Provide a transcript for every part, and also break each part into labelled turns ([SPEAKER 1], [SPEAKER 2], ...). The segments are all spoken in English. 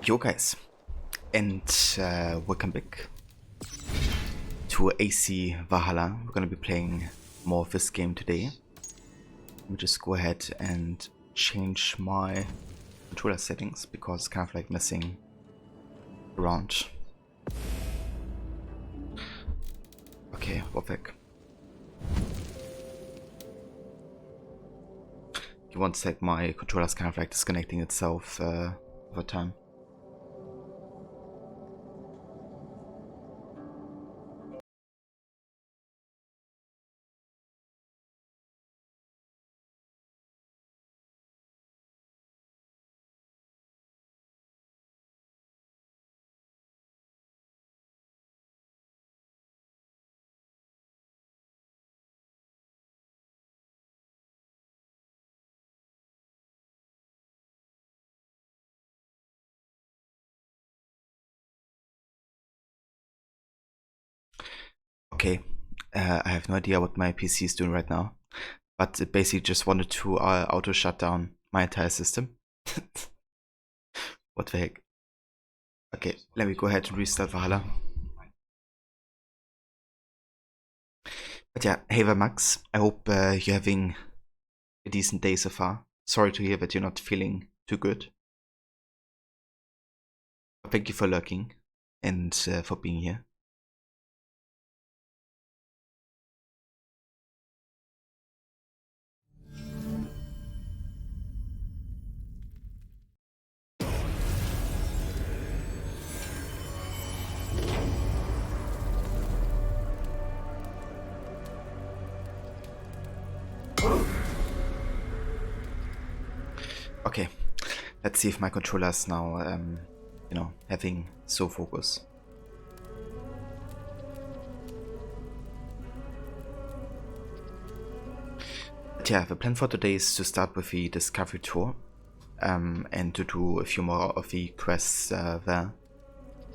[SPEAKER 1] Yo guys, and welcome back to AC Valhalla. We're gonna be playing more of this game today. Let me just go ahead and change my controller settings because it's kind of like messing around. Okay, perfect. You want to say my controller's kind of like disconnecting itself over time. Okay, I have no idea what my PC is doing right now, but it basically just wanted to auto shut down my entire system. What the heck? Okay, let me go ahead and restart Valhalla. But yeah, hey there, Max. I hope you're having a decent day so far. Sorry to hear that you're not feeling too good. But thank you for lurking and for being here. Okay, let's see if my controller is now, you know, having so focus. But yeah, the plan for today is to start with the discovery tour, and to do a few more of the quests there.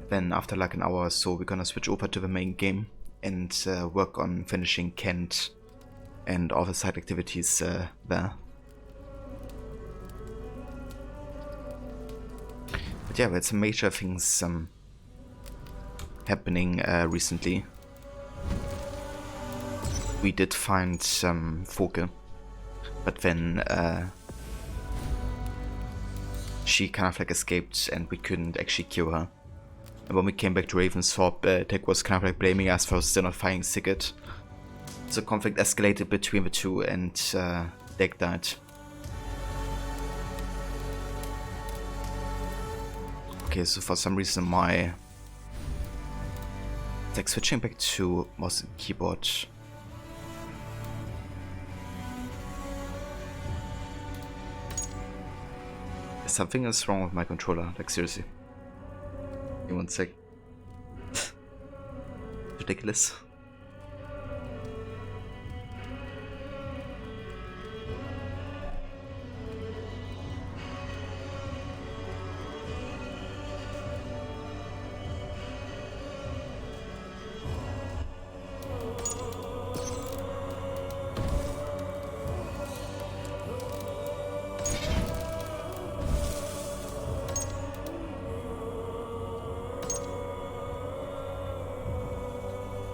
[SPEAKER 1] Then after like an hour or so, we're gonna switch over to the main game and work on finishing Kent and all the side activities there. But yeah, we had some major things happening recently. We did find some Foke, but then she kind of like escaped and we couldn't actually kill her. And when we came back to Ravensthorpe, Tech was kind of like blaming us for still not finding Sigurd. So conflict escalated between the two and Deck died. Okay, so for some reason my... It's like switching back to mouse and keyboard. Something is wrong with my controller, like seriously. Give me 1 sec. Ridiculous.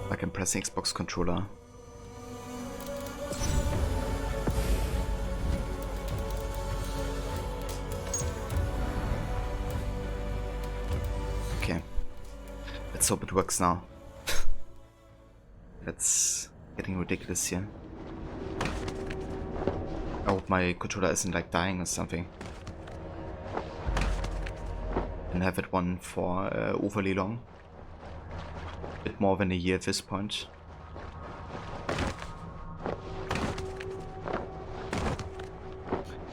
[SPEAKER 1] Like I'm pressing Xbox controller. Okay. Let's hope it works now. That's getting ridiculous here. I hope my controller isn't like dying or something. Didn't have it one for overly long. Bit more than a year at this point.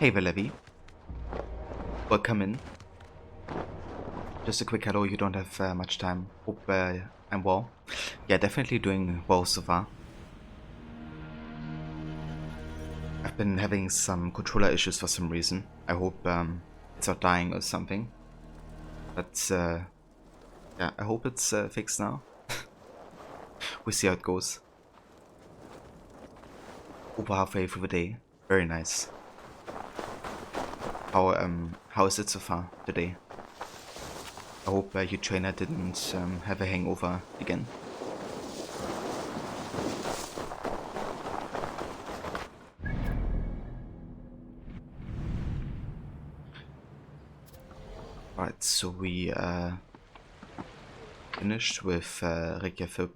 [SPEAKER 1] Hey Valevi. Welcome in. Just a quick hello, you don't have much time. Hope I'm well. Yeah, definitely doing well so far. I've been having some controller issues for some reason. I hope it's not dying or something. But yeah, I hope it's fixed now. We'll see how it goes. Over halfway through the day. Very nice. How is it so far today? I hope your trainer didn't have a hangover again. Alright, so we finished with Reykjavik.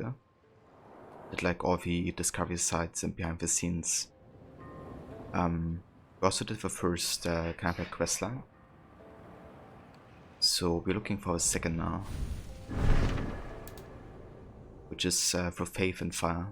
[SPEAKER 1] Did like all the discovery sites and behind the scenes. We also did the first kind of like quest line. So we're looking for a second now. Which is for Faith and Fire.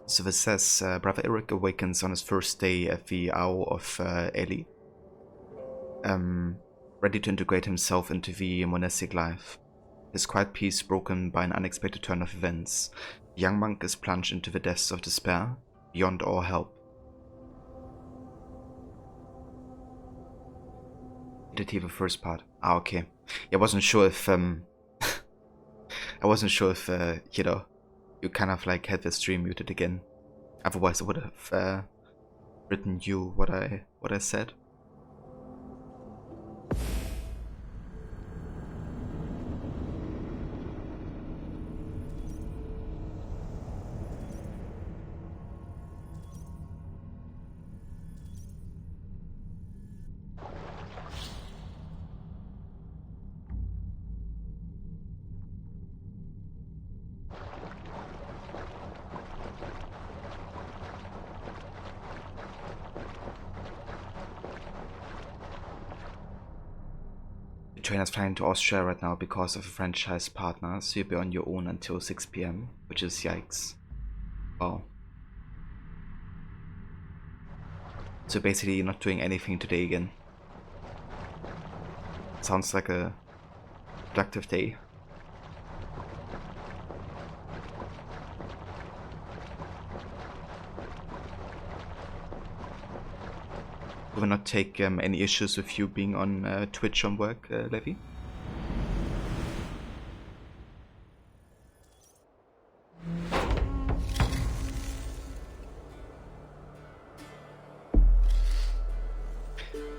[SPEAKER 1] So this says, Brother Eric awakens on his first day at the Hour of Eli. Ready to integrate himself into the monastic life. his quiet peace broken by an unexpected turn of events. The young monk is plunged into the depths of despair, beyond all help. Did he the first part? Ah, okay. I wasn't sure if I wasn't sure if you know, you kind of like had the stream muted again. Otherwise, I would have written you what I said. Trainers flying to Austria right now because of a franchise partner, so you'll be on your own until 6 PM, which is yikes. Wow. So basically you're not doing anything today again. Sounds like a productive day. We will not take any issues with you being on Twitch on work, Levi?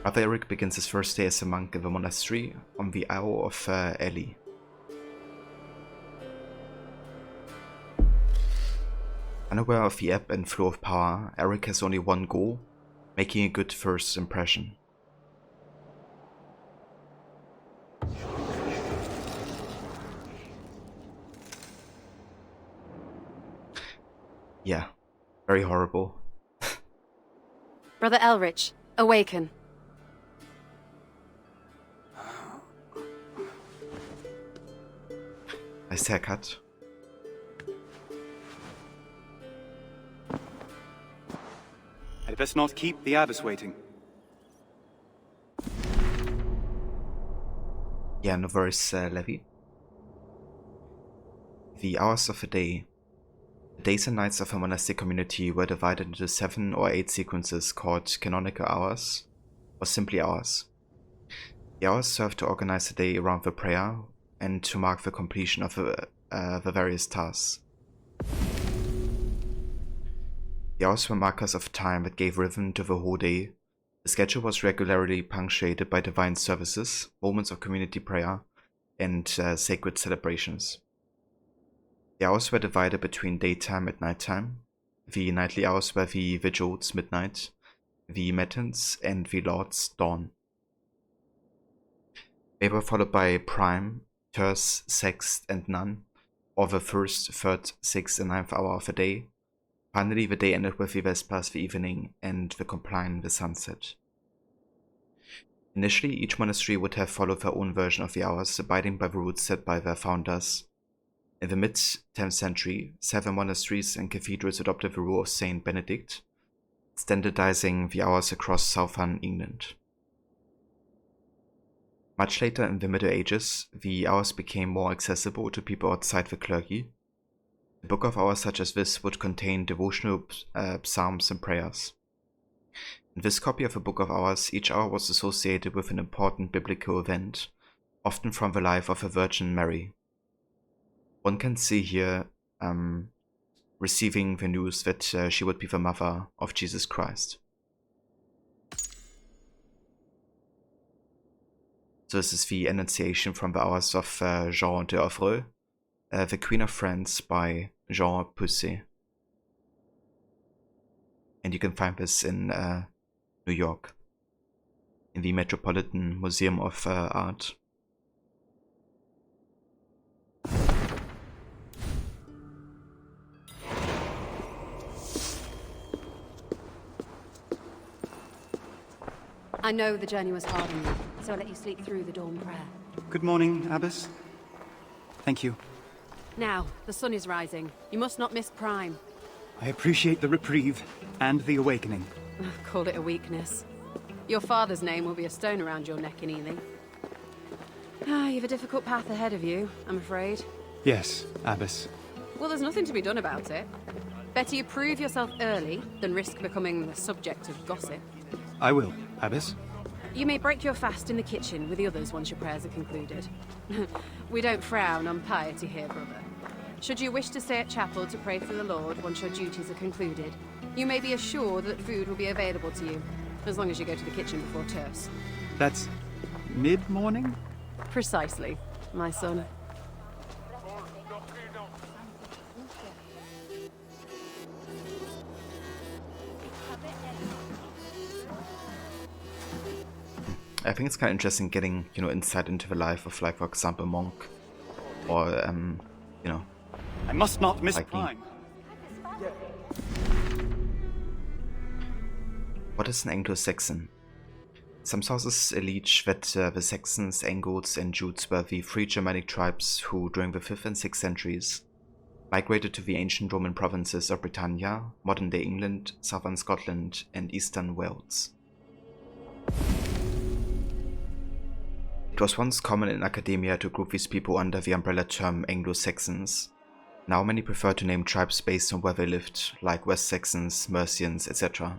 [SPEAKER 1] Brother Eric begins his first day as a monk in the monastery on the Isle of Eli. Unaware of the ebb and flow of power, Eric has only one goal: making a good first impression. Yeah, very horrible.
[SPEAKER 2] Brother Elrich, awaken.
[SPEAKER 1] Nice haircut.
[SPEAKER 3] I'd best not keep the abbess waiting.
[SPEAKER 1] Yeah, no worries, Levi. The hours of a day. The days and nights of a monastic community were divided into 7 or 8 sequences called canonical hours, or simply hours. The hours served to organize the day around the prayer and to mark the completion of the various tasks. The hours were markers of time that gave rhythm to the whole day. The schedule was regularly punctuated by divine services, moments of community prayer, and sacred celebrations. The hours were divided between daytime and nighttime. The nightly hours were the vigils, midnight, the matins, and the Lord's dawn. They were followed by prime, terce, sext, and none, or the first, third, sixth, and ninth hour of the day. Finally, the day ended with the Vespers, the evening, and the Compline, the sunset. Initially, each monastery would have followed their own version of the hours, abiding by the rules set by their founders. In the mid-10th century, 7 monasteries and cathedrals adopted the rule of Saint Benedict, standardizing the hours across southern England. Much later in the Middle Ages, the hours became more accessible to people outside the clergy. A book of hours such as this would contain devotional psalms and prayers. In this copy of a book of hours, each hour was associated with an important biblical event, often from the life of the Virgin Mary. One can see here receiving the news that she would be the mother of Jesus Christ. So this is the Annunciation from the hours of Jean d'Oeuvres, The Queen of France by Jean Pusset. And you can find this in New York, in the Metropolitan Museum of Art.
[SPEAKER 2] I know the journey was hard on you, so I'll let you sleep through the dawn prayer.
[SPEAKER 3] Good morning, abbess. Thank you.
[SPEAKER 2] Now, the sun is rising. You must not miss prime.
[SPEAKER 3] I appreciate the reprieve and the awakening.
[SPEAKER 2] Call it a weakness. Your father's name will be a stone around your neck in Ely. Ah, you've a difficult path ahead of you, I'm afraid.
[SPEAKER 3] Yes, Abbess.
[SPEAKER 2] Well, there's nothing to be done about it. Better you prove yourself early than risk becoming the subject of gossip.
[SPEAKER 3] I will, Abbess.
[SPEAKER 2] You may break your fast in the kitchen with the others once your prayers are concluded. We don't frown on piety here, brother. Should you wish to stay at chapel to pray for the Lord once your duties are concluded, you may be assured that food will be available to you, as long as you go to the kitchen before terce.
[SPEAKER 3] That's mid-morning?
[SPEAKER 2] Precisely, my son.
[SPEAKER 1] I think it's kind of interesting getting, you know, insight into the life of, like, for example, a monk, or, you know,
[SPEAKER 3] I must not miss
[SPEAKER 1] like me.
[SPEAKER 3] prime.
[SPEAKER 1] What is an Anglo-Saxon? Some sources allege that the Saxons, Angles, and Jutes were the three Germanic tribes who, during the 5th and 6th centuries, migrated to the ancient Roman provinces of Britannia, modern-day England, southern Scotland, and eastern Wales. It was once common in academia to group these people under the umbrella term Anglo-Saxons. Now many prefer to name tribes based on where they lived, like West Saxons, Mercians, etc.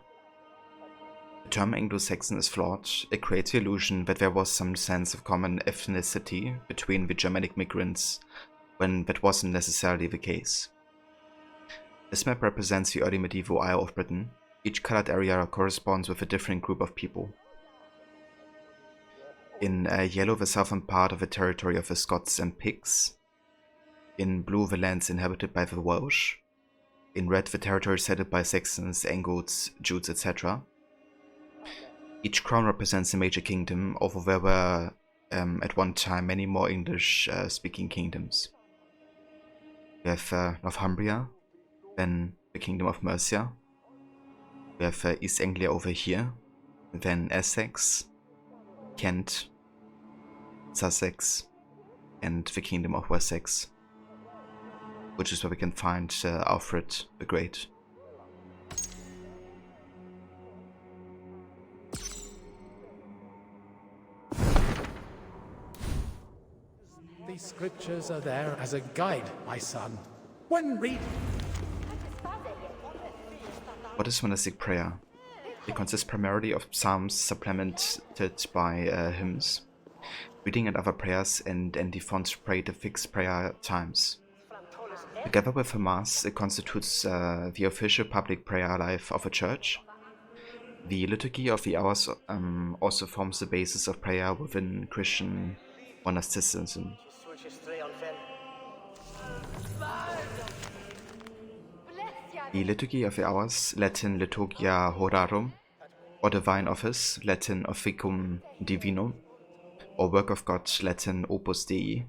[SPEAKER 1] The term Anglo-Saxon is flawed. It creates the illusion that there was some sense of common ethnicity between the Germanic migrants, when that wasn't necessarily the case. This map represents the early medieval Isle of Britain. Each colored area corresponds with a different group of people. In yellow, the southern part of the territory of the Scots and Picts. In blue, the lands inhabited by the Welsh. In red, the territory settled by Saxons, Angles, Jutes, etc. Each crown represents a major kingdom, although there were at one time many more English-speaking kingdoms. We have Northumbria, then the Kingdom of Mercia. We have East Anglia over here, then Essex, Kent, Sussex, and the Kingdom of Wessex, which is where we can find Alfred the Great.
[SPEAKER 4] These scriptures are there as a guide, my son. When read...
[SPEAKER 1] What is monastic prayer? It consists primarily of psalms supplemented by hymns, reading and other prayers, and antiphons prayed at fixed prayer times. Together with the Mass, it constitutes the official public prayer life of a church. The liturgy of the hours also forms the basis of prayer within Christian monasticism. The liturgy of the hours, Latin Liturgia Horarum, or Divine Office, Latin Officium Divinum, or Work of God, Latin Opus Dei,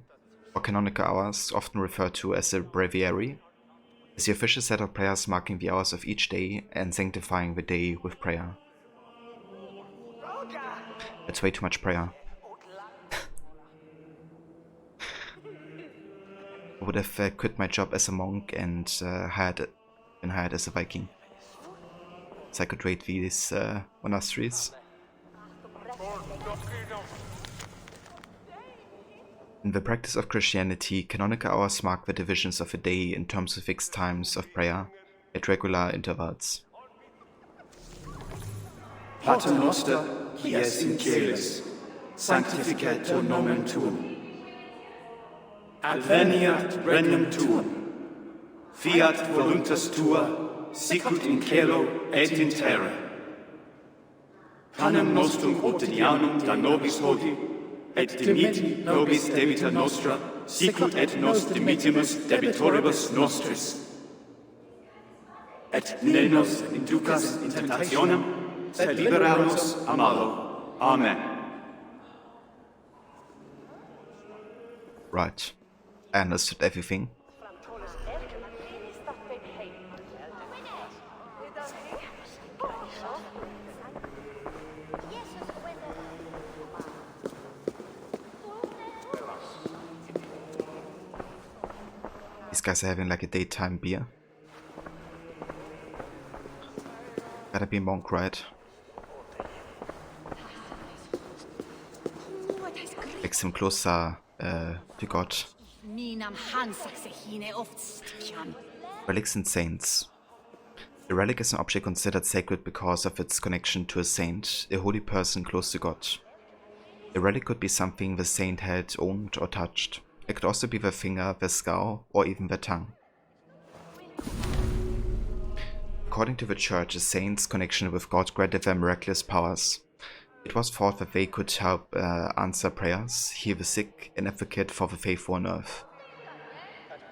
[SPEAKER 1] or canonical hours, often referred to as the breviary, is the official set of prayers marking the hours of each day and sanctifying the day with prayer. That's way too much prayer. I would have quit my job as a monk and been hired as a Viking, so I could raid these monasteries. In the practice of Christianity, canonical hours mark the divisions of a day in terms of fixed times of prayer at regular intervals.
[SPEAKER 3] Pater noster, qui es in caelis, sanctificetur nomen tuum. Adveniat regnum tuum. Fiat voluntas tua, sicut in caelo et in terra. Panem nostrum quotidianum da nobis hodie, et dimitti nobis debita nostra, sicut et nos dimittimus debitoribus nostris. Et ne nos inducas in tentationem, sed libera nos a malo. Amen.
[SPEAKER 1] Right. I understood everything. These guys are having like a daytime beer. Gotta be monk, right? makes him closer to God. Relics and Saints. A relic is an object considered sacred because of its connection to a saint, a holy person close to God. A relic could be something the saint had owned or touched. It could also be their finger, their skull, or even their tongue. According to the church, a saint's connection with God granted them miraculous powers. It was thought that they could help answer prayers, heal the sick, and advocate for the faithful on earth.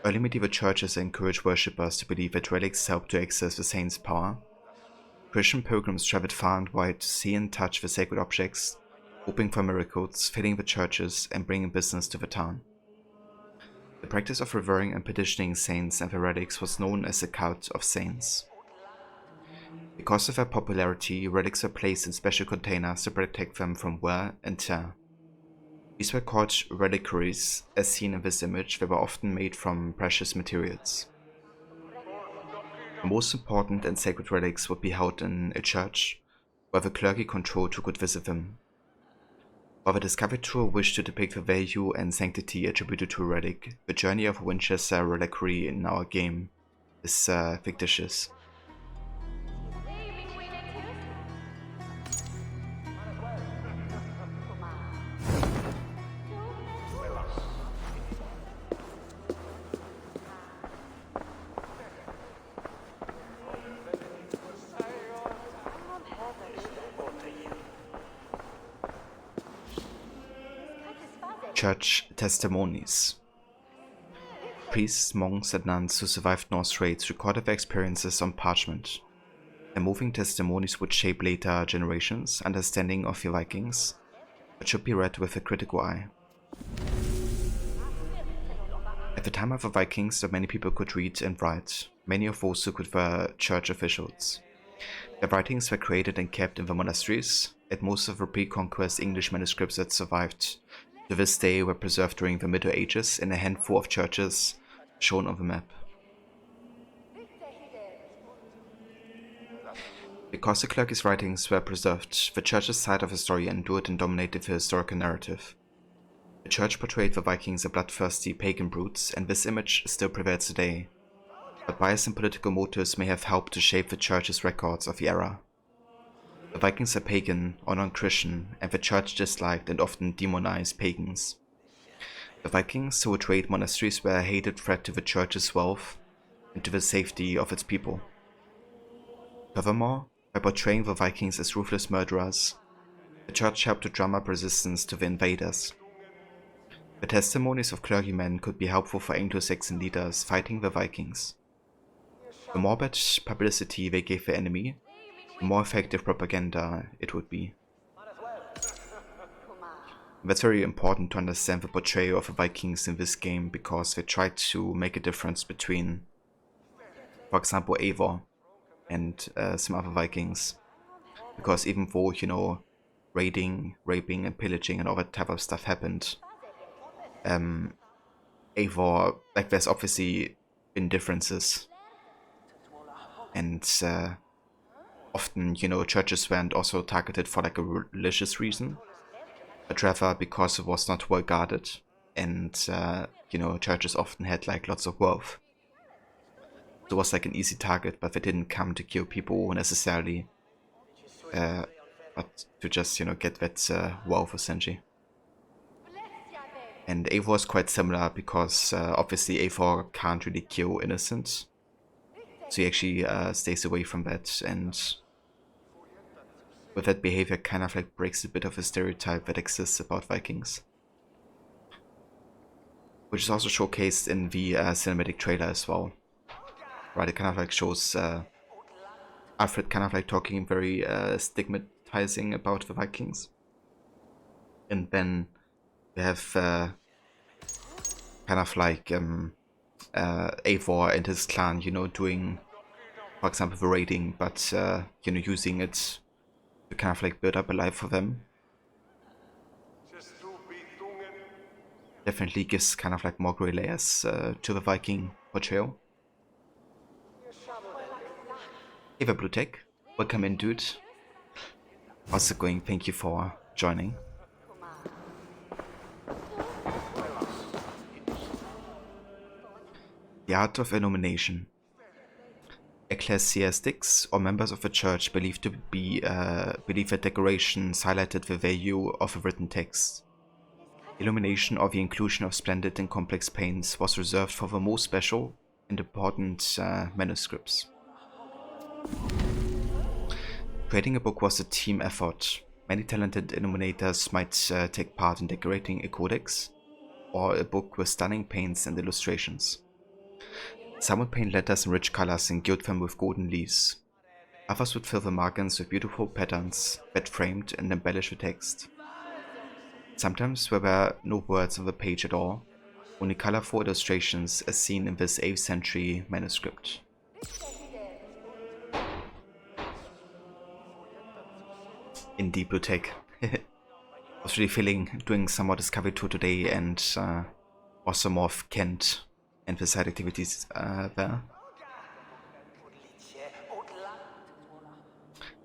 [SPEAKER 1] Early medieval churches encouraged worshippers to believe that relics helped to access the saint's power. Christian pilgrims traveled far and wide to see and touch the sacred objects, hoping for miracles, filling the churches, and bringing business to the town. The practice of revering and petitioning saints and their relics was known as the cult of saints. Because of their popularity, relics were placed in special containers to protect them from wear and tear. These were called reliquaries, as seen in this image. They were often made from precious materials. The most important and sacred relics would be held in a church, where the clergy controlled who could visit them. While the Discovery Tour wished to depict the value and sanctity attributed to a relic, the journey of a Winchester reliquary in our game is fictitious. Church testimonies. Priests, monks, and nuns who survived Norse raids recorded their experiences on parchment. Their moving testimonies would shape later generations' understanding of the Vikings, but should be read with a critical eye. At the time of the Vikings, not many people could read and write. Many of those who could were church officials. Their writings were created and kept in the monasteries, and most of the pre-conquest English manuscripts that survived to this day were preserved during the Middle Ages in a handful of churches shown on the map. Because the clergy's writings were preserved, the church's side of the story endured and dominated the historical narrative. The church portrayed the Vikings as bloodthirsty pagan brutes, and this image still prevails today, but bias and political motives may have helped to shape the church's records of the era. The Vikings are pagan or non-Christian, and the church disliked and often demonized pagans. The Vikings who would raid monasteries were a hated threat to the church's wealth and to the safety of its people. Furthermore, by portraying the Vikings as ruthless murderers, the church helped to drum up resistance to the invaders. The testimonies of clergymen could be helpful for Anglo-Saxon leaders fighting the Vikings. The more bad publicity they gave the enemy, the more effective propaganda it would be. That's very important to understand the portrayal of the Vikings in this game, because they tried to make a difference between, for example, Eivor and some other Vikings. Because even though, you know, raiding, raping and pillaging and all that type of stuff happened, Eivor, like, there's obviously been differences. And often, you know, churches weren't also targeted for like a religious reason, but rather because it was not well guarded, and you know, churches often had like lots of wealth. So it was like an easy target, but they didn't come to kill people necessarily, but to just, you know, get that wealth essentially. And Eivor is quite similar, because obviously Eivor can't really kill innocents, so he actually stays away from that, and with that behavior kind of like breaks a bit of a stereotype that exists about Vikings. Which is also showcased in the cinematic trailer as well. Right, it kind of like shows Alfred kind of like talking very stigmatizing about the Vikings. And then we have kind of like Eivor and his clan, you know, doing, for example, the raiding, but you know, using it to kind of like build up a life for them. Definitely gives kind of like more grey layers to the Viking portrayal. Hey there, Blue Tech. Welcome in, dude. How's it going? Thank you for joining. art of illumination. Ecclesiastics or members of a church believe that decorations highlighted the value of a written text. Illumination or the inclusion of splendid and complex paints was reserved for the most special and important manuscripts. Creating a book was a team effort. Many talented illuminators might take part in decorating a codex or a book with stunning paints and illustrations. Some would paint letters in rich colors and gild them with golden leaves. Others would fill the margins with beautiful patterns, bed-framed and embellish the text. Sometimes there were no words on the page at all, only colorful illustrations as seen in this 8th century manuscript. In the bibliothek. I was really feeling doing some more discovery tour today and also more of Kent and the side activities there.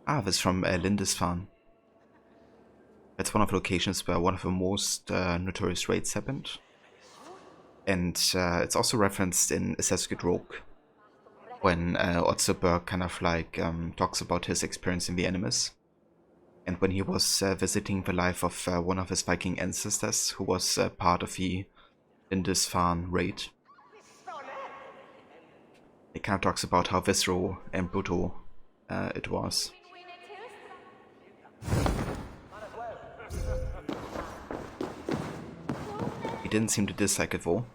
[SPEAKER 1] Ah, this is from Lindisfarne. That's one of the locations where one of the most notorious raids happened. And it's also referenced in Assassin's Creed Rogue, when Otto Berg kind of like talks about his experience in the Animus. And when he was visiting the life of one of his Viking ancestors, who was part of the Lindisfarne raid. He kind of talks about how visceral and brutal it was. He didn't seem to dislike it though.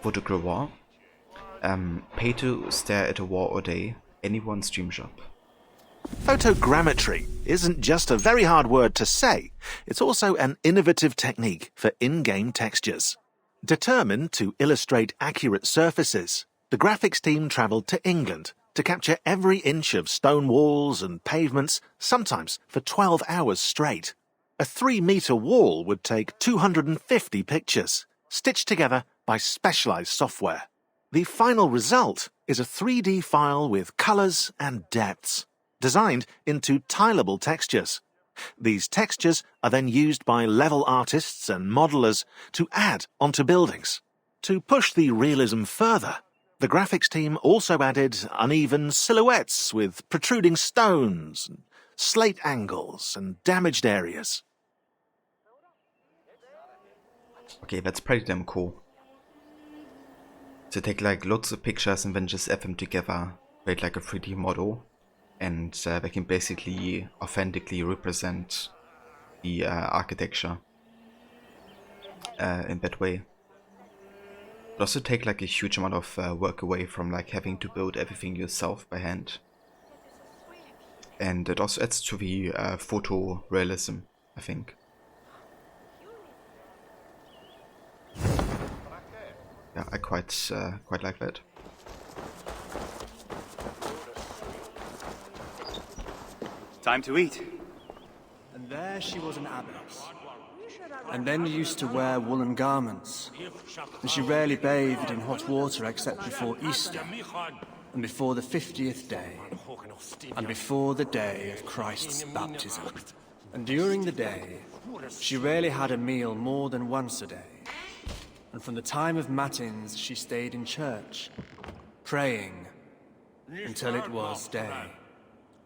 [SPEAKER 1] Photogravure. Pay to stare at a wall all day. Anyone's dream job.
[SPEAKER 5] Photogrammetry isn't just a very hard word to say, it's also an innovative technique for in-game textures. Determined to illustrate accurate surfaces, the graphics team travelled to England to capture every inch of stone walls and pavements, sometimes for 12 hours straight. A 3-metre wall would take 250 pictures, stitched together by specialised software. The final result is a 3D file with colours and depths, designed into tileable textures. These textures are then used by level artists and modelers to add onto buildings. To push the realism further, the graphics team also added uneven silhouettes with protruding stones, slate angles and damaged areas.
[SPEAKER 1] Okay, that's pretty damn cool. To take like lots of pictures and then just add them together, create like a 3D model. And they can basically authentically represent the architecture in that way. But also take like a huge amount of work away from like having to build everything yourself by hand. And it also adds to the photorealism, I think. Yeah, I quite like that.
[SPEAKER 3] Time to eat.
[SPEAKER 6] And there she was an abbess, and then used to wear woolen garments, and she rarely bathed in hot water except before Easter, and before the 50th day, and before the day of Christ's baptism. And during the day, she rarely had a meal more than once a day, and from the time of matins she stayed in church, praying until it was day.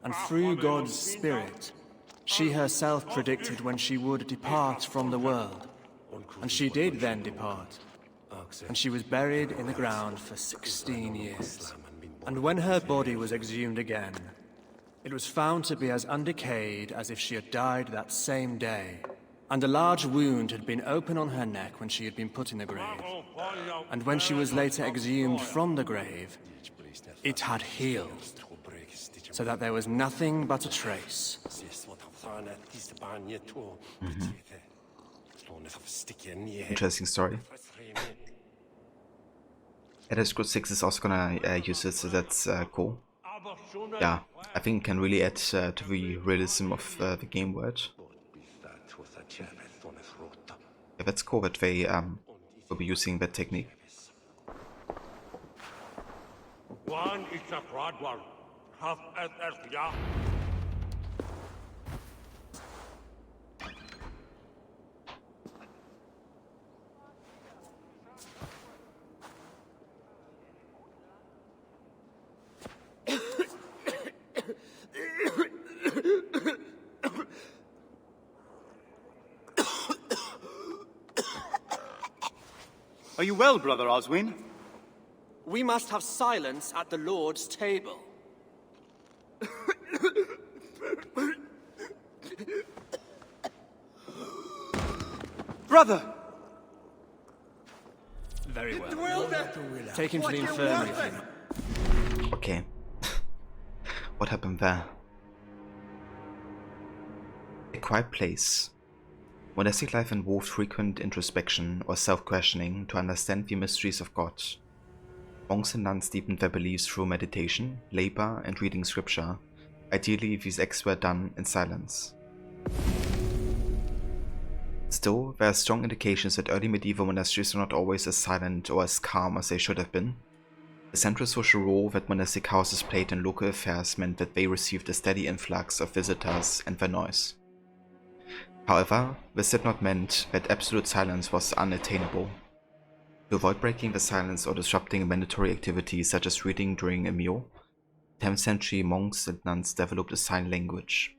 [SPEAKER 6] And through God's Spirit, she herself predicted when she would depart from the world. And she did then depart. And she was buried in the ground for 16 years. And when her body was exhumed again, it was found to be as undecayed as if she had died that same day. And a large wound had been open on her neck when she had been put in the grave. And when she was later exhumed from the grave, it had healed, so that there was nothing but a trace.
[SPEAKER 1] Interesting story. Elder Scrolls 6 is also gonna use it, so that's cool. Yeah, I think it can really add to the realism of the game world. Yeah, that's cool that they will be using that technique.
[SPEAKER 3] Are you well, Brother Oswin?
[SPEAKER 6] We must have silence at the Lord's table.
[SPEAKER 3] Brother!
[SPEAKER 6] Very well. Take him to the infirmary.
[SPEAKER 1] Okay. What happened there? A quiet place. Monastic life involved frequent introspection or self-questioning to understand the mysteries of God. Monks and nuns deepened their beliefs through meditation, labor, and reading scripture. Ideally, these acts were done in silence. Still, there are strong indications that early medieval monasteries were not always as silent or as calm as they should have been. The central social role that monastic houses played in local affairs meant that they received a steady influx of visitors and their noise. However, this did not mean that absolute silence was unattainable. To avoid breaking the silence or disrupting mandatory activities such as reading during a meal, 10th century monks and nuns developed a sign language.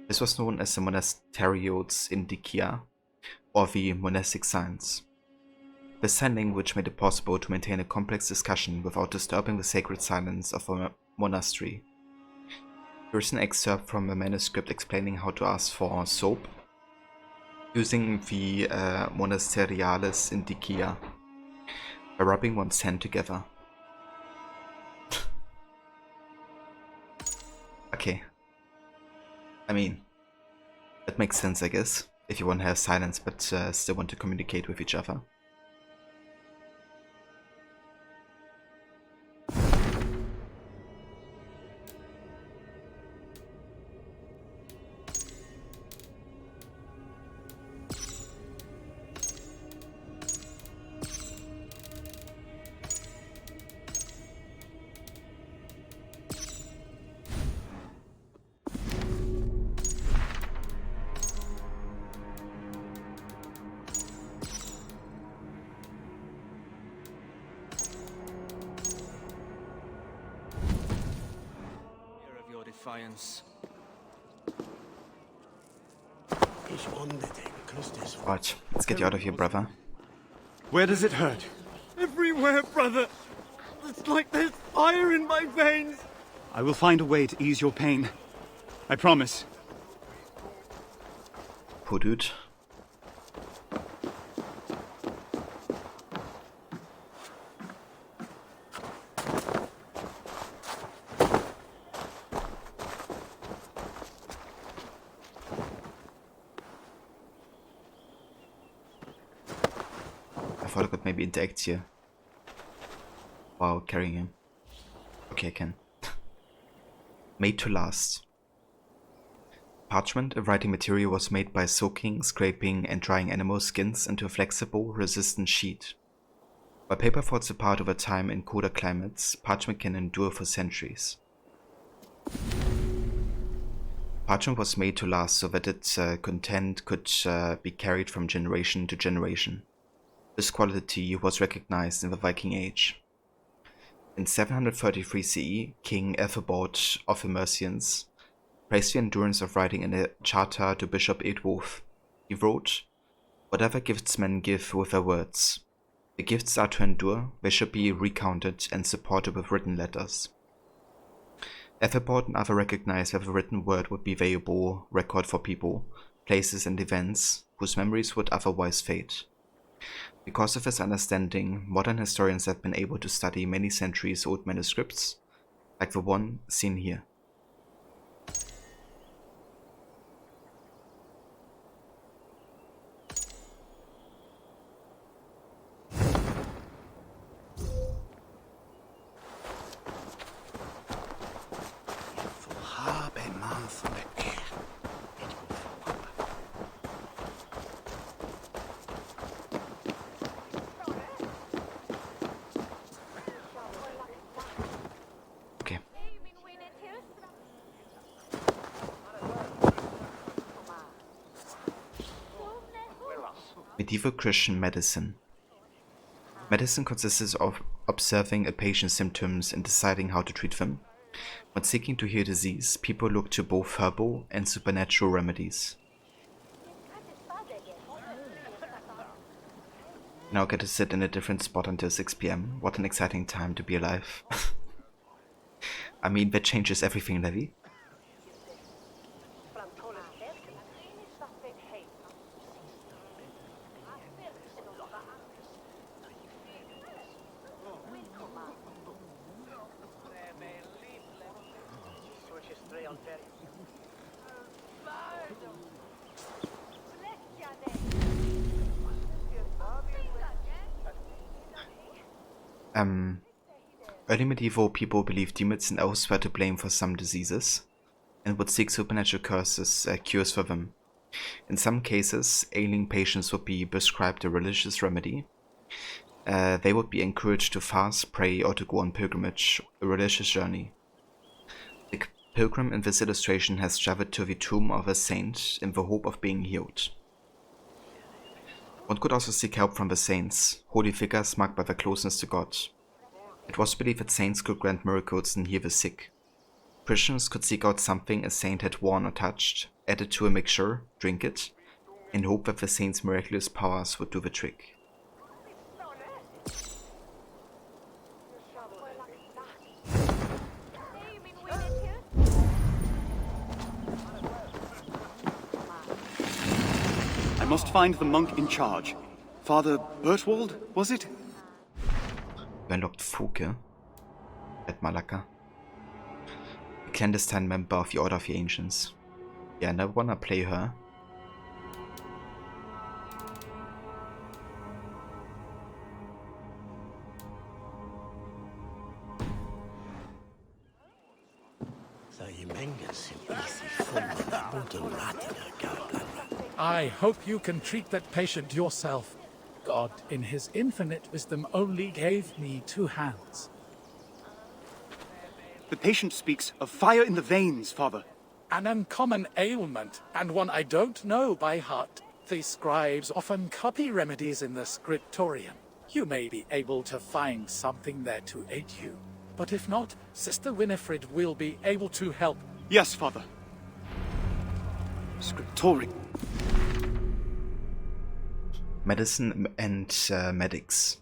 [SPEAKER 1] This was known as the Monasterios Indicia, or the monastic signs. The sign language made it possible to maintain a complex discussion without disturbing the sacred silence of a monastery. Here is an excerpt from a manuscript explaining how to ask for soap, using the Monasteriales Indicia, by rubbing one's hand together. Okay. I mean, that makes sense, I guess, if you want to have silence but still want to communicate with each other.
[SPEAKER 6] Defiance.
[SPEAKER 1] Right, let's get you out of here, brother.
[SPEAKER 3] Where does it hurt?
[SPEAKER 6] Everywhere, brother. It's like there's fire in my veins.
[SPEAKER 3] I will find a way to ease your pain. I promise.
[SPEAKER 1] Poor dude. I thought I could maybe interact here while carrying him. Okay, I can. Made to last. Parchment, a writing material, was made by soaking, scraping, and drying animal skins into a flexible, resistant sheet. While paper falls apart over time in colder climates, parchment can endure for centuries. Parchment was made to last so that its content could be carried from generation to generation. This quality was recognized in the Viking Age. In 733 CE, King Ethelbald of the Mercians praised the endurance of writing in a charter to Bishop Eadwulf. He wrote, "Whatever gifts men give with their words, the gifts are to endure, they should be recounted and supported with written letters." Ethelbald and others recognized that the written word would be a valuable record for people, places, and events whose memories would otherwise fade. Because of this understanding, modern historians have been able to study many centuries old manuscripts, like the one seen here. Medieval Christian medicine. Medicine consisted of observing a patient's symptoms and deciding how to treat them. When seeking to heal disease, people looked to both herbal and supernatural remedies. Now get to sit in a different spot until 6 PM. What an exciting time to be alive. I mean, that changes everything, Levi. Early medieval people believed demons and elves were to blame for some diseases, and would seek supernatural cures for them. In some cases, ailing patients would be prescribed a religious remedy. They would be encouraged to fast, pray, or to go on pilgrimage, a religious journey. The pilgrim in this illustration has traveled to the tomb of a saint in the hope of being healed. One could also seek help from the saints, holy figures marked by their closeness to God. It was believed that saints could grant miracles and heal the sick. Christians could seek out something a saint had worn or touched, add it to a mixture, drink it, and hope that the saint's miraculous powers would do the trick.
[SPEAKER 3] I must find the monk in charge. Father Bertwald, was it?
[SPEAKER 1] You unlocked Fuke at Malacca, a clandestine member of the Order of the Ancients. Yeah, I never wanna play her.
[SPEAKER 4] I hope you can treat that patient yourself. God, in his infinite wisdom, only gave me 2 hands.
[SPEAKER 3] The patient speaks of fire in the veins, Father.
[SPEAKER 4] An uncommon ailment, and one I don't know by heart. The scribes often copy remedies in the scriptorium. You may be able to find something there to aid you. But if not, Sister Winifred will be able to help.
[SPEAKER 3] Yes, Father. Scriptorium.
[SPEAKER 1] Medicine and medics.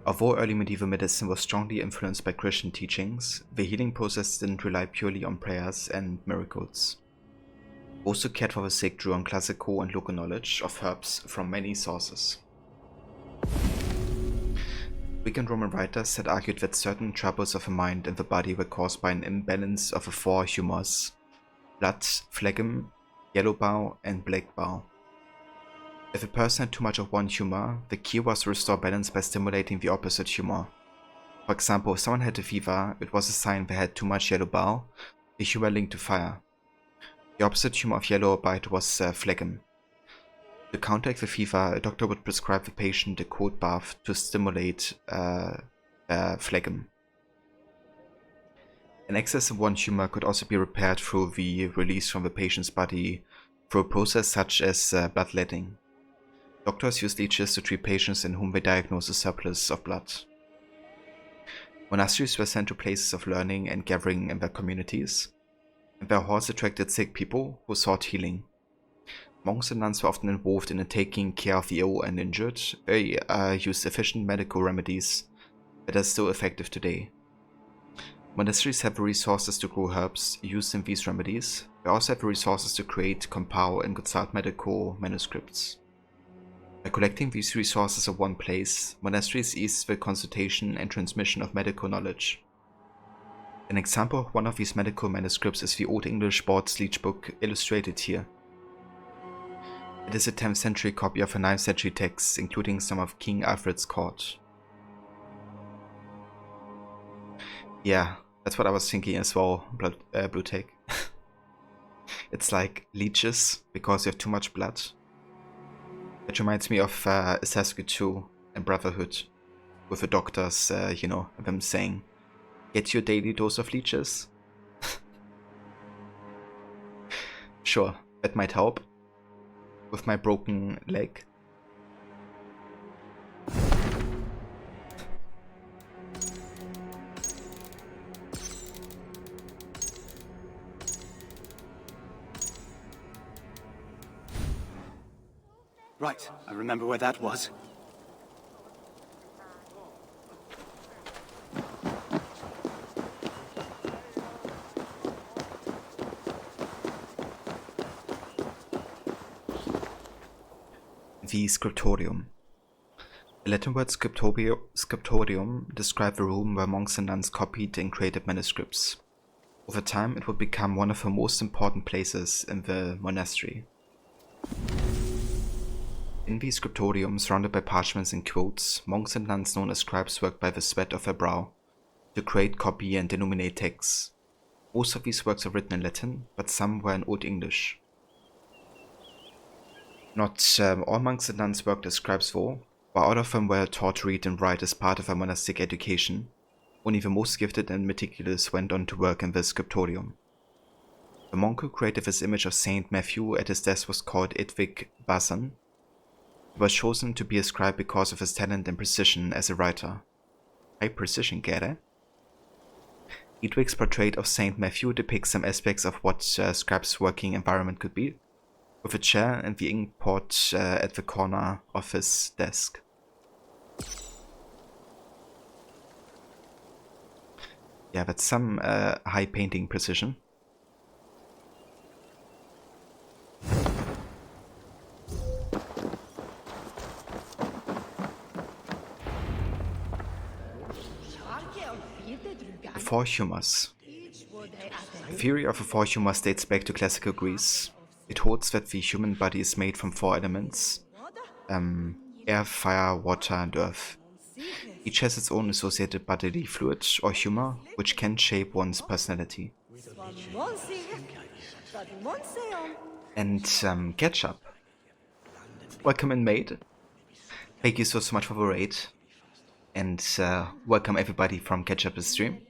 [SPEAKER 1] Although early medieval medicine was strongly influenced by Christian teachings, the healing process didn't rely purely on prayers and miracles. Those who cared for the sick drew on classical and local knowledge of herbs from many sources. Greek and Roman writers had argued that certain troubles of the mind and the body were caused by an imbalance of the 4 humors: blood, phlegm, yellow bile, and black bile. If a person had too much of one humor, the key was to restore balance by stimulating the opposite humor. For example, if someone had a fever, it was a sign they had too much yellow bile, a humor linked to fire. The opposite humor of yellow bile was phlegm. To counteract the fever, a doctor would prescribe the patient a cold bath to stimulate phlegm. An excess of one humor could also be repaired through the release from the patient's body through a process such as bloodletting. Doctors used leeches to treat patients in whom they diagnosed a surplus of blood. Monasteries were sent to places of learning and gathering in their communities, and their halls attracted sick people who sought healing. Monks and nuns were often involved in taking care of the ill and injured. They used efficient medical remedies that are still effective today. Monasteries have the resources to grow herbs used in these remedies. They also have the resources to create, compile, and consult medical manuscripts. By collecting these resources in one place, monasteries eased the consultation and transmission of medical knowledge. An example of one of these medical manuscripts is the Old English Bard's Leech book illustrated here. It is a 10th century copy of a 9th century text, including some of King Alfred's court. Yeah, that's what I was thinking as well, Blue Take. It's like leeches, because you have too much blood. It reminds me of Assassin's Creed 2 and Brotherhood, with the doctors, them saying, get your daily dose of leeches. Sure, that might help with my broken leg.
[SPEAKER 6] Right, I remember where that was.
[SPEAKER 1] The scriptorium. The Latin word scriptorium described the room where monks and nuns copied and created manuscripts. Over time, it would become one of the most important places in the monastery. In the scriptorium, surrounded by parchments and quotes, monks and nuns known as scribes worked by the sweat of their brow to create, copy, and denominate texts. Most of these works are written in Latin, but some were in Old English. Not all monks and nuns worked as scribes though, while all of them were taught to read and write as part of a monastic education. Only the most gifted and meticulous went on to work in the scriptorium. The monk who created this image of Saint Matthew at his death was called Edwig Basan. He was chosen to be a scribe because of his talent and precision as a writer. High precision, Gere? Edwig's portrait of Saint Matthew depicts some aspects of what a scribe's working environment could be, with a chair and the ink pot at the corner of his desk. Yeah, that's some high painting precision. The four humours. The theory of the four humours dates back to classical Greece. It holds that the human body is made from four elements: air, fire, water, and earth. Each has its own associated bodily fluid or humor, which can shape one's personality. And Ketchup. Welcome in, mate. Thank you so much for the raid. And welcome everybody from Ketchup's stream.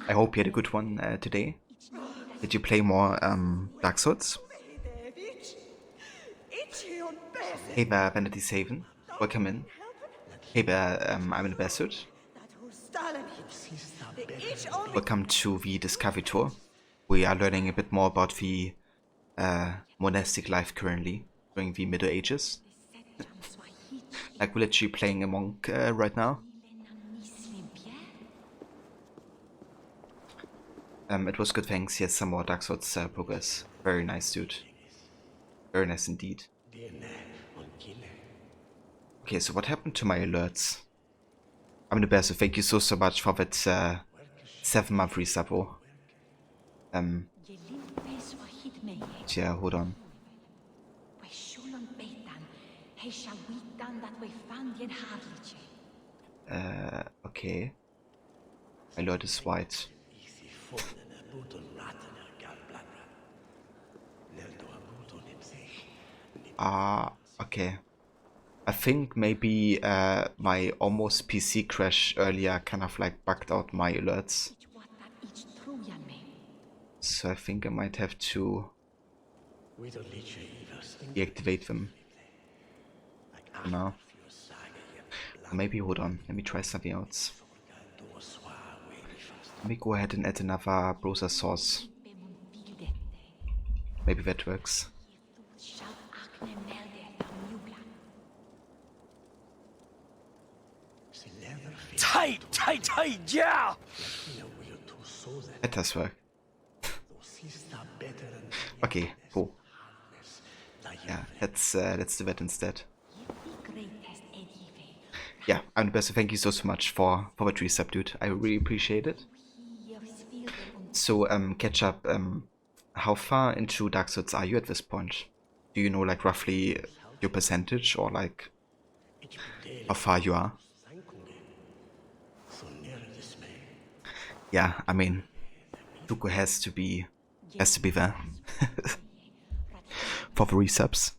[SPEAKER 1] I hope you had a good one today. Did you play more Dark Souls? Hey there, Vanity Saven. Welcome in. Hey there, I'm in the best suit. Welcome to the Discovery Tour. We are learning a bit more about the monastic life currently during the Middle Ages. Like, we're literally playing a monk right now. It was good, thanks. Yes, some more Dark Souls progress. Very nice, dude. Very nice indeed. Okay, so what happened to my alerts? I'm the best, so thank you so much for that 7-month resub. Yeah, hold on. Okay. My alert is white. Okay. I think maybe my almost PC crash earlier kind of like bugged out my alerts. So I think I might have to deactivate them. No. Maybe, hold on, let me try something else. Let me go ahead and add another browser source. Maybe that works.
[SPEAKER 7] Tight, yeah!
[SPEAKER 1] That does work. Okay, cool. Yeah, let's do that instead. Yeah, I'm the best, so thank you so much for that resub, dude. I really appreciate it. So, Ketchup, how far into Dark Souls are you at this point? Do you know, like, roughly your percentage, or like how far you are? Yeah, I mean, Tuko has to be there for the resubs.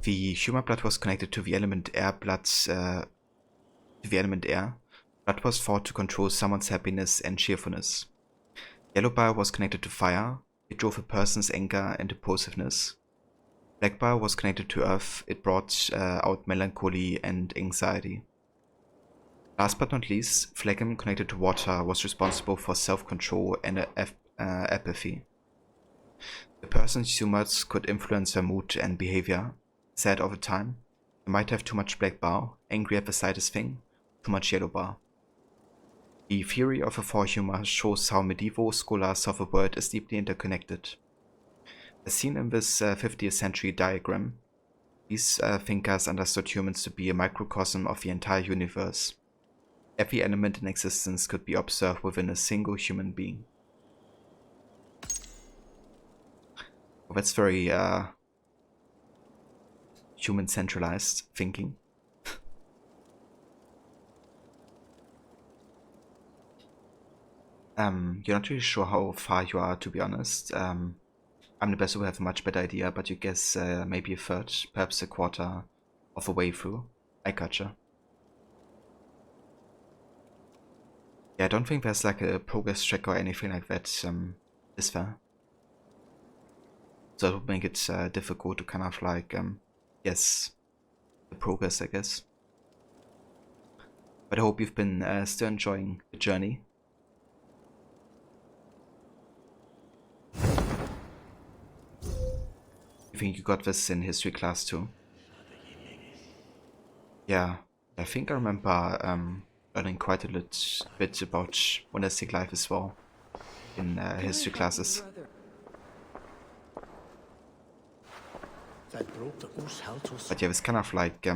[SPEAKER 1] The human blood was connected to the element air. Blood was thought to control someone's happiness and cheerfulness. Yellow bile was connected to fire. It drove a person's anger and impulsiveness. Black bile was connected to earth. It brought out melancholy and anxiety. Last but not least, phlegm connected to water was responsible for self-control and apathy. The person's humors could influence their mood and behavior. Sad all the time, they might have too much black bar, angry at the slightest thing, too much yellow bar. The theory of the four humors shows how medieval scholars of the world is deeply interconnected. As seen in this 50th century diagram, these thinkers understood humans to be a microcosm of the entire universe. Every element in existence could be observed within a single human being. Well, that's very human-centralized thinking. You're not really sure how far you are, to be honest. I'm the best who have a much better idea, but you guess maybe a third, perhaps a quarter of the way through. I gotcha. Yeah, I don't think there's like a progress check or anything like that, is there? So it would make it difficult to kind of like guess the progress, I guess. But I hope you've been still enjoying the journey. You think you got this in history class too? Yeah, I think I remember learning quite a bit about monastic life as well in history classes. But yeah, it's kind of like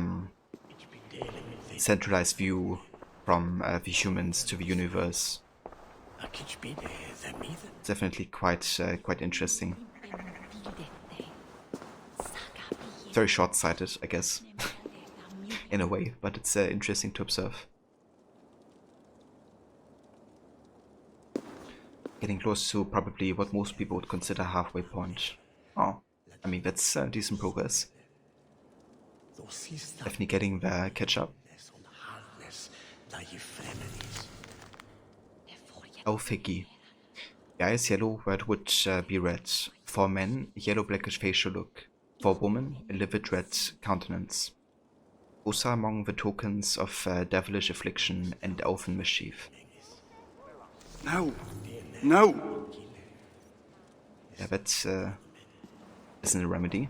[SPEAKER 1] centralized view from the humans to the universe. Definitely quite interesting. Very short-sighted, I guess, in a way, but it's interesting to observe. Getting close to probably what most people would consider halfway point. Oh, I mean, that's decent progress. Definitely getting the catch-up. Oh, Figgy. The eye is yellow where it would be red. For men, yellow blackish facial look. For women, a livid red countenance. Those are among the tokens of devilish affliction and elfin mischief.
[SPEAKER 3] No! No!
[SPEAKER 1] Yeah, that isn't a remedy.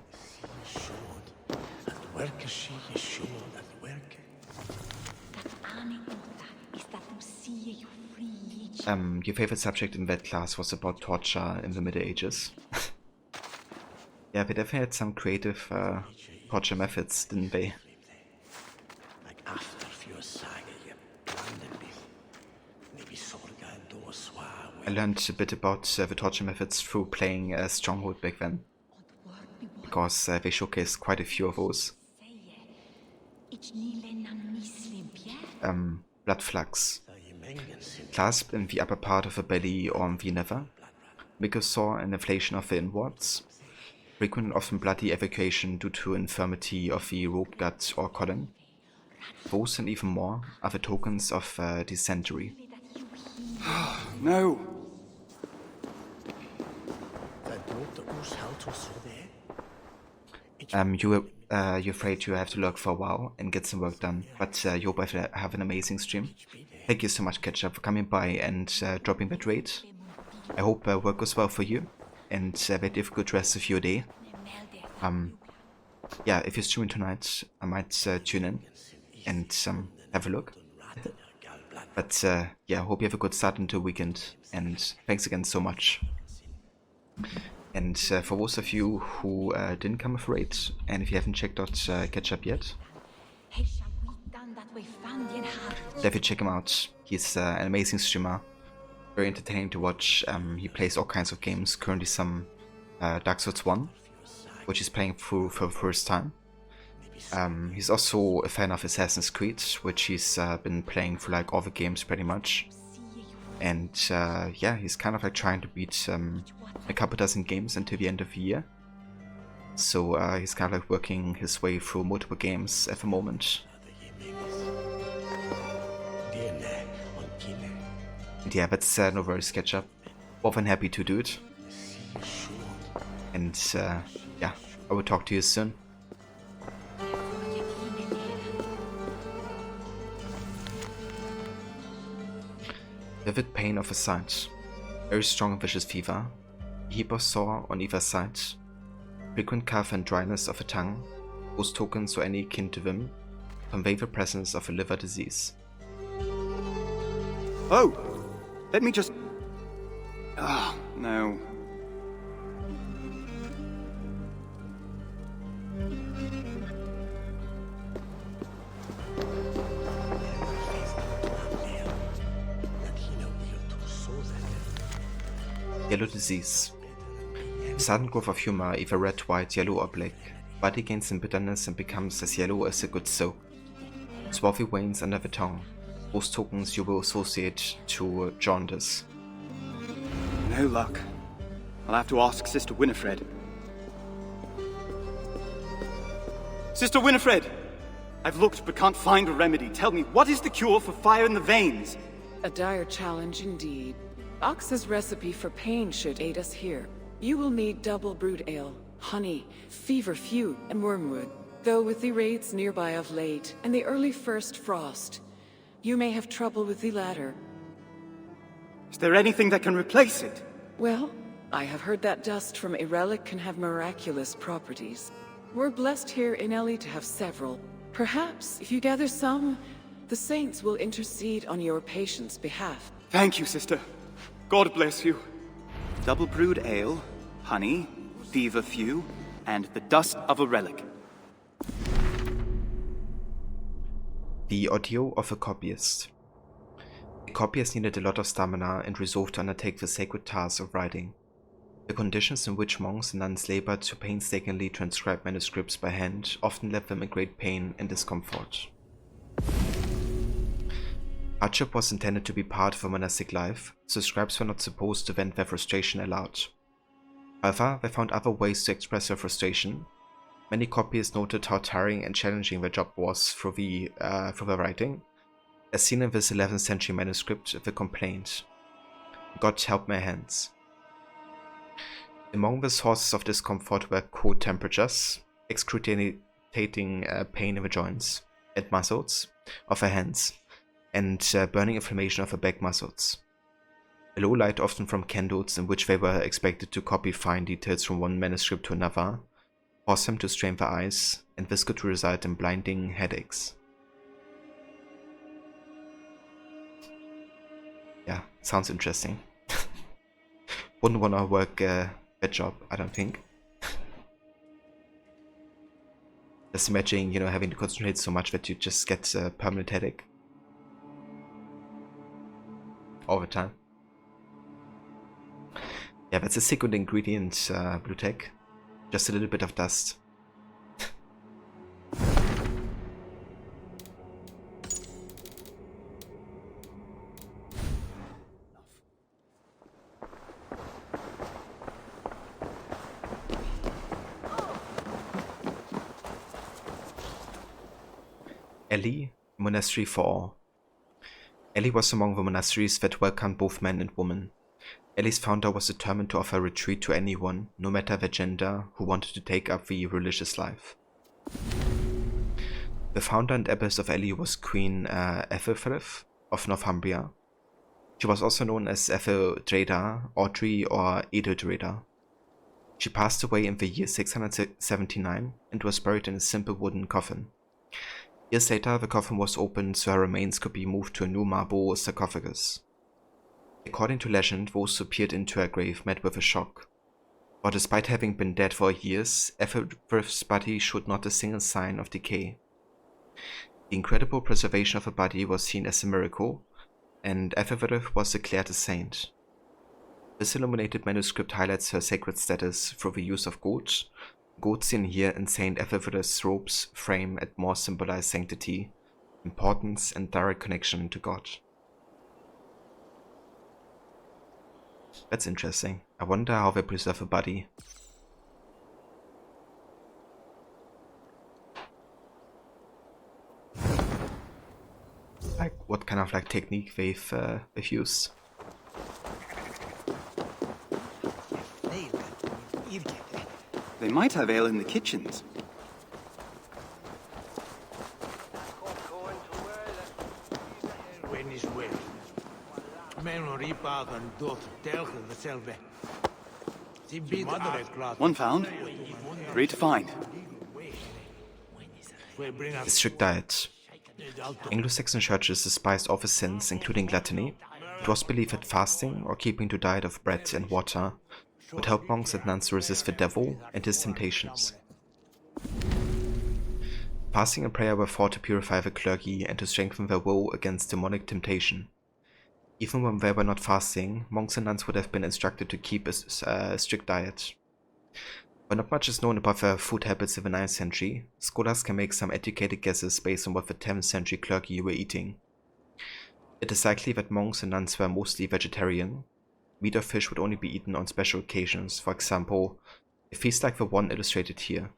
[SPEAKER 1] Your favorite subject in that class was about torture in the Middle Ages. Yeah, they definitely had some creative torture methods, didn't they? I learned a bit about the torture methods through playing Stronghold back then, because they showcased quite a few of those. Blood flux. Clasped in the upper part of the belly or on the nether. Miko saw an inflation of the inwards. Frequent and often bloody evacuation due to infirmity of the rope gut or colon. Those and even more are the tokens of dysentery.
[SPEAKER 3] No!
[SPEAKER 1] You're afraid you have to lurk for a while and get some work done, but you hope I have an amazing stream. Thank you so much, Ketchup, for coming by and dropping that raid. I hope work goes well for you, and that you have a good rest of your day. Yeah, if you're streaming tonight, I might tune in and have a look. But yeah, I hope you have a good start into the weekend, and thanks again so much. And for those of you who didn't come with a raid, and if you haven't checked out Ketchup yet, definitely check him out. He's an amazing streamer, very entertaining to watch. He plays all kinds of games, currently some Dark Souls 1, which he's playing through for the first time. He's also a fan of Assassin's Creed, which he's been playing for like all the games pretty much. And yeah, he's kind of like trying to beat a couple dozen games until the end of the year. So he's kind of like working his way through multiple games at the moment. And yeah, that's no worries, Ketchup. More than happy to do it. And yeah, I will talk to you soon. Vivid pain of a sight. Very strong and vicious fever. Heap of sore on either side. Frequent cough and dryness of a tongue. Those tokens or any kin to them convey the presence of a liver disease.
[SPEAKER 6] Oh! Let me just... Ah, no.
[SPEAKER 1] Yellow disease. Sudden growth of humor, either red, white, yellow or black. Body gains in bitterness and becomes as yellow as a good soap. Swarthy veins under the tongue. Those tokens you will associate to jaundice.
[SPEAKER 6] No luck. I'll have to ask Sister Winifred. Sister Winifred! I've looked but can't find a remedy. Tell me, what is the cure for fire in the veins?
[SPEAKER 7] A dire challenge indeed. Ox's recipe for pain should aid us here. You will need double brewed ale, honey, feverfew, and wormwood. Though with the raids nearby of late, and the early first frost, you may have trouble with the latter.
[SPEAKER 6] Is there anything that can replace it?
[SPEAKER 7] Well, I have heard that dust from a relic can have miraculous properties. We're blessed here in Ellie to have several. Perhaps, if you gather some, the saints will intercede on your patient's behalf.
[SPEAKER 6] Thank you, Sister. God bless you. Double brewed ale, honey, feverfew, and the dust of a relic.
[SPEAKER 1] The ordeal of a copyist. A copyist needed a lot of stamina and resolve to undertake the sacred task of writing. The conditions in which monks and nuns labored to painstakingly transcribe manuscripts by hand often left them in great pain and discomfort. Hardship was intended to be part of a monastic life, so scribes were not supposed to vent their frustration aloud. However, they found other ways to express their frustration. Many copyists noted how tiring and challenging their job was through the writing, as seen in this 11th century manuscript, the complaint, "God help my hands." Among the sources of discomfort were cold temperatures, excruciating pain in the joints and muscles of the hands, and burning inflammation of the back muscles. A low light, often from candles in which they were expected to copy fine details from one manuscript to another, caused them to strain their eyes, and this could result in blinding headaches. Yeah, sounds interesting. Wouldn't want to work that job, I don't think. Just imagine, having to concentrate so much that you just get a permanent headache. All the time. Yeah, that's a secret ingredient, Blue Tech. Just a little bit of dust. Ellie, Monastery for All. Ellie was among the monasteries that welcomed both men and women. Ellie's founder was determined to offer retreat to anyone, no matter their gender, who wanted to take up the religious life. The founder and abbess of Ellie was Queen Ethelfrith of Northumbria. She was also known as Etheldreda, Audrey, or Edeldreda. She passed away in the year 679 and was buried in a simple wooden coffin. Years later, the coffin was opened so her remains could be moved to a new marble sarcophagus. According to legend, those who peered into her grave met with a shock. For despite having been dead for years, Ethelfrith's body showed not a single sign of decay. The incredible preservation of her body was seen as a miracle, and Ethelfrith was declared a saint. This illuminated manuscript highlights her sacred status through the use of gold. Gold seen here in Saint Ethelfrith's robes frame and more symbolize sanctity, importance, and direct connection to God. That's interesting. I wonder how they preserve a body. Like what kind of technique they've used.
[SPEAKER 6] They might have ale in the kitchens.
[SPEAKER 3] One found. 3 to find.
[SPEAKER 1] A strict diet. Anglo-Saxon churches despised all the sins, including gluttony. It was believed that fasting or keeping to a diet of bread and water would help monks and nuns to resist the devil and his temptations. Fasting and prayer were thought to purify the clergy and to strengthen their will against demonic temptation. Even when they were not fasting, monks and nuns would have been instructed to keep a strict diet. While not much is known about their food habits in the 9th century, scholars can make some educated guesses based on what the 10th century clergy were eating. It is likely that monks and nuns were mostly vegetarian. Meat or fish would only be eaten on special occasions, for example, a feast like the one illustrated here.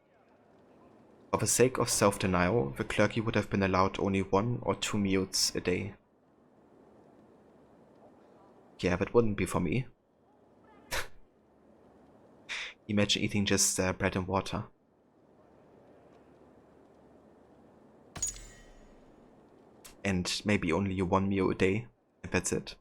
[SPEAKER 1] For the sake of self-denial, the clergy would have been allowed only 1 or 2 meals a day. Yeah, that wouldn't be for me. Imagine eating just bread and water. And maybe only 1 meal a day, and that's it.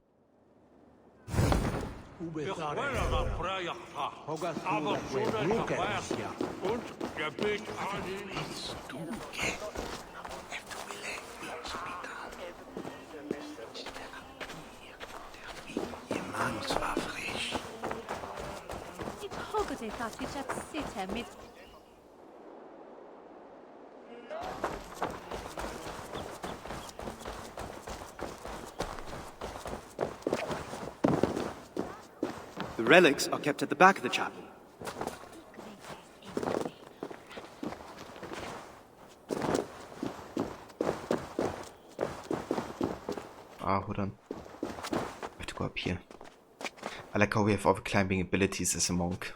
[SPEAKER 3] The relics are kept at the back of the chapel.
[SPEAKER 1] Hold on. I have to go up here. I like how we have all the climbing abilities as a monk.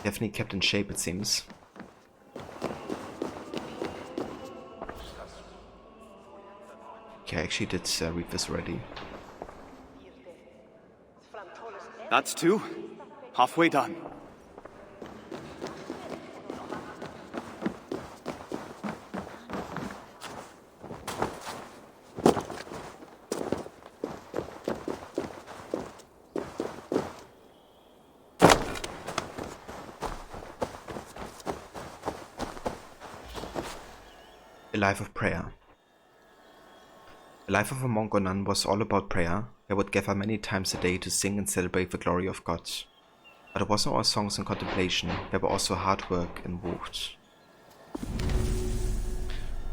[SPEAKER 1] Definitely kept in shape, it seems. Okay, I actually did read this already.
[SPEAKER 3] That's 2. Halfway done.
[SPEAKER 1] A life of prayer. The life of a monk or nun was all about prayer. They would gather many times a day to sing and celebrate the glory of God. But it wasn't all songs and contemplation, there were also hard work involved.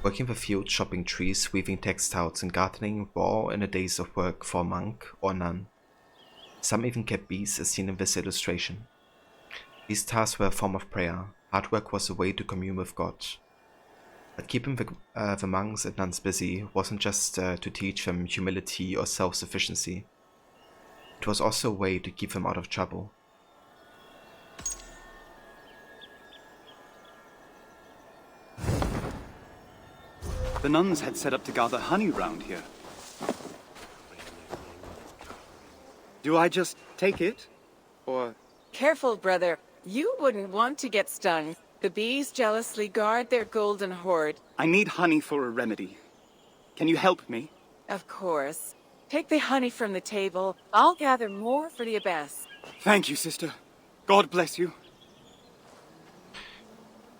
[SPEAKER 1] Working the fields, chopping trees, weaving textiles, and gardening were all in the days of work for a monk or nun. Some even kept bees, as seen in this illustration. These tasks were a form of prayer. Hard work was a way to commune with God. But keeping the monks and nuns busy wasn't just to teach them humility or self-sufficiency. It was also a way to keep them out of trouble.
[SPEAKER 3] The nuns had set up to gather honey round here. Do I just take it? Or...
[SPEAKER 7] Careful, brother. You wouldn't want to get stung. The bees jealously guard their golden hoard.
[SPEAKER 3] I need honey for a remedy. Can you help me?
[SPEAKER 7] Of course. Take the honey from the table. I'll gather more for the abbess.
[SPEAKER 3] Thank you, sister. God bless you.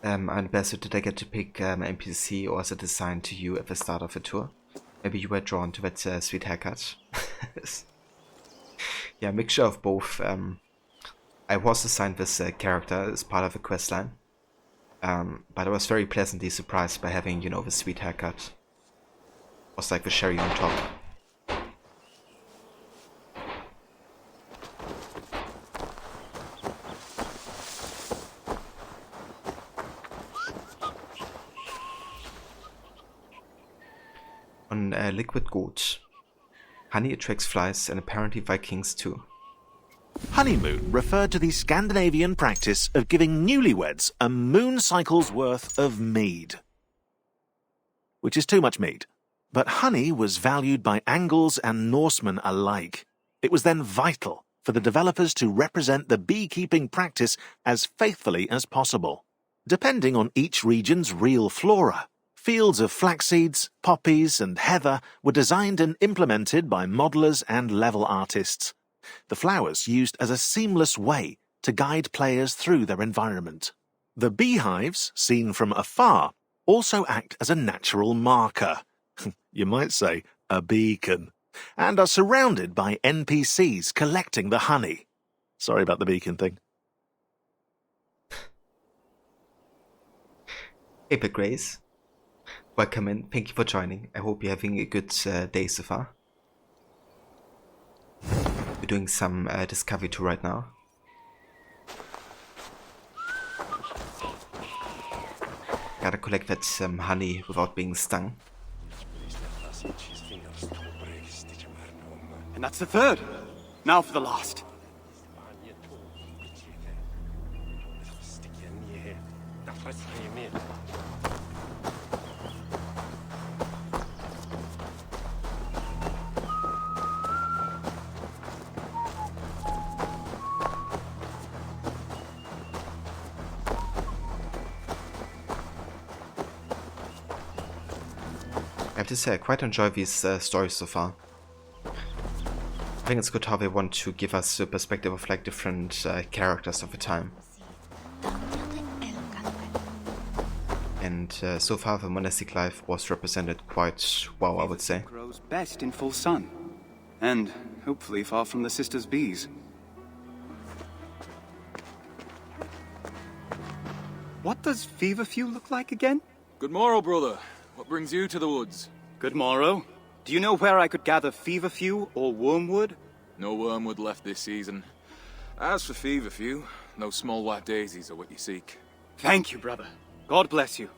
[SPEAKER 1] And Bess, did I get to pick an NPC, or is it assigned to you at the start of the tour? Maybe you were drawn to that sweet haircut. Yeah, mixture of both. I was assigned this character as part of the questline. But I was very pleasantly surprised by having, you know, the sweet haircut. It was like the cherry on top. On liquid gold. Honey attracts flies and apparently Vikings too.
[SPEAKER 5] Honeymoon referred to the Scandinavian practice of giving newlyweds a moon cycle's worth of mead. Which is too much mead. But honey was valued by Angles and Norsemen alike. It was then vital for the developers to represent the beekeeping practice as faithfully as possible. Depending on each region's real flora, fields of flax seeds, poppies, and heather were designed and implemented by modelers and level artists. The flowers used as a seamless way to guide players through their environment. The beehives, seen from afar, also act as a natural marker. You might say a beacon, and are surrounded by NPCs collecting the honey. Sorry about the beacon thing.
[SPEAKER 1] Epic Grace, welcome in. Thank you for joining. I hope you're having a good day so far. We're doing some Discovery 2 right now. Gotta collect that honey without being stung.
[SPEAKER 6] And that's the third. Now for the last.
[SPEAKER 1] I have to say, I quite enjoy these stories so far. I think it's good how they want to give us a perspective of like different characters of the time. And so far the monastic life was represented quite well, I would say.
[SPEAKER 6] Grows best in full sun. And hopefully far from the sisters' bees. What does feverfew look like again?
[SPEAKER 8] Good morrow, brother. What brings you to the woods?
[SPEAKER 6] Good morrow. Do you know where I could gather feverfew or wormwood?
[SPEAKER 8] No wormwood left this season. As for feverfew, no small white daisies are what you seek.
[SPEAKER 6] Thank you, brother. God bless you.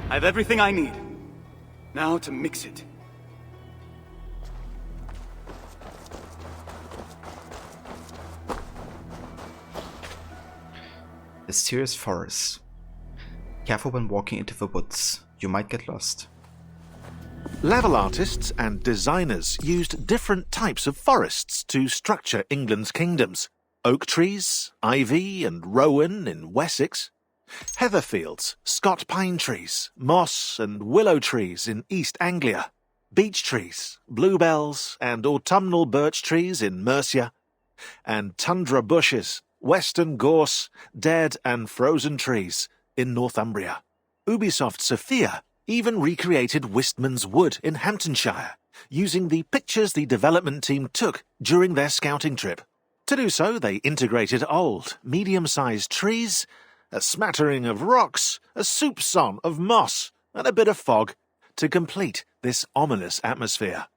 [SPEAKER 6] I have everything I need. Now to mix it.
[SPEAKER 1] Mysterious forests. Careful when walking into the woods, you might get lost.
[SPEAKER 5] Level artists and designers used different types of forests to structure England's kingdoms. Oak trees, ivy and rowan in Wessex, heather fields, Scot pine trees, moss and willow trees in East Anglia, beech trees, bluebells and autumnal birch trees in Mercia, and tundra bushes, western gorse, dead and frozen trees in Northumbria. Ubisoft Sophia even recreated Wistman's Wood in Hamptonshire, using the pictures the development team took during their scouting trip. To do so, they integrated old, medium-sized trees, a smattering of rocks, a soupçon of moss, and a bit of fog to complete this ominous atmosphere.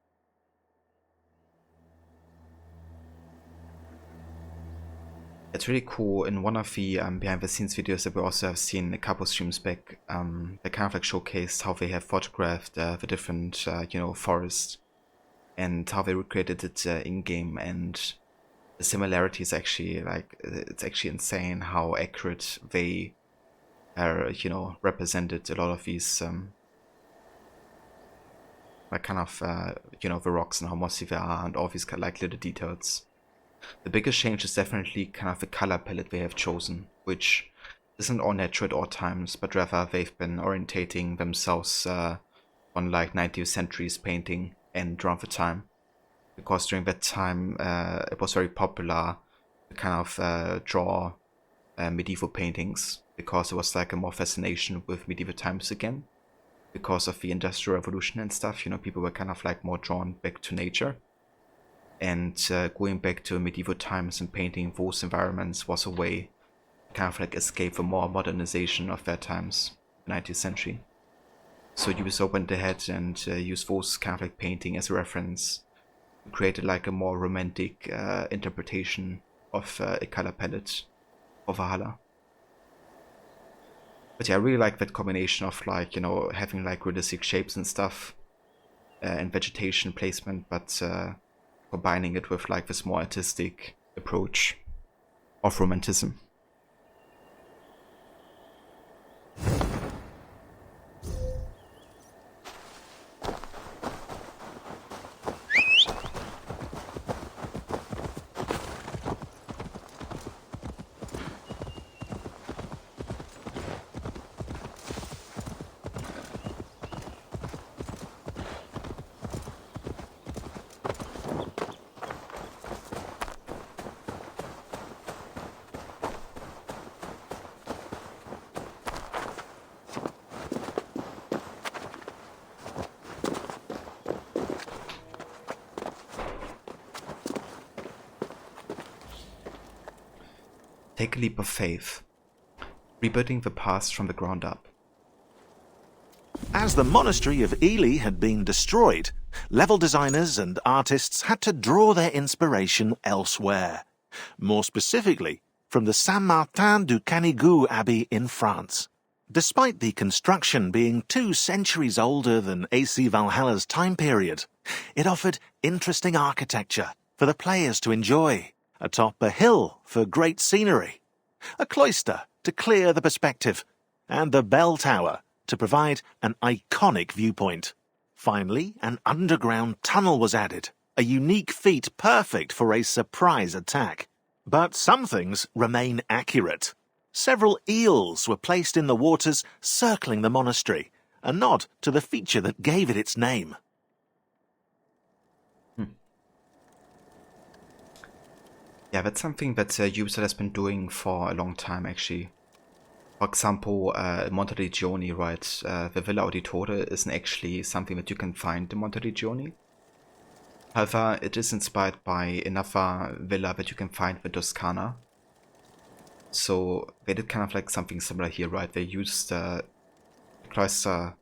[SPEAKER 1] It's really cool. In one of the behind-the-scenes videos that we also have seen a couple streams back, they kind of like showcased how they have photographed the different, forests and how they recreated it in-game, and the similarities actually, like, it's actually insane how accurate they represented a lot of these, like kind of, the rocks and how mossy they are and all these like little details. The biggest change is definitely kind of the color palette they have chosen, which isn't all natural at all times, but rather they've been orientating themselves on like 19th century's painting and around the time. Because during that time it was very popular to kind of draw medieval paintings, because it was like a more fascination with medieval times again. Because of the Industrial Revolution and stuff, people were kind of like more drawn back to nature. And going back to medieval times and painting those environments was a way to kind of like escape the more modernization of their times, the 19th century. So Ubisoft went ahead and used those kind of like painting as a reference, created like a more romantic interpretation of a color palette of Valhalla. But yeah, I really like that combination of like, having like realistic shapes and stuff and vegetation placement, but combining it with like this more artistic approach of romanticism. Take a leap of faith, rebuilding the past from the ground up.
[SPEAKER 5] As the monastery of Ely had been destroyed, level designers and artists had to draw their inspiration elsewhere. More specifically, from the Saint-Martin du Canigou Abbey in France. Despite the construction being 2 centuries older than AC Valhalla's time period, it offered interesting architecture for the players to enjoy, atop a hill for great scenery, a cloister to clear the perspective, and the bell tower to provide an iconic viewpoint. Finally, an underground tunnel was added, a unique feat perfect for a surprise attack. But some things remain accurate. Several eels were placed in the waters circling the monastery, a nod to the feature that gave it its name.
[SPEAKER 1] Yeah, that's something that Ubisoft has been doing for a long time, actually. For example, Monteriggioni, right? The Villa Auditore isn't actually something that you can find in Monteriggioni. However, it is inspired by another villa that you can find in Toscana. So they did kind of like something similar here, right? They used the cloister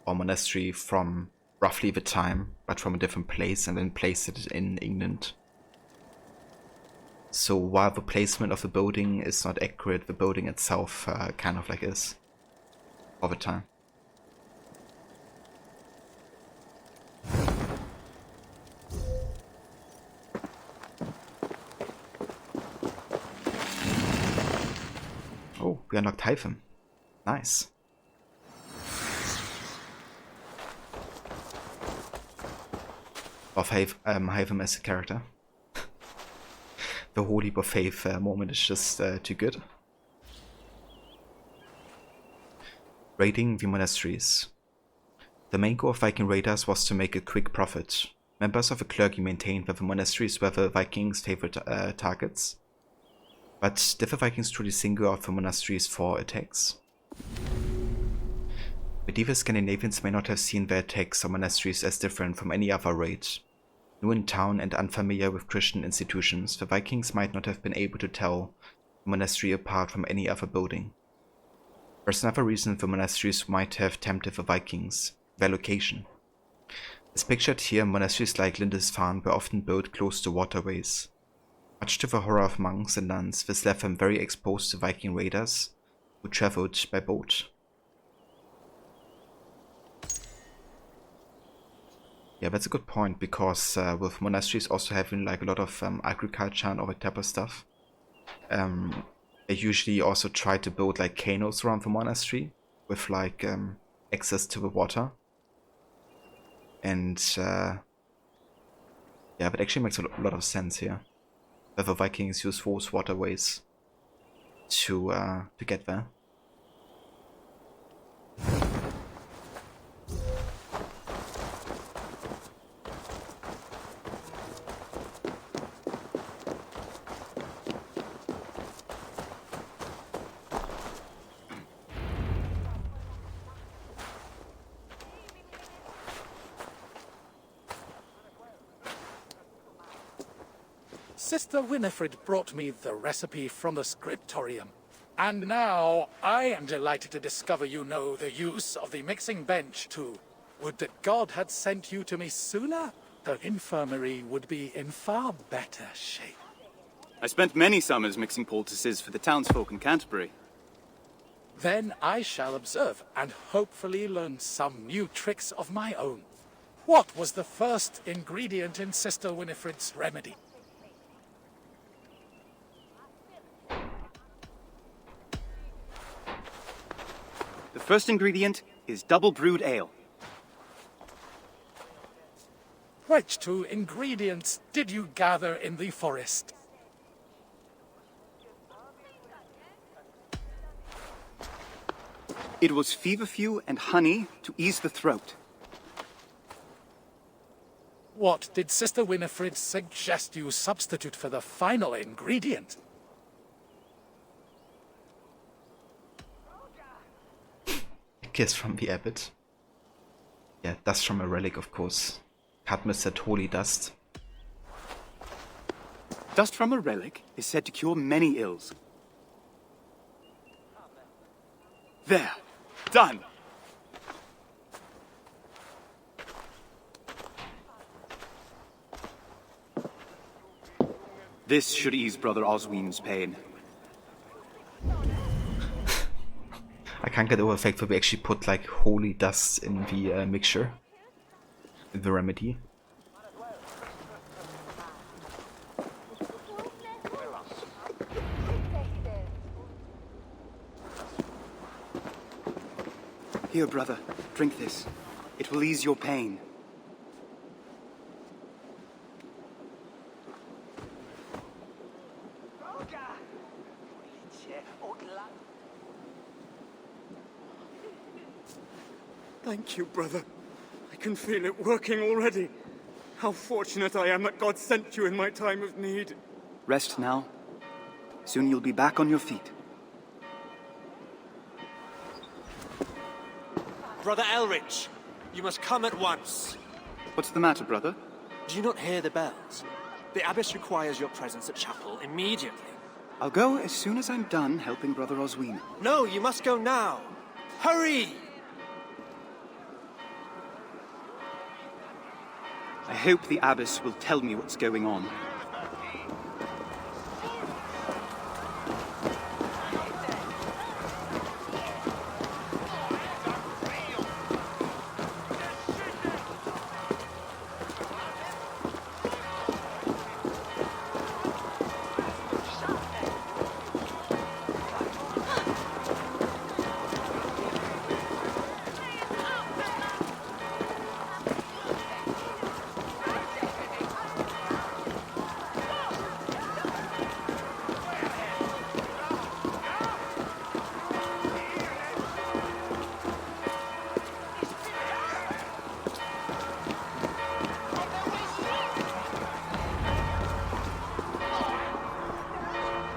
[SPEAKER 1] or monastery from roughly the time, but from a different place, and then placed it in England. So while the placement of the building is not accurate, the building itself kind of like is over time. Oh, we unlocked Hyphen. Nice. Of Hyphen as a character. The whole leap of faith moment is just too good. Raiding the monasteries. The main goal of Viking raiders was to make a quick profit. Members of the clergy maintained that the monasteries were the Vikings' favorite targets. But did the Vikings truly single out the monasteries for attacks? Medieval Scandinavians may not have seen their attacks on monasteries as different from any other raid. New in town and unfamiliar with Christian institutions, the Vikings might not have been able to tell the monastery apart from any other building. There's another reason the monasteries might have tempted the Vikings: their location. As pictured here, monasteries like Lindisfarne were often built close to waterways. Much to the horror of monks and nuns, this left them very exposed to Viking raiders who traveled by boat. Yeah, that's a good point, because with monasteries also having like a lot of agriculture and all that type of stuff, they usually also try to build like canoes around the monastery with like access to the water. And yeah, that actually makes a lot of sense here. That the Vikings use those waterways to get there.
[SPEAKER 4] Sister Winifred brought me the recipe from the scriptorium. And now I am delighted to discover you know the use of the mixing bench too. Would that God had sent you to me sooner? The infirmary would be in far better shape.
[SPEAKER 9] I spent many summers mixing poultices for the townsfolk in Canterbury.
[SPEAKER 4] Then I shall observe and hopefully learn some new tricks of my own. What was the first ingredient in Sister Winifred's remedy?
[SPEAKER 9] The first ingredient is double brewed ale.
[SPEAKER 4] Which 2 ingredients did you gather in the forest?
[SPEAKER 9] It was feverfew and honey to ease the throat.
[SPEAKER 4] What did Sister Winifred suggest you substitute for the final ingredient?
[SPEAKER 1] Kiss from the abbot. Yeah, dust from a relic, of course. Cadmus said holy dust.
[SPEAKER 9] Dust from a relic is said to cure many ills. There. Done. This should ease Brother Osween's pain.
[SPEAKER 1] I can't get over the fact that we actually put like holy dust in the mixture. The remedy.
[SPEAKER 9] Here, brother. Drink this. It will ease your pain.
[SPEAKER 3] Thank you, brother. I can feel it working already. How fortunate I am that God sent you in my time of need.
[SPEAKER 9] Rest now. Soon you'll be back on your feet.
[SPEAKER 6] Brother Elrich, you must come at once.
[SPEAKER 9] What's the matter, brother?
[SPEAKER 6] Do you not hear the bells? The abbess requires your presence at chapel immediately.
[SPEAKER 9] I'll go as soon as I'm done helping Brother Osween.
[SPEAKER 6] No, you must go now. Hurry!
[SPEAKER 9] I hope the abbess will tell me what's going on.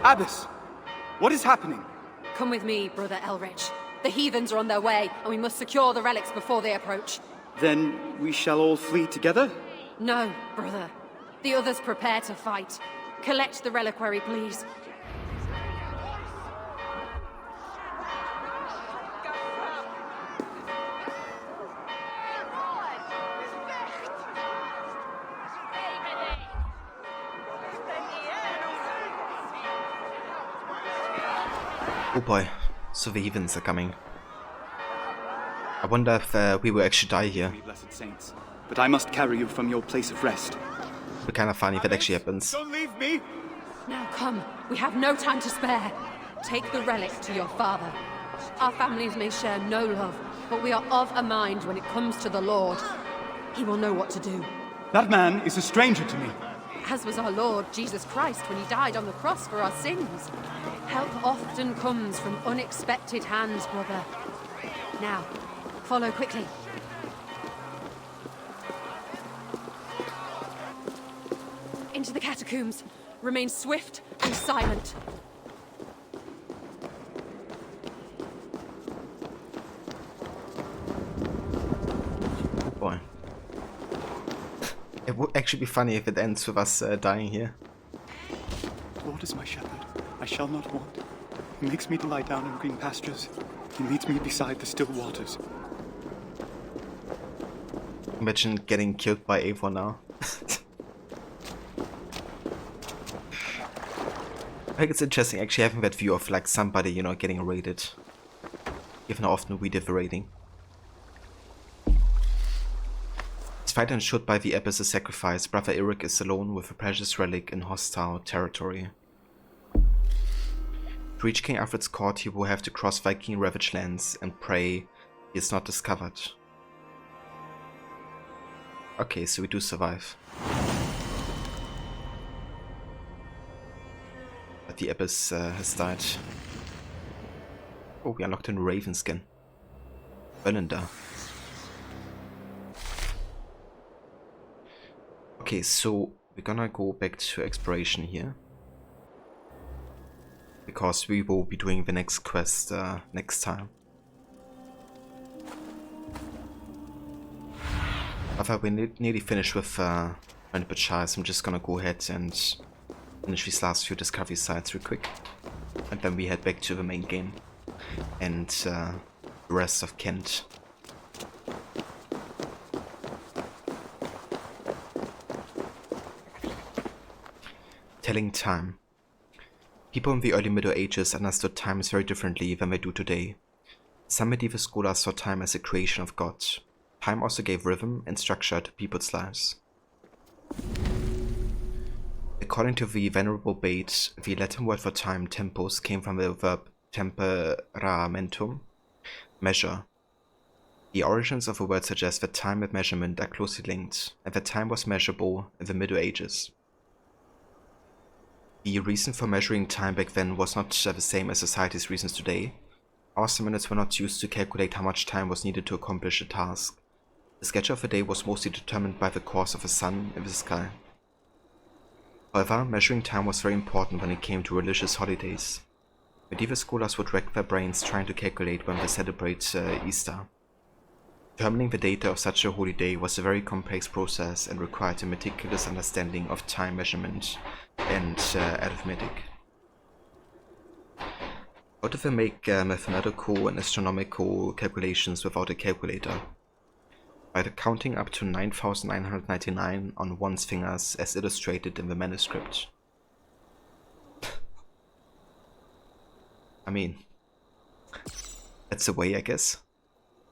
[SPEAKER 9] Abbess! What is happening?
[SPEAKER 2] Come with me, Brother Elrich. The heathens are on their way, and we must secure the relics before they approach.
[SPEAKER 9] Then we shall all flee together?
[SPEAKER 2] No, brother. The others prepare to fight. Collect the reliquary, please.
[SPEAKER 1] Oh boy, so the heathens are coming. I wonder if we will actually die here.
[SPEAKER 9] Blessed saints, but I must carry you from your place of rest.
[SPEAKER 1] It'd be kind of funny if it actually happens.
[SPEAKER 3] Don't leave me!
[SPEAKER 2] Now come, we have no time to spare. Take the relic to your father. Our families may share no love, but we are of a mind when it comes to the Lord. He will know what to do.
[SPEAKER 9] That man is a stranger to me.
[SPEAKER 2] As was our Lord Jesus Christ when he died on the cross for our sins. Help often comes from unexpected hands, brother. Now, follow quickly. Into the catacombs. Remain swift and silent.
[SPEAKER 1] Oh boy. It would actually be funny if it ends with us dying here.
[SPEAKER 9] The Lord is my shepherd. I shall not want. He makes me to lie down in green pastures. He leads me beside the still waters.
[SPEAKER 1] Imagine getting killed by Eivor now. I think it's interesting actually having that view of like somebody, you know, getting raided. Given how often we did the raiding. Despite ensured by the abbess's sacrifice, Brother Eric is alone with a precious relic in hostile territory. To reach King Alfred's court, he will have to cross Viking ravaged lands and pray he is not discovered. Okay, so we do survive. But the abbess has died. Oh, we unlocked in Ravenskin. Völundr. Okay, so we're gonna go back to exploration here. Because we will be doing the next quest next time. After we're nearly finished with Rampart Shires, I'm just gonna go ahead and finish these last few discovery sites real quick. And then we head back to the main game. and the rest of Kent. Telling time. People in the early Middle Ages understood time very differently than they do today. Some medieval scholars saw time as a creation of God. Time also gave rhythm and structure to people's lives. According to the Venerable Bede, the Latin word for time, tempus, came from the verb temperamentum, measure. The origins of the word suggest that time and measurement are closely linked, and that time was measurable in the Middle Ages. The reason for measuring time back then was not the same as society's reasons today. Hours and minutes were not used to calculate how much time was needed to accomplish a task. The schedule of the day was mostly determined by the course of the sun in the sky. However, measuring time was very important when it came to religious holidays. Medieval scholars would rack their brains trying to calculate when they celebrate Easter. Determining the date of such a holy day was a very complex process and required a meticulous understanding of time measurement and arithmetic. How do they make mathematical and astronomical calculations without a calculator? By counting up to 9,999 on one's fingers as illustrated in the manuscript. I mean, that's a way, I guess,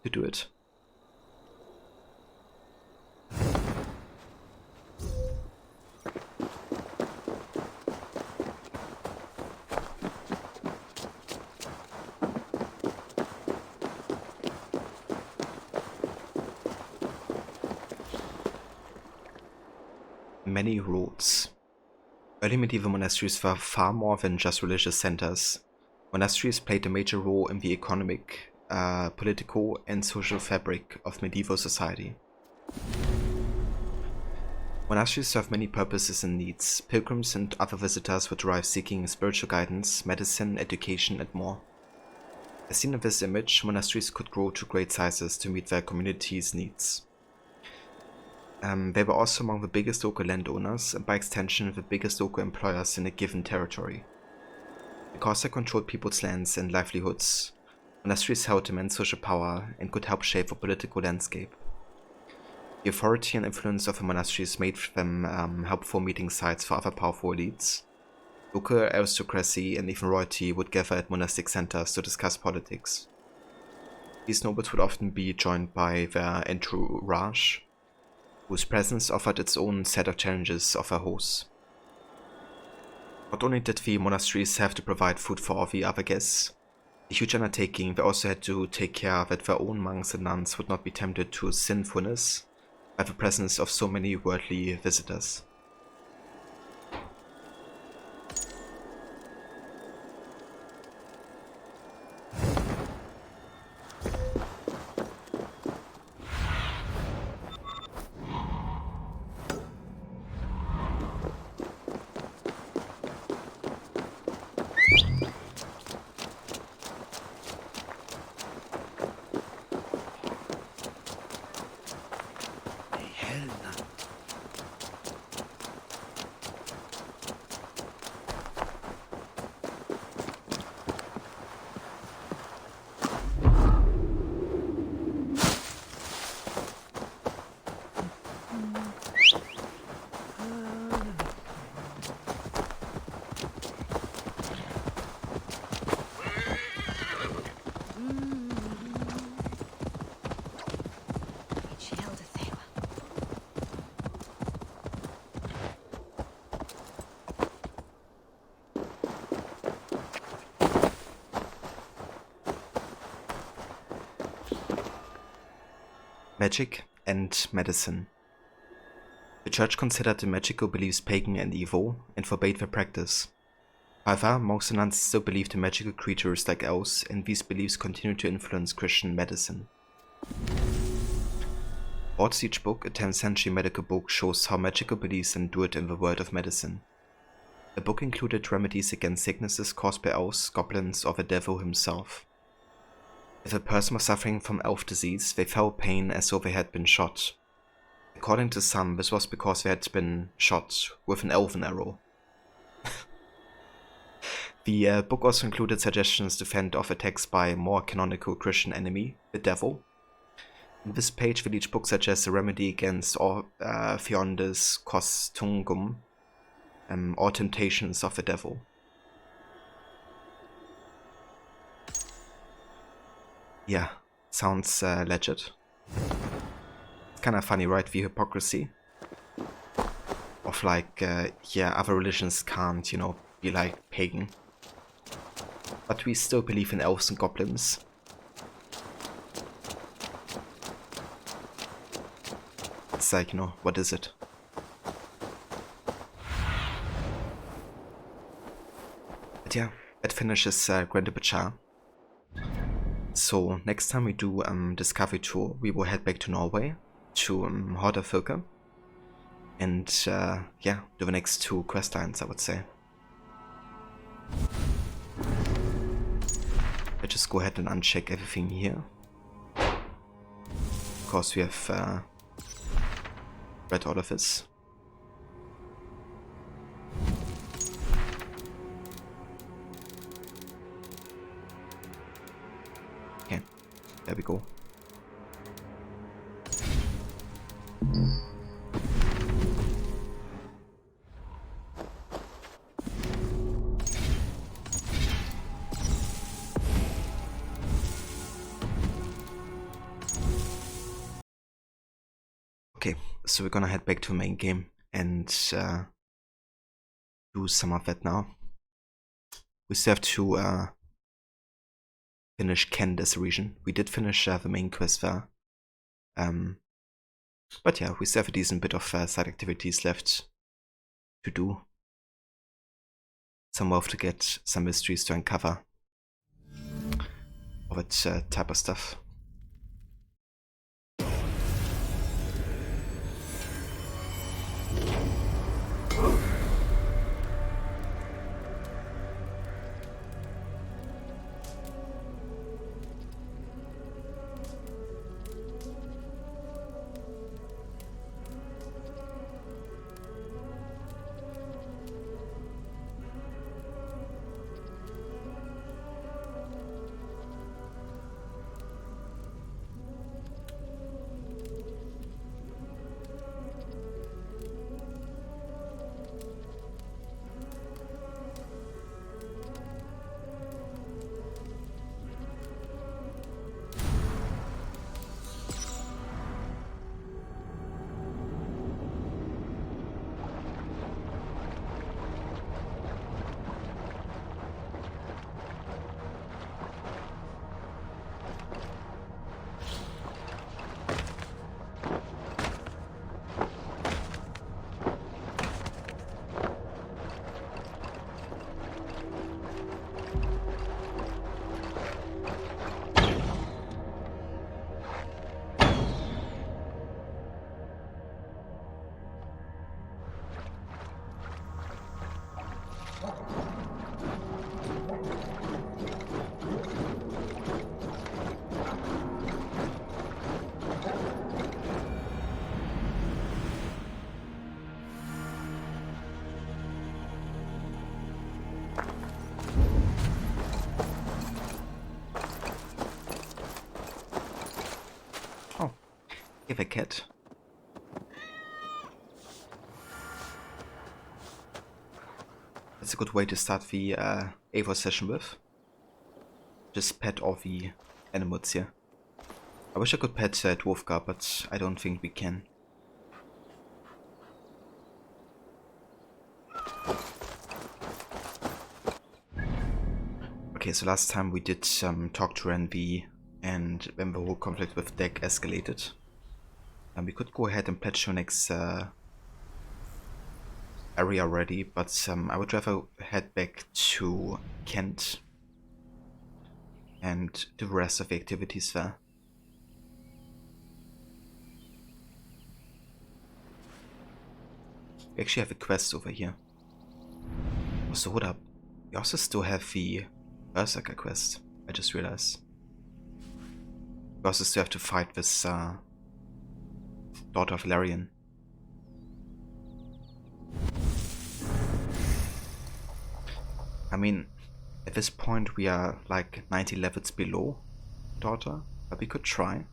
[SPEAKER 1] to do it. Many roads. Early medieval monasteries were far more than just religious centers. Monasteries played a major role in the economic, political, and social fabric of medieval society. Monasteries served many purposes and needs. Pilgrims and other visitors would arrive seeking spiritual guidance, medicine, education, and more. As seen in this image, monasteries could grow to great sizes to meet their community's needs. They were also among the biggest local landowners, and by extension the biggest local employers in a given territory. Because they controlled people's lands and livelihoods, monasteries held immense social power and could help shape the political landscape. The authority and influence of the monasteries made them helpful meeting sites for other powerful elites. Local aristocracy and even royalty would gather at monastic centers to discuss politics. These nobles would often be joined by their entourage, whose presence offered its own set of challenges of their hosts. Not only did the monasteries have to provide food for all the other guests, a huge undertaking, they also had to take care that their own monks and nuns would not be tempted to sinfulness by the presence of so many worldly visitors. Magic and medicine. The church considered the magical beliefs pagan and evil, and forbade their practice. However, monks and nuns still believed in magical creatures like elves, and these beliefs continued to influence Christian medicine. Ward's Siege book, a 10th century medical book, shows how magical beliefs endured in the world of medicine. The book included remedies against sicknesses caused by elves, goblins, or the devil himself. If a person was suffering from elf disease, they felt pain as though they had been shot. According to some, this was because they had been shot with an elven arrow. The book also included suggestions to fend off attacks by a more canonical Christian enemy, the devil. In this page, with each book suggests a remedy against Fiondes Costungum, or temptations of the devil. Yeah, sounds legit. It's kind of funny, right? The hypocrisy of like, yeah, other religions can't, you know, be like pagan. But we still believe in elves and goblins. It's like, you know, what is it? But yeah, that finishes Grand Bachar. So next time we do Discovery Tour, we will head back to Norway, to Hordafolka. And yeah, do the next 2 quest lines, I would say. Let's just go ahead and uncheck everything here. Of course, we have read all of this. Okay, there we go. Okay, so we're gonna head back to main game and do some of that now. We still have to finish Kent as a region. We did finish the main quest there. But yeah, we still have a decent bit of side activities left to do. Some wealth to get, some mysteries to uncover. All that type of stuff. Give a cat. That's a good way to start the Eivor session with. Just pet all the animals here. I wish I could pet Dwarfgar, but I don't think we can. Okay, so last time we did talk to Renvi, and when the whole conflict with Deck escalated. And we could go ahead and patch your next area already, but I would rather head back to Kent and do the rest of the activities there. We actually have a quest over here. Oh, so hold up. We also still have the Berserker quest, I just realized. We also still have to fight this daughter of Larian. I mean, At this point we are like 90 levels below daughter, but we could try.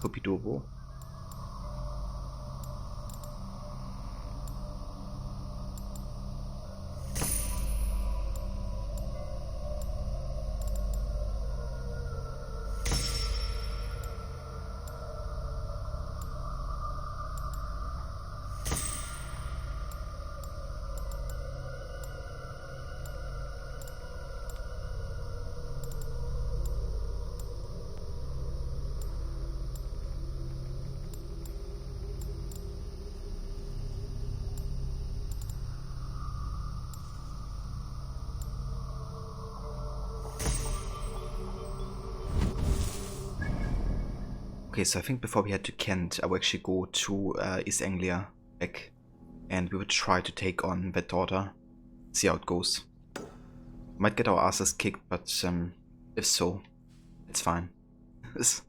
[SPEAKER 1] Could be doable. Okay, so I think before we head to Kent, I will actually go to East Anglia back, and we would try to take on that daughter, see how it goes. Might get our asses kicked, but if so, it's fine. Let's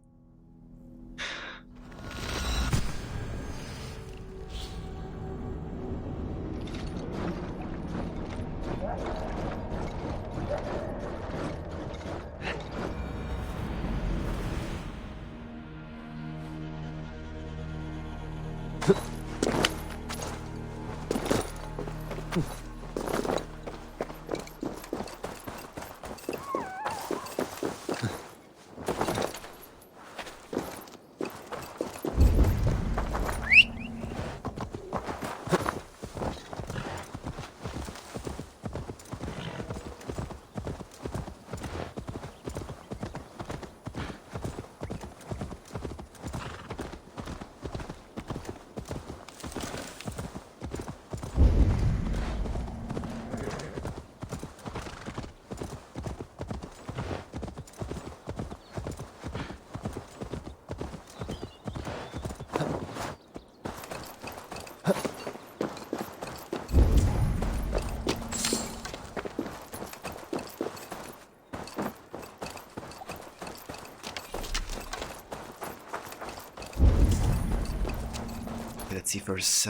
[SPEAKER 1] see if there's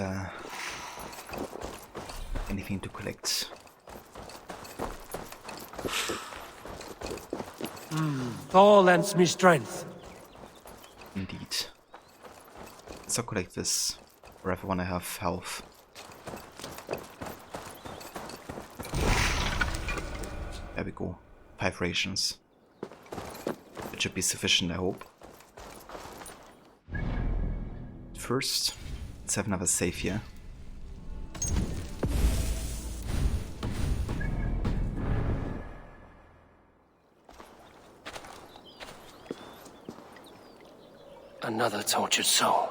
[SPEAKER 1] anything to collect.
[SPEAKER 10] Thor lends me strength.
[SPEAKER 1] Indeed. So collect this wherever when I have health. There we go. 5 rations. It should be sufficient, I hope. First, let's have another save here.
[SPEAKER 10] Another tortured soul.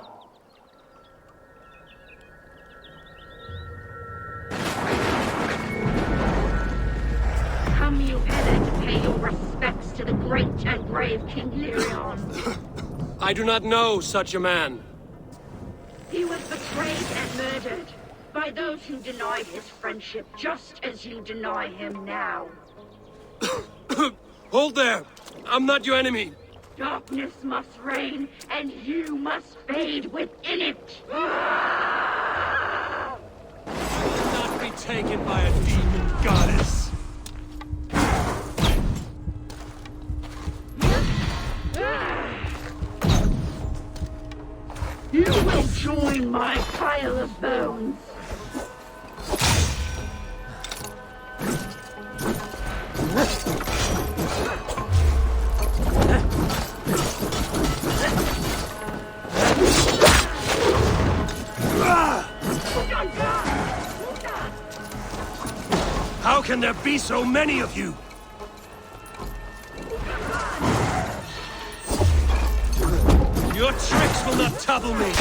[SPEAKER 11] Come you hither to pay your respects to the great and brave King Lyrion.
[SPEAKER 10] I do not know such a man.
[SPEAKER 11] He was betrayed and murdered by those who denied his friendship, just as you deny him now.
[SPEAKER 10] Hold there! I'm not your enemy!
[SPEAKER 11] Darkness must reign, and you must fade within it!
[SPEAKER 10] I will not be taken by a demon goddess!
[SPEAKER 11] You will join my pile of bones!
[SPEAKER 10] How can there be so many of you? Your tricks will not topple me!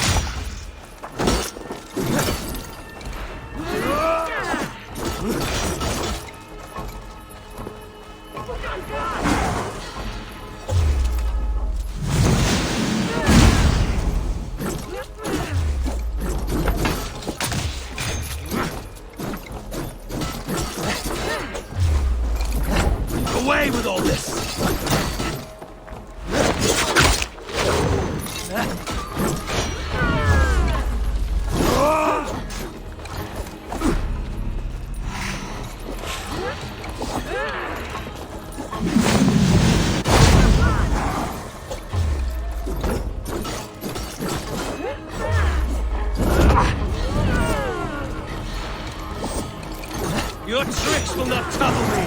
[SPEAKER 10] Away with all this! Your tricks will not trouble me!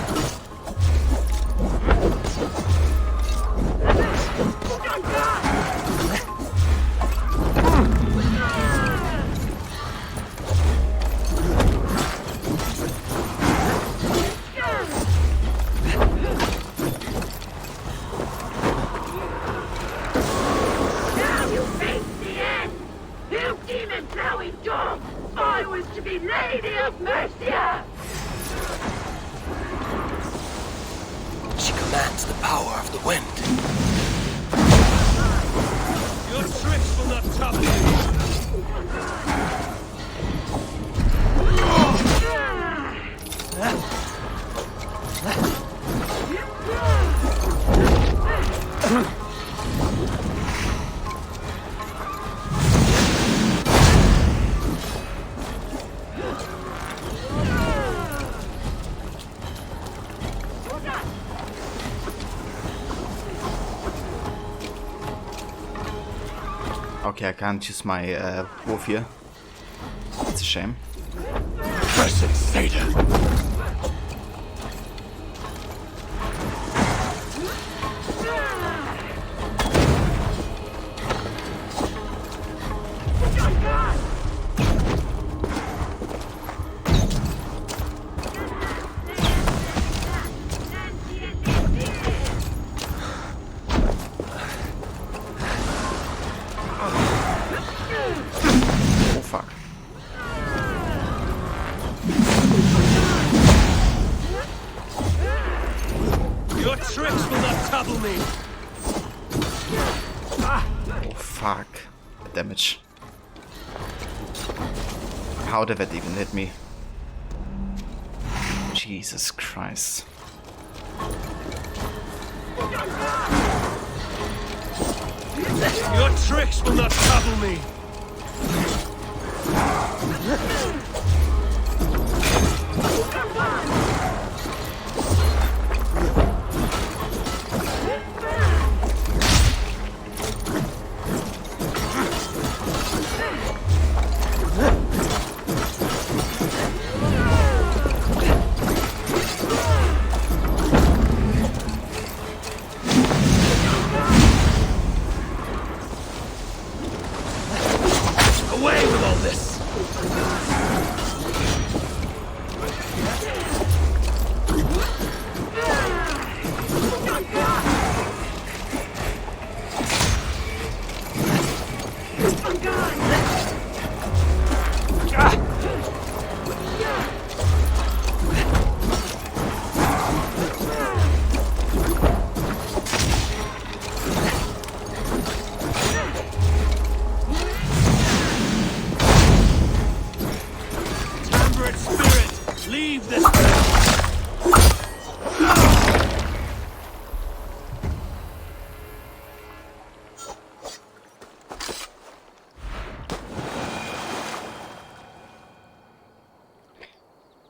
[SPEAKER 11] Now you face the end! You demon-plowing dog! I was to be Lady of Mercia!
[SPEAKER 10] She commands the power of the wind. Your tricks will not trouble me!
[SPEAKER 1] Okay, I can't use my wolf here. It's a shame.
[SPEAKER 10] Cursed Satan!
[SPEAKER 1] Oh fuck.
[SPEAKER 10] Your tricks will not trouble me!
[SPEAKER 1] Oh fuck. Damage. How did that even hit me? Jesus Christ.
[SPEAKER 10] Your tricks will not trouble me! Away with all this! Temperate spirit, leave this place!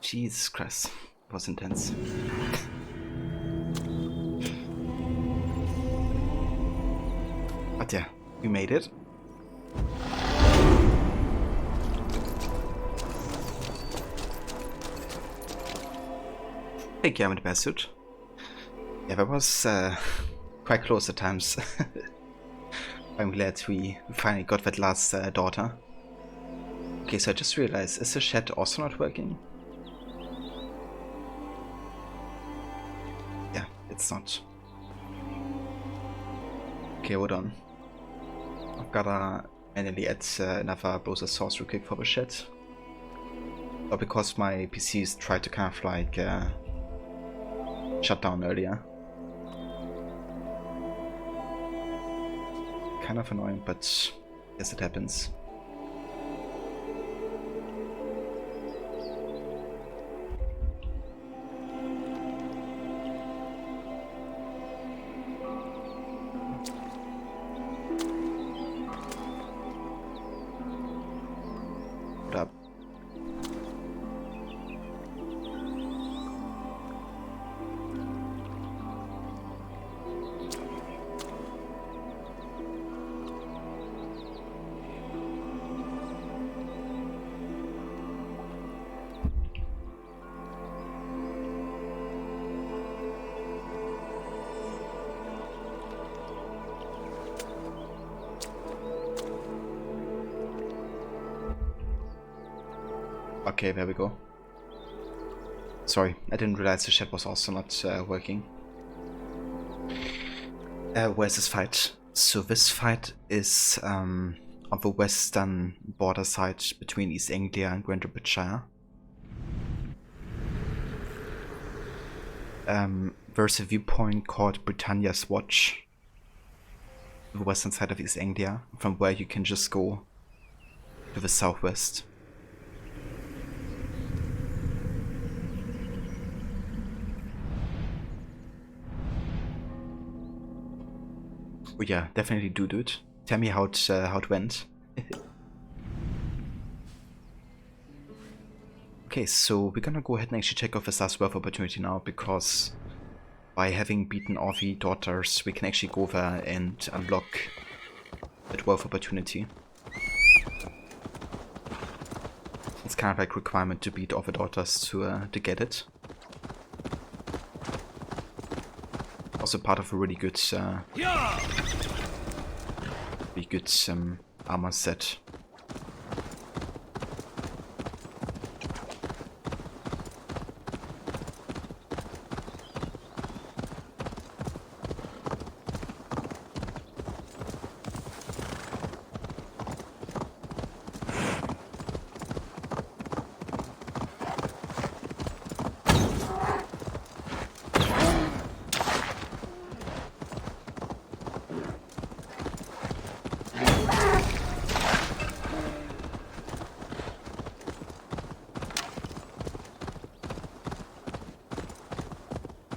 [SPEAKER 1] Jesus Christ. It was intense. But yeah, we made it. Thank you, I'm in the best suit. Yeah, that was quite close at times. I'm glad we finally got that last daughter. Okay, so I just realized, is the chat also not working? Yeah, it's not. Okay, hold on. I've gotta manually add another browser source real quick for the chat. Or because my PCs tried to kind of like shut down earlier. Kind of annoying, but yes, it happens. What up? Okay, there we go. Sorry, I didn't realize the chat was also not working. Where's this fight? So this fight is on the western border side between East Anglia and Grand Rapidsshire. There's a viewpoint called Britannia's Watch, the western side of East Anglia, from where you can just go to the southwest. Oh yeah, definitely do it. Tell me how it went. Okay, so we're gonna go ahead and actually check off this last wealth opportunity now, because by having beaten all the daughters, we can actually go there and unlock that wealth opportunity. It's kind of like a requirement to beat all the daughters to get it. Also part of a really good armor set.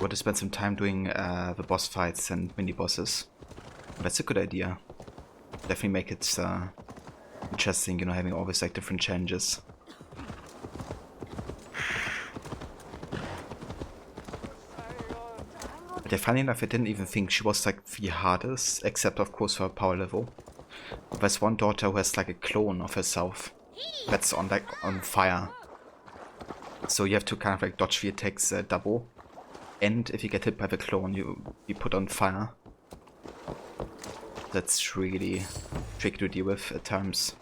[SPEAKER 1] To spend some time doing the boss fights and mini bosses. That's a good idea. Definitely make it interesting, you know, having always like different challenges. But yeah, funny enough, I didn't even think she was like the hardest, except of course for her power level. There's one daughter who has like a clone of herself that's on fire. So you have to kind of like dodge the attacks double. And if you get hit by the clone, you be put on fire. That's really tricky to deal with at times.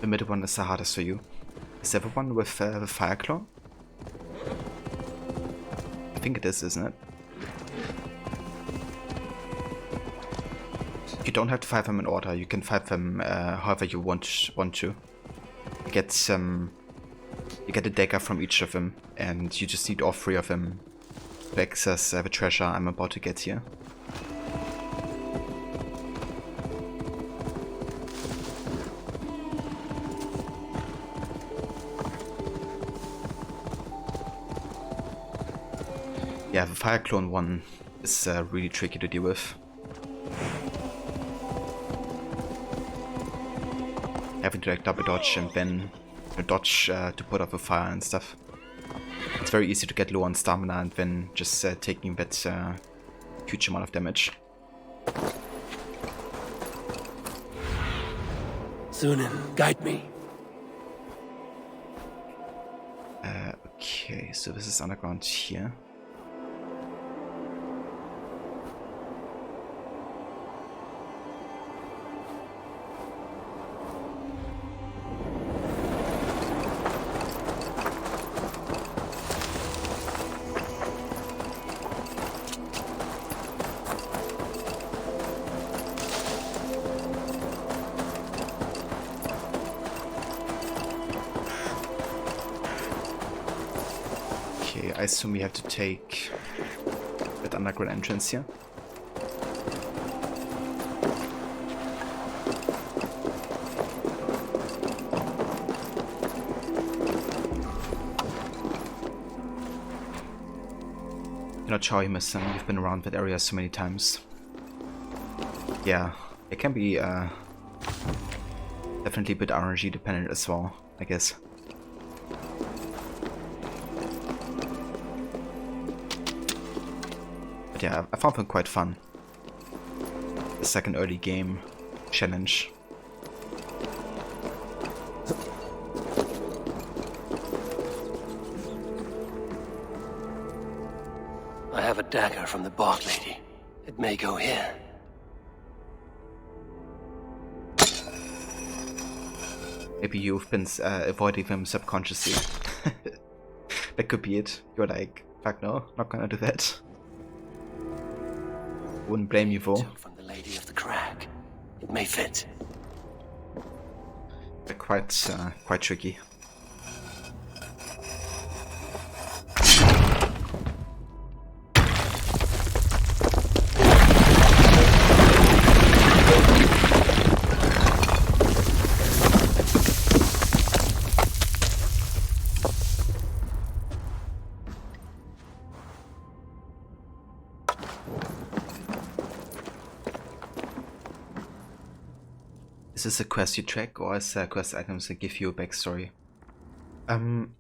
[SPEAKER 1] The middle one is the hardest for you. Is that the one with the fire clone? I think it is, isn't it? You don't have to fight them in order. You can fight them however you want to. You get a dagger from each of them, and you just need all three of them to access the treasure I'm about to get here. Yeah, the fire clone one is really tricky to deal with. Having to like double dodge and then dodge to put out the fire and stuff. It's very easy to get low on stamina and then just taking that huge amount of damage.
[SPEAKER 10] Sunan, guide me.
[SPEAKER 1] Okay, so this is underground here. I assume we have to take that underground entrance here. Not sure, Emerson. You've been around that area so many times. Yeah, it can be definitely a bit RNG dependent as well, I guess. But yeah, I found them quite fun. The second early game challenge.
[SPEAKER 12] I have a dagger from the Bard Lady. It may go here.
[SPEAKER 1] Maybe you've been avoiding them subconsciously. That could be it. You're like, fuck no, not gonna do that. Wouldn't blame you for.
[SPEAKER 12] From the Lady of the Crag. It may fit.
[SPEAKER 1] They're quite tricky. Is this a quest you track, or is quest items that give you a backstory?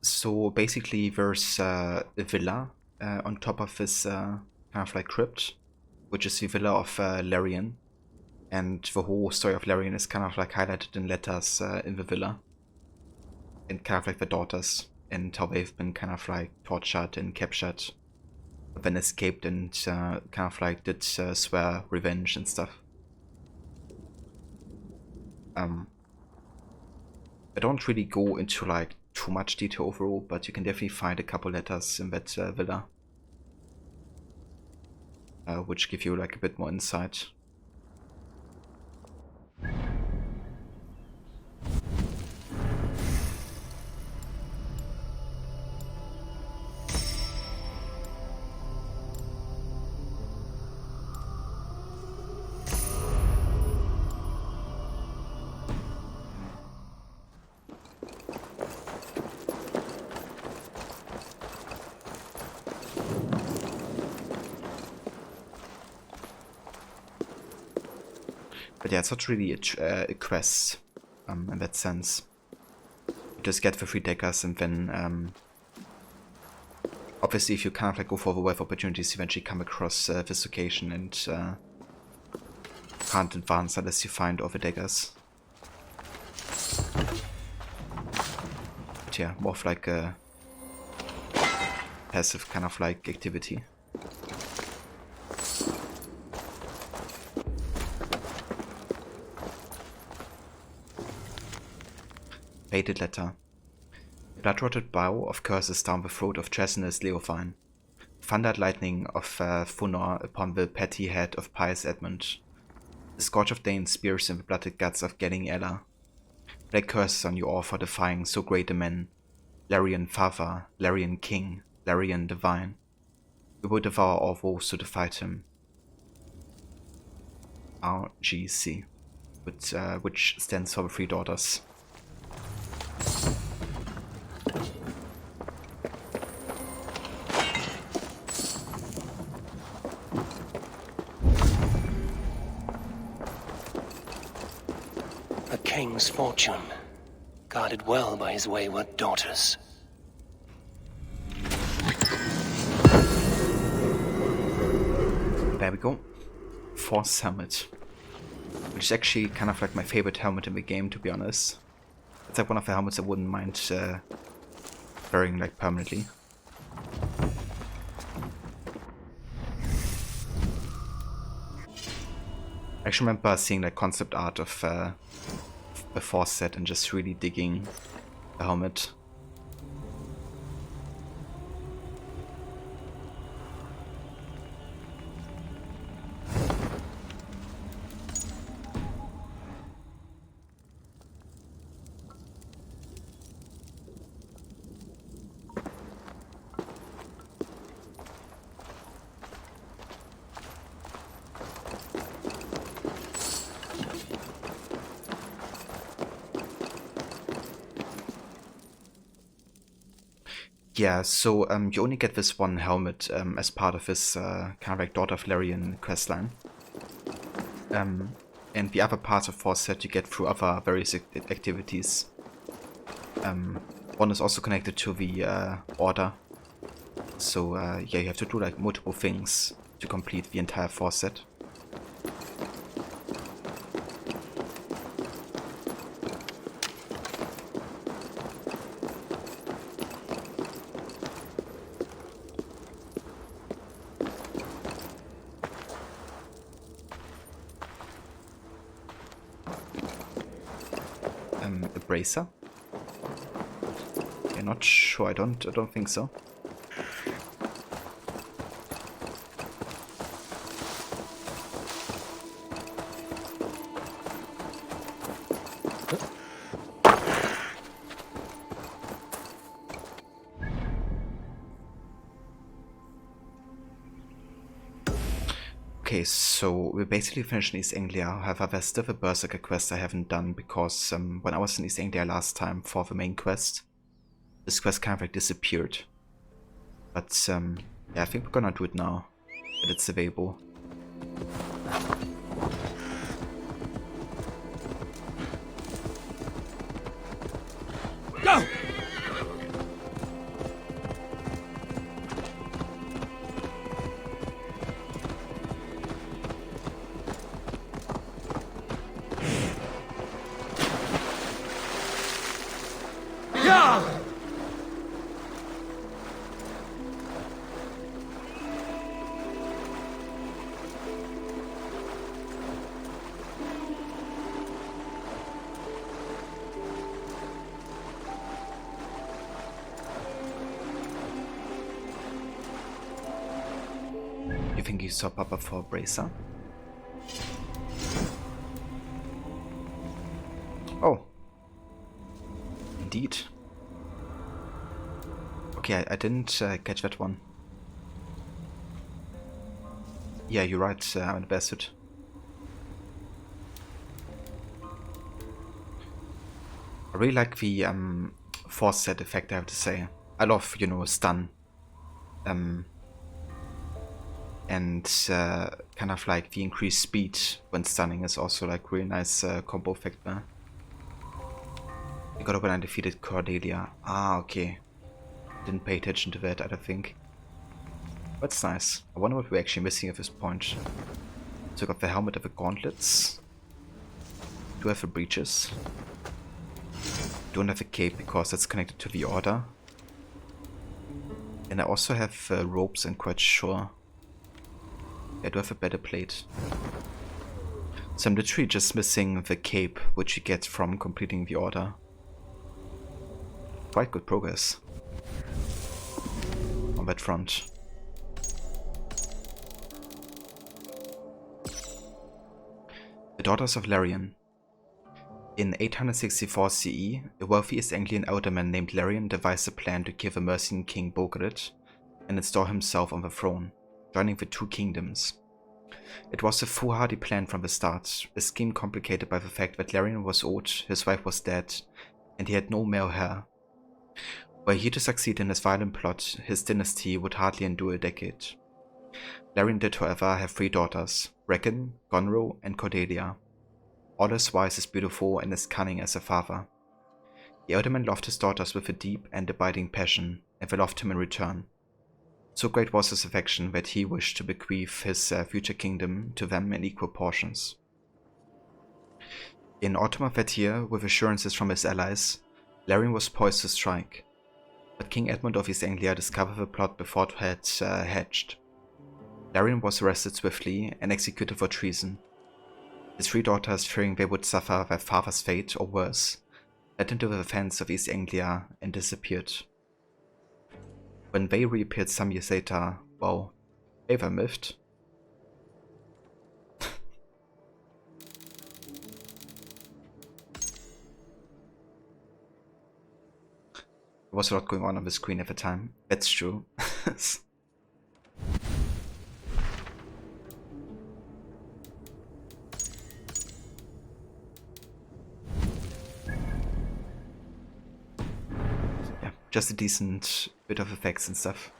[SPEAKER 1] So basically there's a villa on top of this kind of like crypt, which is the villa of Larian. And the whole story of Larian is kind of like highlighted in letters in the villa. And kind of like the daughters, and how they've been kind of like tortured and captured, but then escaped and kind of like did swear revenge and stuff. I don't really go into like too much detail overall, but you can definitely find a couple letters in that villa, which give you like a bit more insight. But yeah, it's not really a quest in that sense. You just get the 3 daggers, and then obviously if you kind of like go for the web opportunities, you eventually come across this location and can't advance unless you find all the daggers. But yeah, more of like a passive kind of like activity. Fated letter. Blood-rotted bow of curses down the throat of Treasonous Leofine. Thundered lightning of Funor upon the petty head of pious Edmund. The scourge of Dane spears in the blooded guts of Gelling Ella. Black curses on you all for defying so great a man. Larian Father, Larian King, Larian Divine. We will devour all those who defied him. RGC, which stands for the 3 daughters.
[SPEAKER 12] A king's fortune, guarded well by his wayward daughters.
[SPEAKER 1] There we go. Force helmet. Which is actually kind of like my favorite helmet in the game, to be honest. It's like one of the helmets I wouldn't mind wearing like permanently. I actually remember seeing like concept art of the Force set and just really digging the helmet. Yeah, so you only get this one helmet as part of this kind of like Daughter of Larian questline. And the other parts of Force set you get through other various activities. One is also connected to the Order. So yeah, you have to do like multiple things to complete the entire Force set. A bracer? I'm not sure. I don't think so. Okay, so we basically finished in East Anglia. However, there's still a Berserker quest I haven't done because when I was in East Anglia last time for the main quest, this quest kind of like disappeared. But yeah, I think we're gonna do it now that it's available.
[SPEAKER 10] Go!
[SPEAKER 1] You think you saw Papa for a bracer? Oh. Indeed. Okay, I didn't catch that one. Yeah, you're right, I'm in a bearsuit. I really like the force set effect, I have to say. I love, you know, stun. And kind of like the increased speed when stunning is also like really nice combo effect there. I got it when I defeated Cordelia. Ah, okay. Didn't pay attention to that, I don't think. That's nice. I wonder what we're actually missing at this point. So I got the helmet of the gauntlets. Do I have the breeches? Don't have the cape because that's connected to the Order. And I also have ropes, I'm quite sure. I do have a better plate. So I'm literally just missing the cape, which you get from completing the Order. Quite good progress on that front. The Daughters of Larian. In 864 CE, a wealthy East Anglian alderman named Larian devised a plan to kill the Mercian king Bogred and install himself on the throne, joining the two kingdoms. It was a foolhardy plan from the start, a scheme complicated by the fact that Larian was old, his wife was dead, and he had no male heir. Were he to succeed in his violent plot, his dynasty would hardly endure a decade. Larian did, however, have three daughters, Regan, Gonro, and Cordelia. All as wise as beautiful and as cunning as her father. The alderman loved his daughters with a deep and abiding passion, and they loved him in return. So great was his affection that he wished to bequeath his future kingdom to them in equal portions. In autumn of that year, with assurances from his allies, Larian was poised to strike. But King Edmund of East Anglia discovered the plot before it had hatched. Larian was arrested swiftly and executed for treason. His three daughters, fearing they would suffer their father's fate or worse, fled into the defense of East Anglia and disappeared. When they reappeared some years later, well, they were miffed. There was a lot going on the screen at the time. That's true. Yeah, just a decent bit of effects and stuff.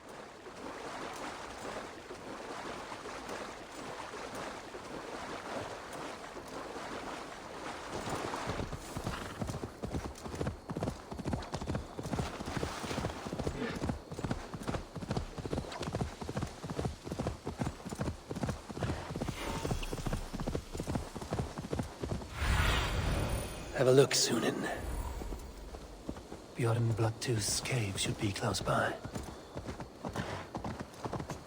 [SPEAKER 12] Have a look, Sunan. Bjorn Bloodtooth's cave should be close by.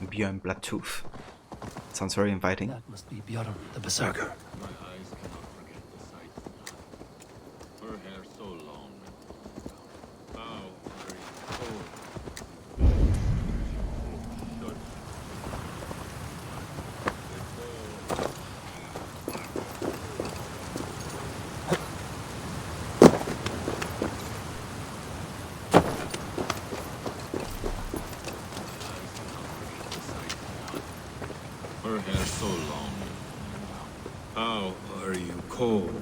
[SPEAKER 1] Bjorn Bloodtooth. Sounds very inviting.
[SPEAKER 12] That must be Bjorn the Berserker.
[SPEAKER 10] My eyes cannot forget the sight. Her hair so long. How very cold. Her hair so long. How are you cold?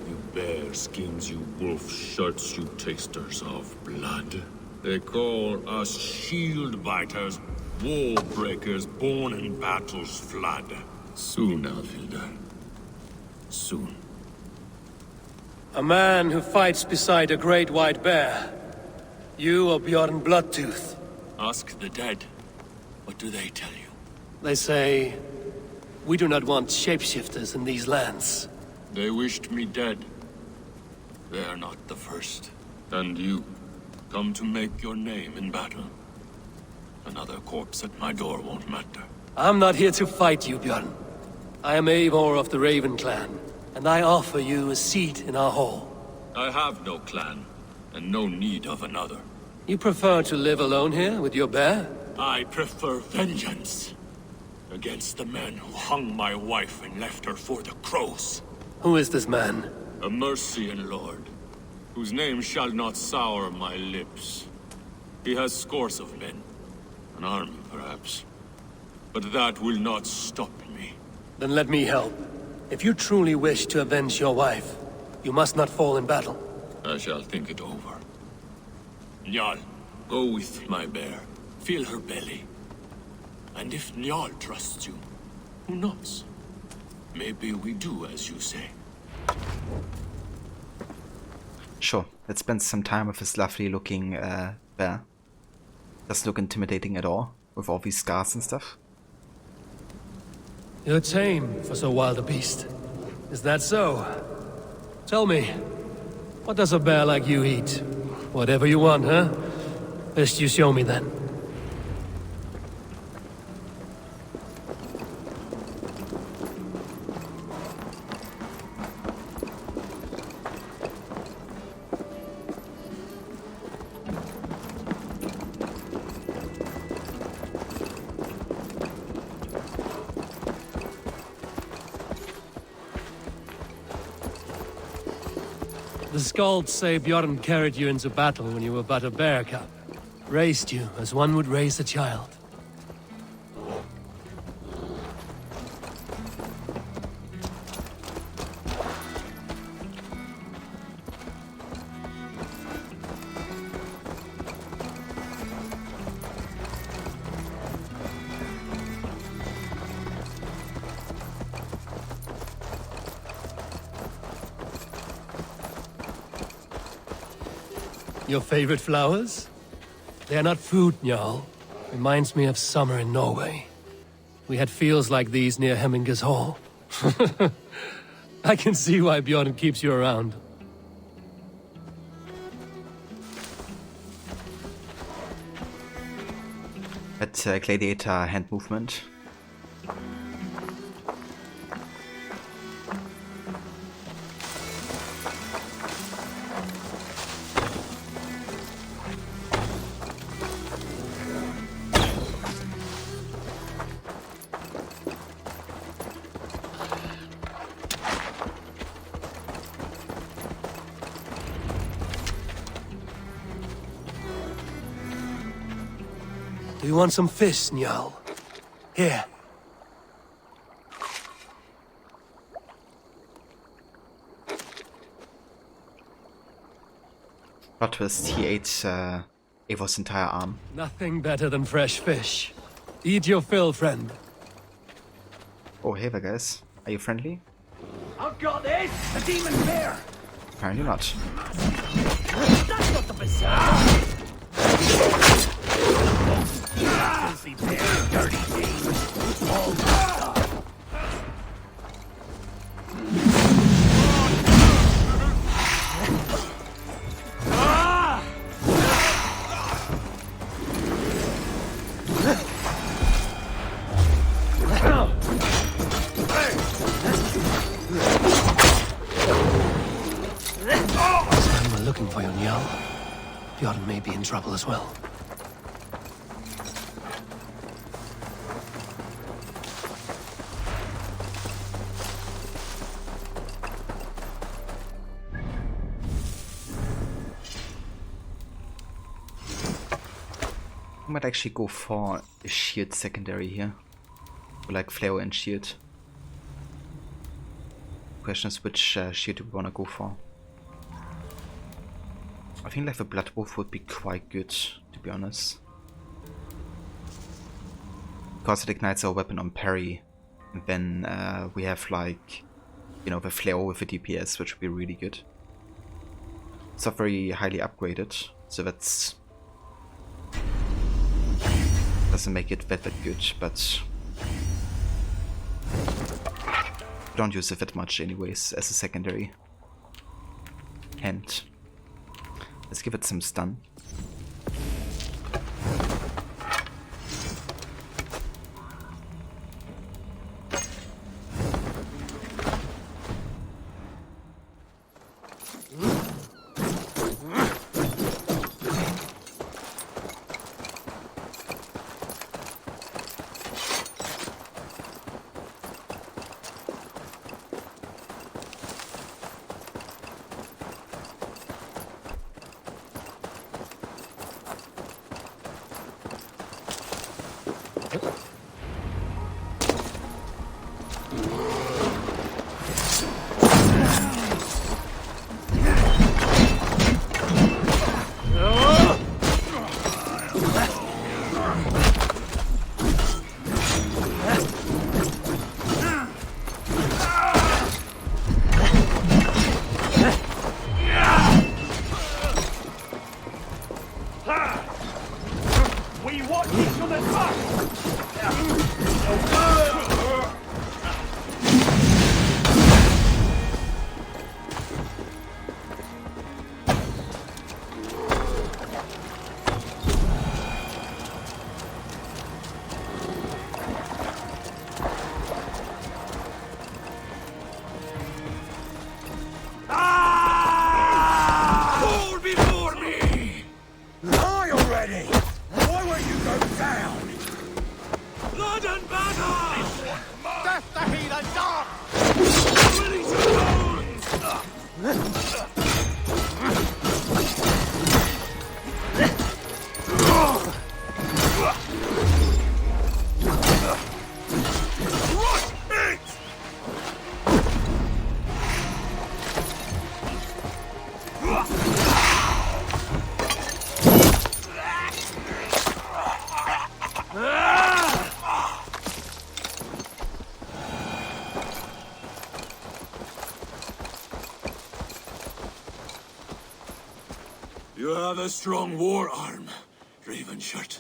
[SPEAKER 10] You bear skins, you wolf shirts, you tasters of blood. They call us shield biters, wall breakers, born in battle's flood. Soon, Alvilda. Soon.
[SPEAKER 12] A man who fights beside a great white bear. You are Bjorn Bloodtooth.
[SPEAKER 10] Ask the dead. What do they tell you?
[SPEAKER 12] They say, we do not want shapeshifters in these lands.
[SPEAKER 10] They wished me dead. They are not the first. And you, come to make your name in battle. Another corpse at my door won't matter.
[SPEAKER 12] I'm not here to fight you, Bjorn. I am Eivor of the Raven clan, and I offer you a seat in our hall.
[SPEAKER 10] I have no clan, and no need of another.
[SPEAKER 12] You prefer to live alone here with your bear?
[SPEAKER 10] I prefer vengeance. Against the men who hung my wife and left her for the crows.
[SPEAKER 12] Who is this man?
[SPEAKER 10] A Mercian lord, whose name shall not sour my lips. He has scores of men. An army, perhaps. But that will not stop me.
[SPEAKER 12] Then let me help. If you truly wish to avenge your wife, you must not fall in battle.
[SPEAKER 10] I shall think it over. Njal, go with my bear. Feel her belly. And if Njal trusts you, who knows? Maybe we do as you say.
[SPEAKER 1] Sure, let's spend some time with this lovely looking bear. Doesn't look intimidating at all, with all these scars and stuff.
[SPEAKER 12] You're tame for so wild a beast. Is that so? Tell me, what does a bear like you eat? Whatever you want, huh? Best you show me then. The Skalds say Bjorn carried you into battle when you were but a bear cub. Raised you as one would raise a child. Your favorite flowers? They are not food, Jarl. Reminds me of summer in Norway. We had fields like these near Hemminger's Hall. I can see why Bjorn keeps you around.
[SPEAKER 1] That gladiator hand movement.
[SPEAKER 12] Do you want some fish, Njal? Here.
[SPEAKER 1] Plot twist, he ate Eivor's entire arm.
[SPEAKER 12] Nothing better than fresh fish. Eat your fill, friend.
[SPEAKER 1] Oh, hey there, guys. Are you friendly?
[SPEAKER 3] I've got this! A demon bear!
[SPEAKER 1] Apparently not.
[SPEAKER 3] That's not the berserker! Filthy bear, dirty thing! All stuff!
[SPEAKER 12] We're looking for you, Njal. Bjorn may be in trouble as well.
[SPEAKER 1] I might actually go for a shield secondary here. Or like flare and shield. Question is which shield do we want to go for. I think like the Blood Wolf would be quite good, to be honest. Because it ignites our weapon on parry. And then we have like, you know, the flare with the DPS, which would be really good. It's not very highly upgraded, so that's... doesn't make it that good, but... don't use it that much anyways, as a secondary. And... let's give it some stun.
[SPEAKER 10] You have a strong war arm, Ravenshirt.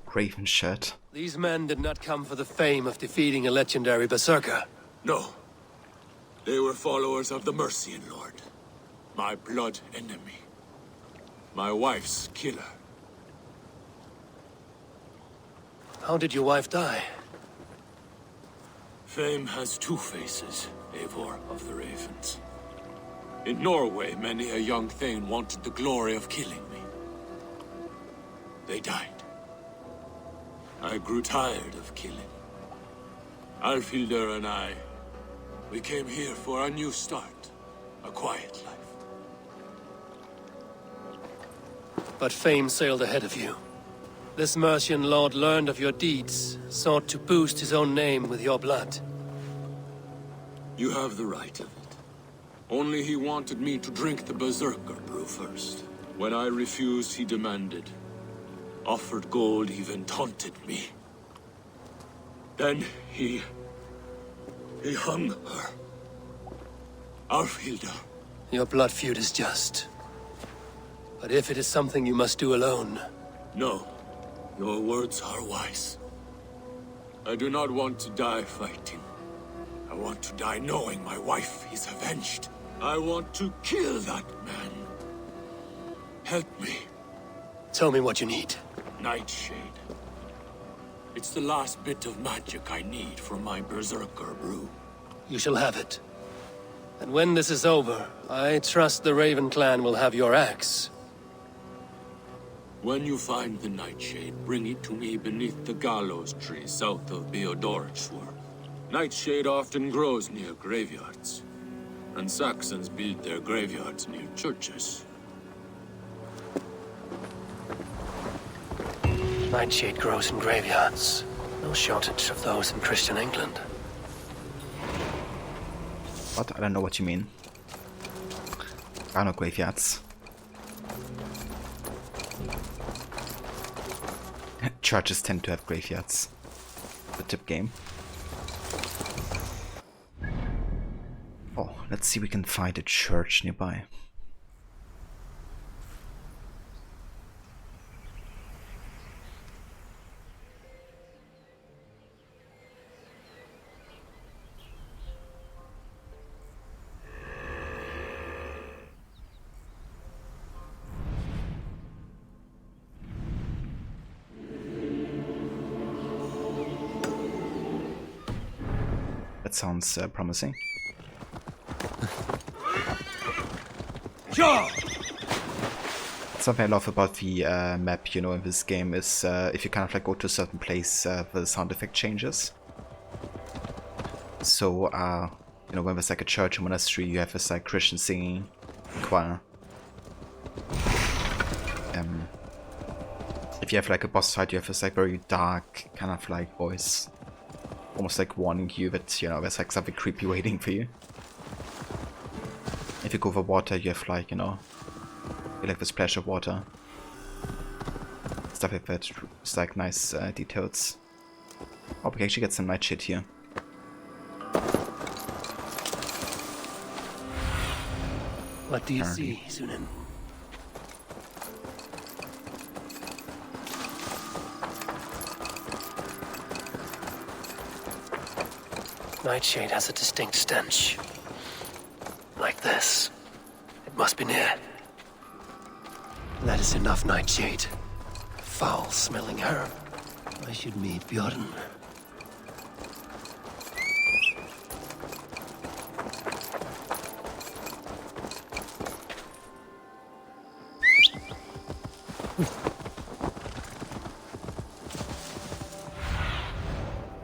[SPEAKER 1] Ravenshirt.
[SPEAKER 12] These men did not come for the fame of defeating a legendary berserker.
[SPEAKER 10] No. They were followers of the Mercian Lord. My blood enemy. My wife's killer.
[SPEAKER 12] How did your wife die?
[SPEAKER 10] Fame has two faces, Eivor of the Ravens. In Norway, many a young thane wanted the glory of killing me. They died. I grew tired of killing. Alfhildr and I, we came here for a new start. A quiet life.
[SPEAKER 12] But fame sailed ahead of you. This Mercian lord learned of your deeds, sought to boost his own name with your blood.
[SPEAKER 10] You have the right of it. Only he wanted me to drink the Berserker brew first. When I refused, he demanded. Offered gold, even taunted me. Then he hung her. Arfhilda.
[SPEAKER 12] Your blood feud is just. But if it is something you must do alone...
[SPEAKER 10] No. Your words are wise. I do not want to die fighting. I want to die knowing my wife is avenged. I want to kill that man. Help me.
[SPEAKER 12] Tell me what you need.
[SPEAKER 10] Nightshade. It's the last bit of magic I need for my Berserker brew.
[SPEAKER 12] You shall have it. And when this is over, I trust the Raven clan will have your axe.
[SPEAKER 10] When you find the Nightshade, bring it to me beneath the gallows tree south of Beodorichtsworth. Nightshade often grows near graveyards, and Saxons build their graveyards near churches.
[SPEAKER 12] Nightshade grows in graveyards. No shortage of those in Christian England.
[SPEAKER 1] What? I don't know what you mean. Are no graveyards. Churches tend to have graveyards. The tip game. Oh, let's see if we can find a church nearby. That sounds promising. Something I love about the map, you know, in this game is if you kind of like go to a certain place, the sound effect changes. So, you know, when there's like a church or monastery, you have this like Christian singing choir. If you have like a boss fight, you have this like very dark kind of like voice. Almost like warning you that, you know, there's like something creepy waiting for you. If you go over water, you have like, you know, like the splash of water. Stuff like that. It's like nice details. Oh, we can actually get some night shit here.
[SPEAKER 12] What do you see, Sunan? Nightshade has a distinct stench. Like this. It must be near. That is enough, Nightshade. Foul-smelling herb. I should meet Bjorn.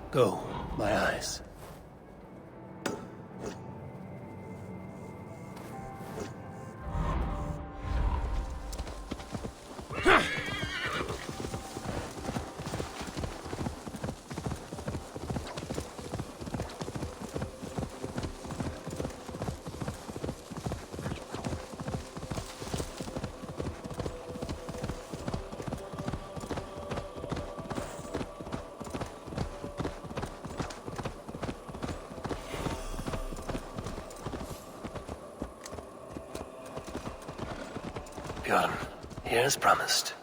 [SPEAKER 12] Go, my eyes. Bjorn, here as promised.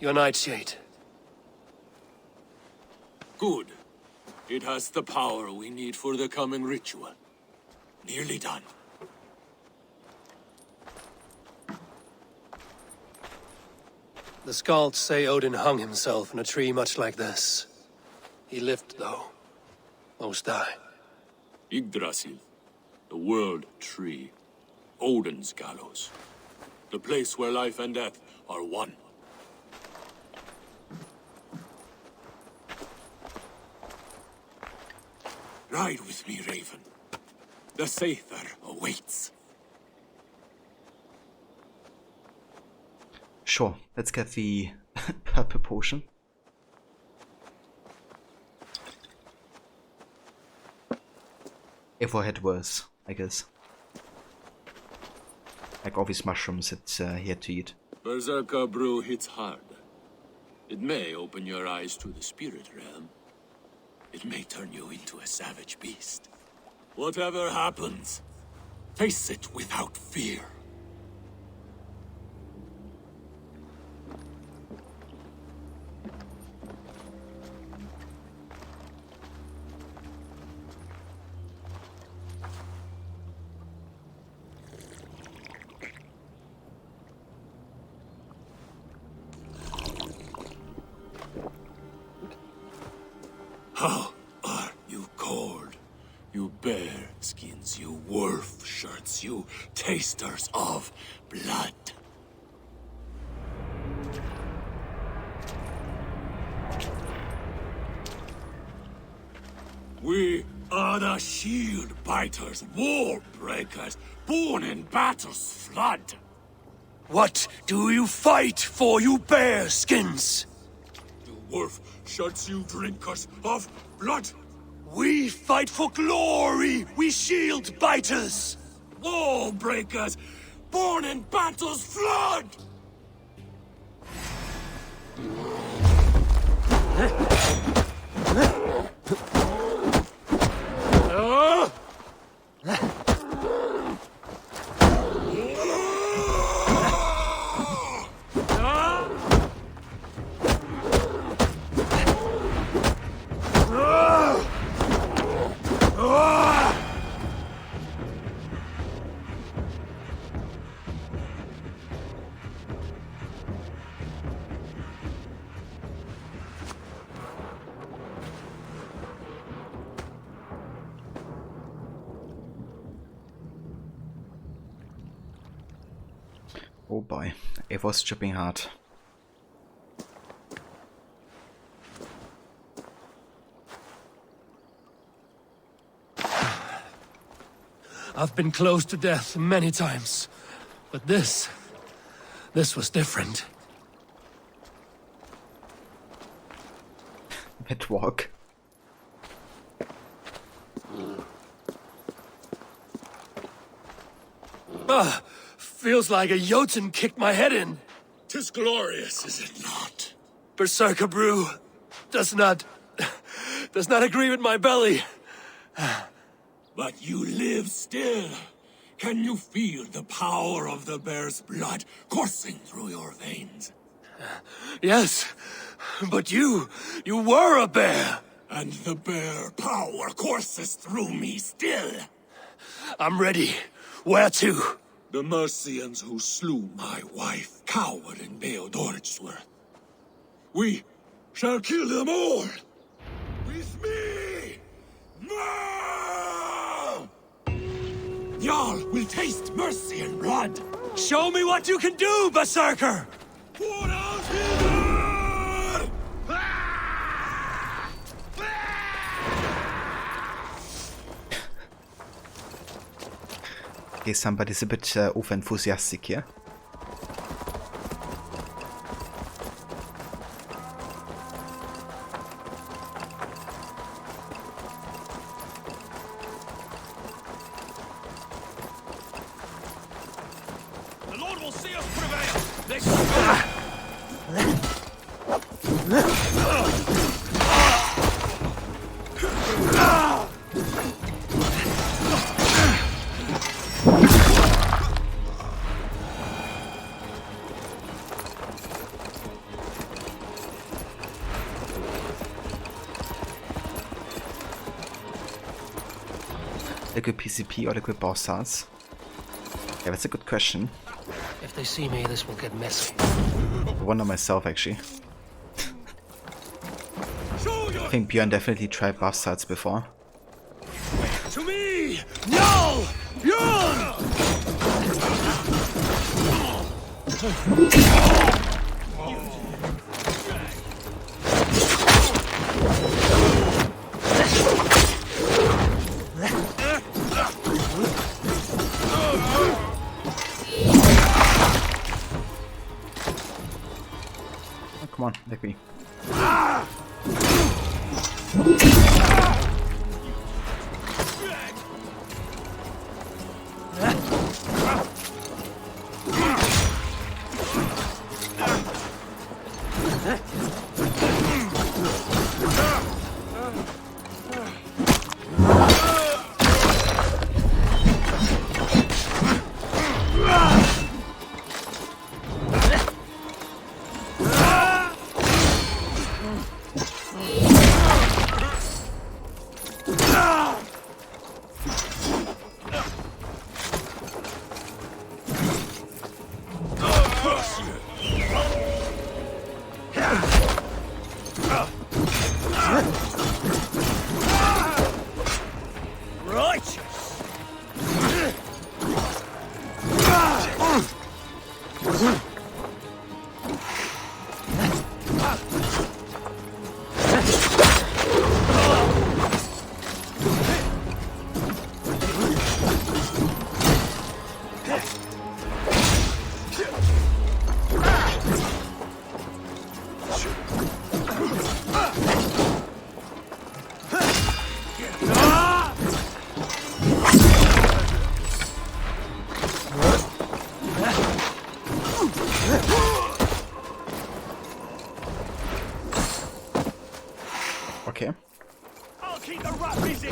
[SPEAKER 12] Your Nightshade.
[SPEAKER 10] Good. It has the power we need for the coming ritual. Nearly done.
[SPEAKER 12] The Skalds say Odin hung himself in a tree much like this. He lived, though. Most die.
[SPEAKER 10] Yggdrasil. The world tree. Odin's gallows. The place where life and death are one. Ride with me, Raven. The Sather awaits.
[SPEAKER 1] Sure, let's get the purple potion. If I had worse, I guess. Like all these mushrooms that he had to eat.
[SPEAKER 10] Berserker brew hits hard. It may open your eyes to the spirit realm. It may turn you into a savage beast. Whatever happens, face it without fear. How are you cold? You bear skins, you wolf shirts, you tasters of blood. We are the shield biters, war breakers, born in battle's flood.
[SPEAKER 12] What do you fight for, you bear skins?
[SPEAKER 10] You wolf shirts, you drinkers of blood.
[SPEAKER 12] We fight for glory, we shield biters.
[SPEAKER 10] Wall breakers, born in battle's flood.
[SPEAKER 1] Oh boy, it was chipping hard.
[SPEAKER 12] I've been close to death many times, but this was different.
[SPEAKER 1] That walk.
[SPEAKER 12] Feels like a Jotun kicked my head in.
[SPEAKER 10] 'Tis glorious, is it not?
[SPEAKER 12] Berserker brew does not agree with my belly.
[SPEAKER 10] But you live still. Can you feel the power of the bear's blood coursing through your veins?
[SPEAKER 12] Yes, but you were a bear.
[SPEAKER 10] And the bear power courses through me still.
[SPEAKER 12] I'm ready. Where to?
[SPEAKER 10] The Mercians who slew my wife cowered in Beodoritsworth. We shall kill them all. With me! No! Jarl will taste mercy and blood.
[SPEAKER 12] Show me what you can do, Berserker!
[SPEAKER 10] Pour out his
[SPEAKER 1] Okay, somebody's a bit over-enthusiastic here.
[SPEAKER 10] The Lord will see us prevail. Let's go.
[SPEAKER 1] Liquid PCP or liquid boss stars? Yeah, that's a good question.
[SPEAKER 12] If they see me, this will get messy.
[SPEAKER 1] I wonder myself, actually. I think Björn definitely tried bastards before.
[SPEAKER 12] To me! No! Björn!
[SPEAKER 1] Oh, come on, let me. Okay.
[SPEAKER 3] I'll keep the rat busy.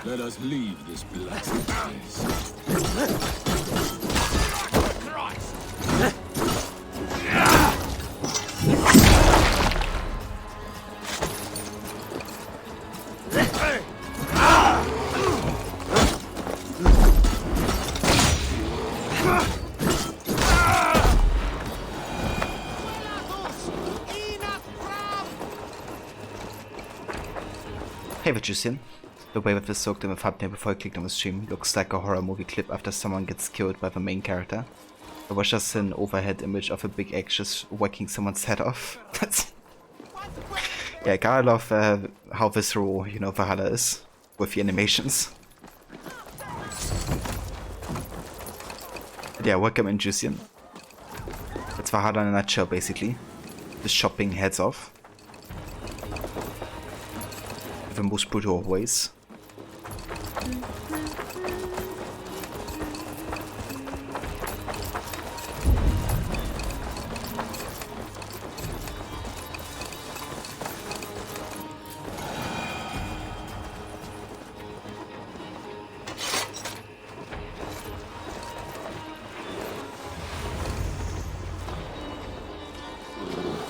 [SPEAKER 10] Let us leave this blessed place.
[SPEAKER 1] Hey, what you seen? The way with the soaked in the thumbnail before I clicked on the stream looks like a horror movie clip after someone gets killed by the main character. There was just an overhead image of a big axe just whacking someone's head off. Yeah, I gotta love how visceral, you know, Valhalla is with the animations. But yeah, welcome in Jusian. It's Valhalla in a nutshell, basically. Just chopping heads off. The most brutal of ways.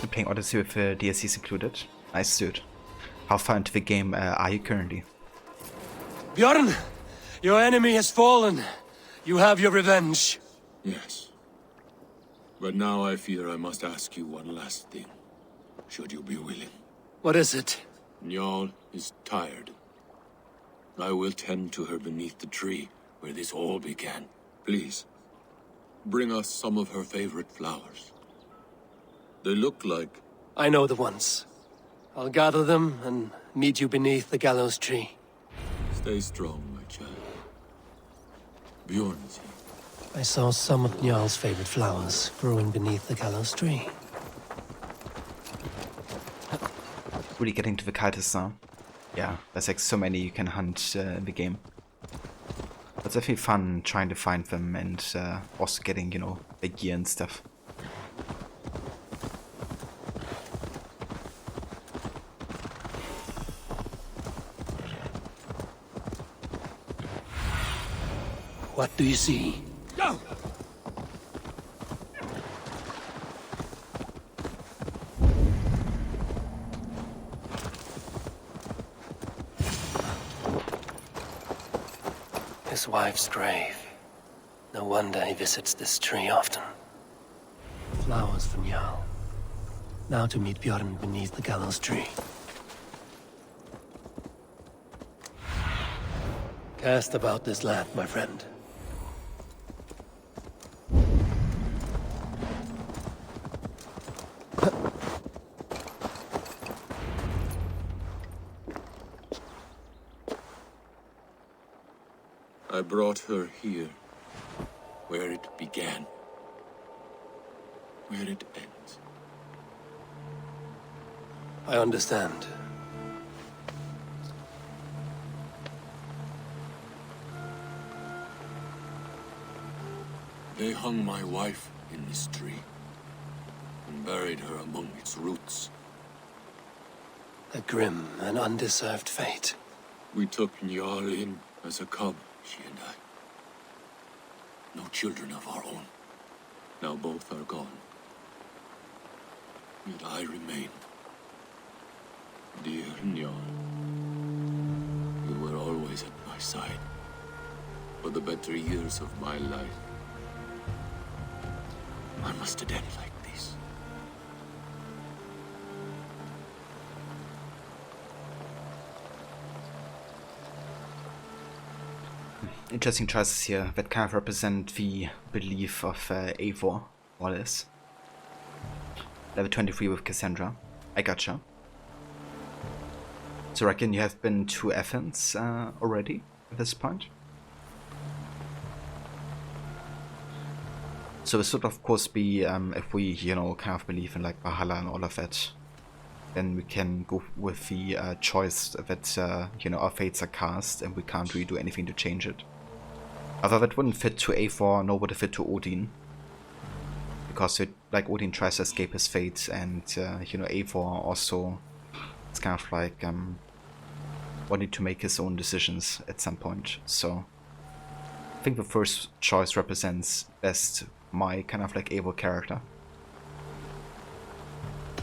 [SPEAKER 1] I'm playing Odyssey with DLCs included. Nice, dude. How far into the game are you currently?
[SPEAKER 12] Bjorn! Your enemy has fallen. You have your revenge.
[SPEAKER 10] Yes. But now I fear I must ask you one last thing. Should you be willing?
[SPEAKER 12] What is it?
[SPEAKER 10] Njal is tired. I will tend to her beneath the tree where this all began. Please, bring us some of her favorite flowers. They look like...
[SPEAKER 12] I know the ones. I'll gather them and meet you beneath the gallows tree.
[SPEAKER 10] Stay strong, my child. Bjorn is here.
[SPEAKER 12] I saw some of Njal's favorite flowers growing beneath the gallows tree.
[SPEAKER 1] Really getting to the cultists now. Yeah, there's like so many you can hunt in the game. It's definitely fun trying to find them and also getting, you know, the gear and stuff.
[SPEAKER 12] What do you see?
[SPEAKER 3] Go!
[SPEAKER 12] His wife's grave. No wonder he visits this tree often. Flowers for Njal. Now to meet Bjorn beneath the gallows tree. Cast about this land, my friend.
[SPEAKER 10] I brought her here, where it began, where it ends.
[SPEAKER 12] I understand.
[SPEAKER 10] They hung my wife in this tree, and buried her among its roots.
[SPEAKER 12] A grim and undeserved fate.
[SPEAKER 10] We took Njal in as a cub, she and I. No children of our own. Now both are gone. Yet I remain. Dear Njal, you were always at my side. For the better years of my life. I must have end like this.
[SPEAKER 1] Interesting choices here that kind of represent the belief of Eivor, more or less. Level 23 with Cassandra. I gotcha. So I reckon you have been to Athens already at this point? So this would of course be, if we, you know, kind of believe in like Valhalla and all of that, then we can go with the choice that, you know, our fates are cast and we can't really do anything to change it. Although that wouldn't fit to Eivor, nor would it fit to Odin. Because it, like Odin tries to escape his fate and, you know, Eivor also, it's kind of like wanting to make his own decisions at some point. So I think the first choice represents best my kind of like Eivor character.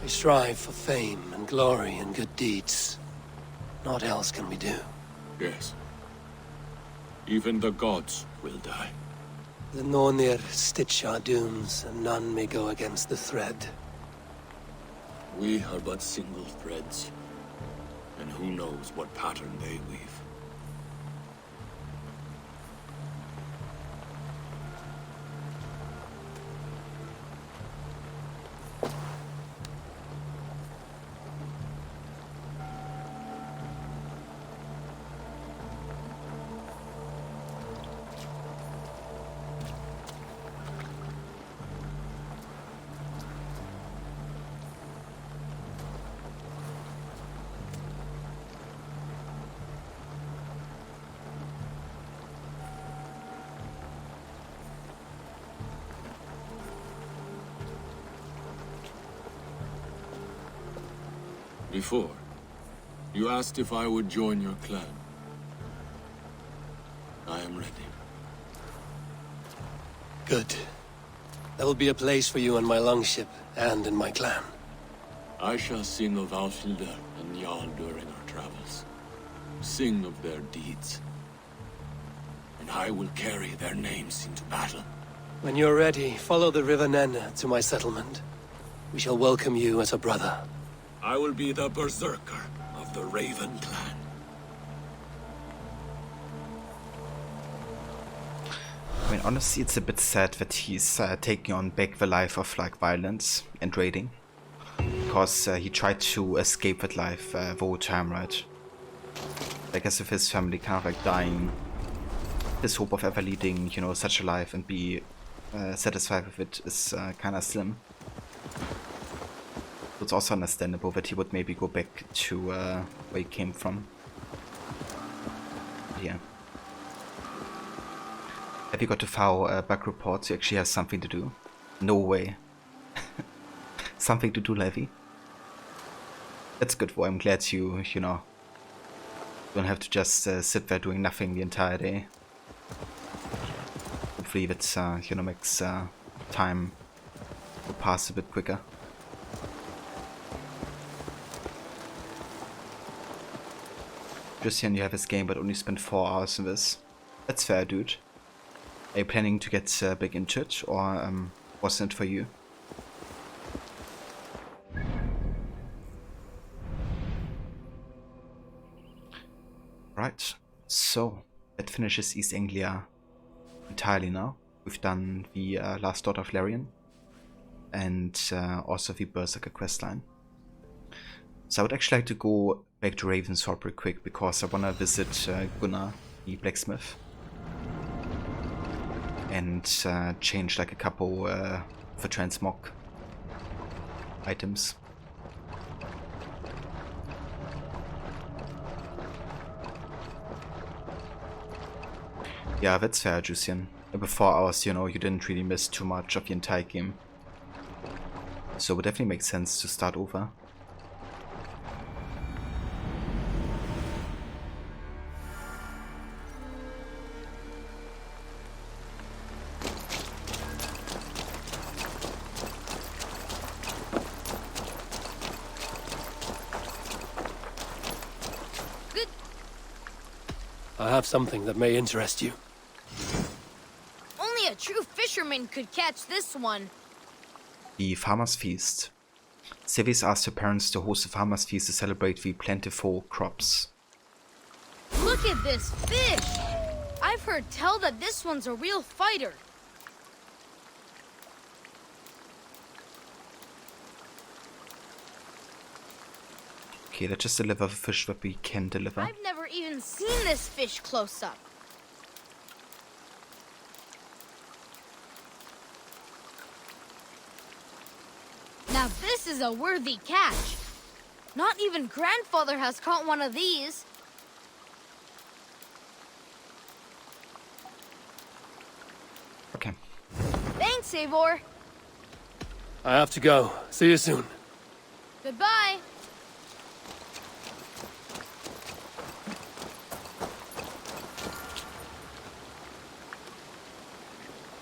[SPEAKER 12] We strive for fame and glory and good deeds. Naught else can we do.
[SPEAKER 10] Yes. Even the gods will die.
[SPEAKER 12] The Nornir stitch our dooms, and none may go against the thread.
[SPEAKER 10] We are but single threads, and who knows what pattern they weave. Before, you asked if I would join your clan. I am ready.
[SPEAKER 12] Good. There will be a place for you on my longship and in my clan.
[SPEAKER 10] I shall sing of Alfhilda and Njal during our travels. Sing of their deeds. And I will carry their names into battle.
[SPEAKER 12] When you're ready, follow the River Nene to my settlement. We shall welcome you as a brother.
[SPEAKER 10] I will be the berserker of the Raven clan.
[SPEAKER 1] I mean, honestly, it's a bit sad that he's taking on back the life of like violence and raiding, because he tried to escape that life the whole time, right? I guess with his family kind of like dying, his hope of ever leading, you know, such a life and be satisfied with it is kind of slim. It's also understandable that he would maybe go back to where he came from. Yeah. Have you got to file bug reports? He actually has something to do. No way. Something to do, Levy. That's good, boy. I'm glad you know, don't have to just sit there doing nothing the entire day. Hopefully that, you know, makes time go past a bit quicker. Christian, you have this game but only spent 4 hours in this. That's fair, dude. Are you planning to get back into it, or wasn't it for you? Right, so that finishes East Anglia entirely now. We've done the Last Daughter of Larian and also the Berserker questline. So I would actually like to go back to Ravensthorpe real quick because I want to visit Gunnar, the blacksmith, and change like a couple of the transmog items. Yeah, that's fair, Jusian. The 4 hours, you know, you didn't really miss too much of the entire game. So it would definitely make sense to start over.
[SPEAKER 12] I have something that may interest you.
[SPEAKER 13] Only a true fisherman could catch this one.
[SPEAKER 1] The Farmer's Feast. Civis asked her parents to host a Farmer's Feast to celebrate the plentiful crops.
[SPEAKER 13] Look at this fish! I've heard tell that this one's a real fighter.
[SPEAKER 1] Okay, let's just deliver the fish that we can deliver.
[SPEAKER 13] I've never even seen this fish close up. Now this is a worthy catch. Not even grandfather has caught one of these.
[SPEAKER 1] Okay.
[SPEAKER 13] Thanks, Eivor.
[SPEAKER 12] I have to go. See you soon.
[SPEAKER 13] Goodbye.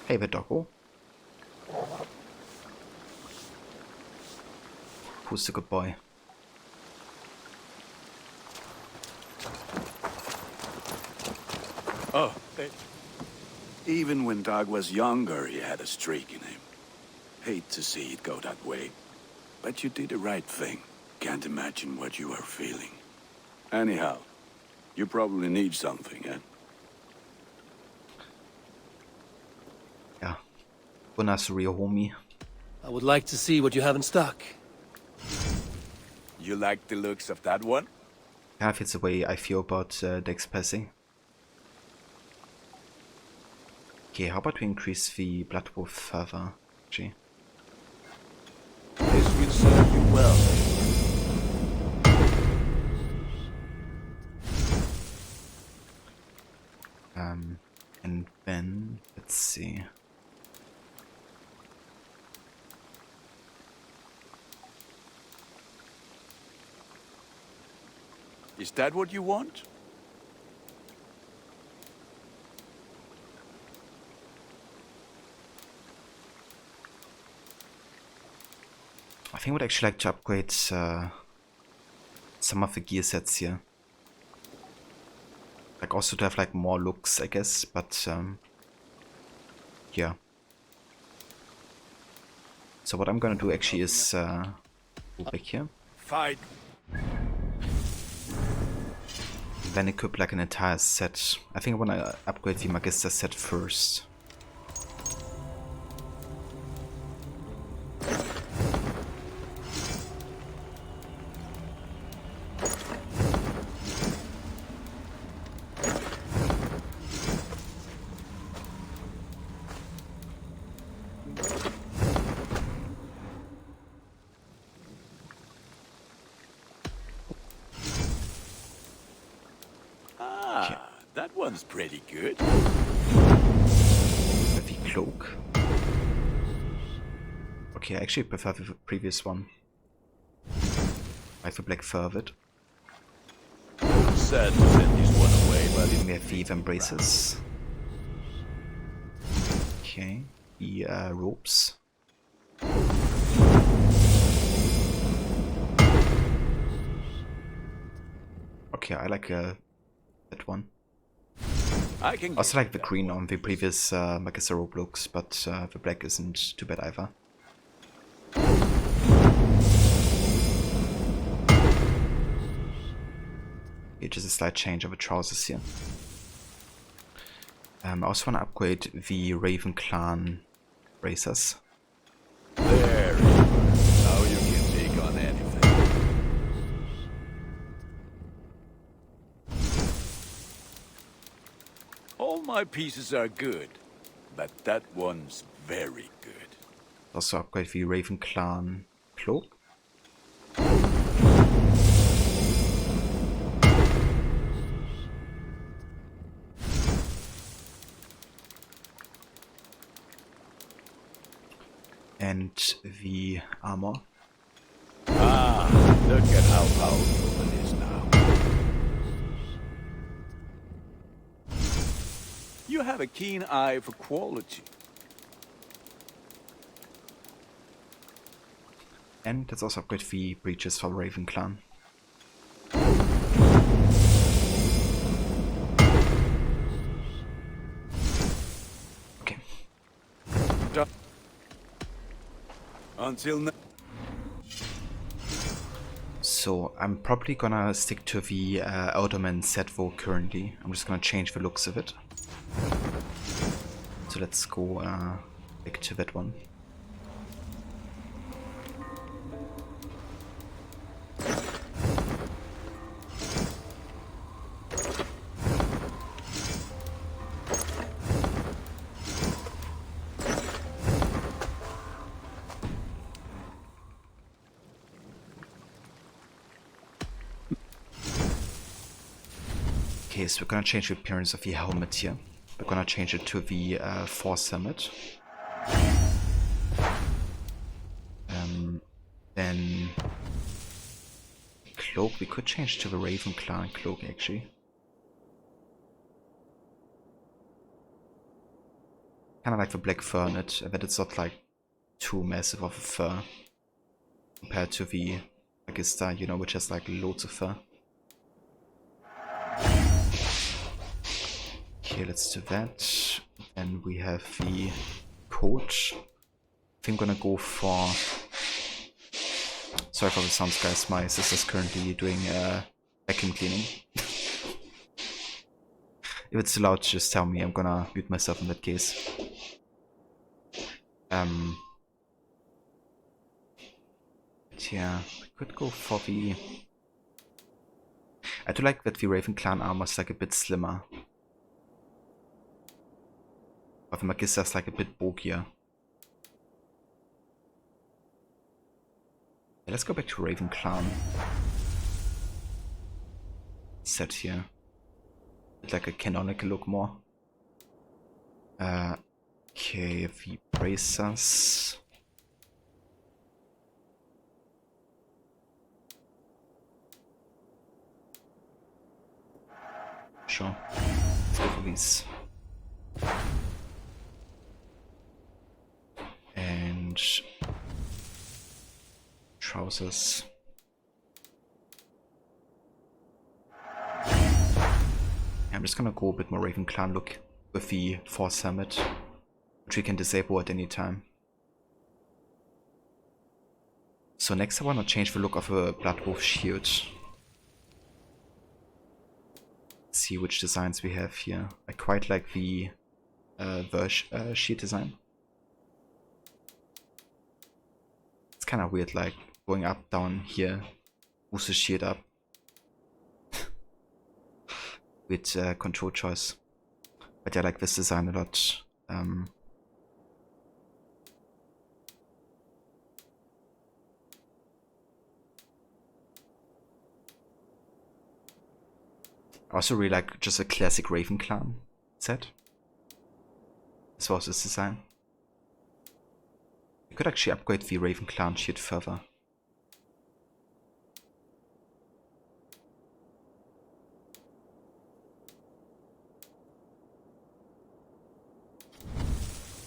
[SPEAKER 1] Hey, the doggo. Who's the good boy?
[SPEAKER 14] Oh, even when Doug was younger, he had a streak in him. Hate to see it go that way. But you did the right thing. Can't imagine what you are feeling. Anyhow, you probably need something, eh?
[SPEAKER 1] Yeah. Gunnar's a real homie.
[SPEAKER 12] I would like to see what you have in stock.
[SPEAKER 14] You like the looks of that one?
[SPEAKER 1] Yeah, it's the way I feel about Dex passing. Okay, how about we increase the Blood Wolf further? Gee.
[SPEAKER 14] This will serve you well.
[SPEAKER 1] And then, let's see.
[SPEAKER 14] Is that what you want?
[SPEAKER 1] I think I would actually like to upgrade some of the gear sets here. Like also to have like more looks, I guess, but yeah. So what I'm gonna do actually is go back here.
[SPEAKER 14] Fight.
[SPEAKER 1] Then equip like an entire set. I think I wanna upgrade the Magister set first.
[SPEAKER 14] That one's pretty good.
[SPEAKER 1] Heavy cloak. Okay, I actually prefer the previous one. I like the black fur of it.
[SPEAKER 14] Sad to send this one away, but
[SPEAKER 1] We have thief embraces. Okay, the ropes. Okay, I like that one.
[SPEAKER 14] I can
[SPEAKER 1] also like the green on the previous Magissa rope looks, but the black isn't too bad either. Okay, just a slight change of the trousers here. I also want to upgrade the Raven Clan bracers.
[SPEAKER 14] There, now you can take on anything. All my pieces are good, but that one's very good.
[SPEAKER 1] Also upgrade the Raven Clan cloak. And the armor.
[SPEAKER 14] Ah, look at how powerful it is now. You have a keen eye for quality.
[SPEAKER 1] And let's also upgrade the breeches for Raven Clan. Okay.
[SPEAKER 14] Until now.
[SPEAKER 1] So I'm probably gonna stick to the Elderman Setvo currently. I'm just gonna change the looks of it. So let's go back to that one. Okay, so we're gonna change the appearance of the helmet here. We're gonna change it to the Force helmet. Then cloak, we could change to the Raven Clan cloak actually. Kinda like the black fur on it, but it's not like too massive of a fur compared to the Magista, you know, which has like loads of fur. Okay, let's do that. Then we have the coat. I think I'm gonna go for... Sorry for the sounds, guys. My sister's currently doing vacuum cleaning. If it's too loud, just tell me. I'm gonna mute myself in that case. Yeah, I could go for the... I do like that the Raven Clan armor is like a bit slimmer. But the Magista is like a bit bulkier. Yeah, let's go back to Raven Clan. Set here. With like a canonical look more. Okay, the bracers. Sure. Let's go for these. And trousers. I'm just gonna go a bit more Raven Clan look with the Force helmet, which we can disable at any time. So next I wanna change the look of a Bloodwolf shield. Let's see which designs we have here. I quite like the shield design. It's kind of weird, like going up, down here, boost the shield up with control choice. But I like this design a lot. I also really like just a classic Raven Clan set. As well as this design. You could actually upgrade the Raven Clan shit further.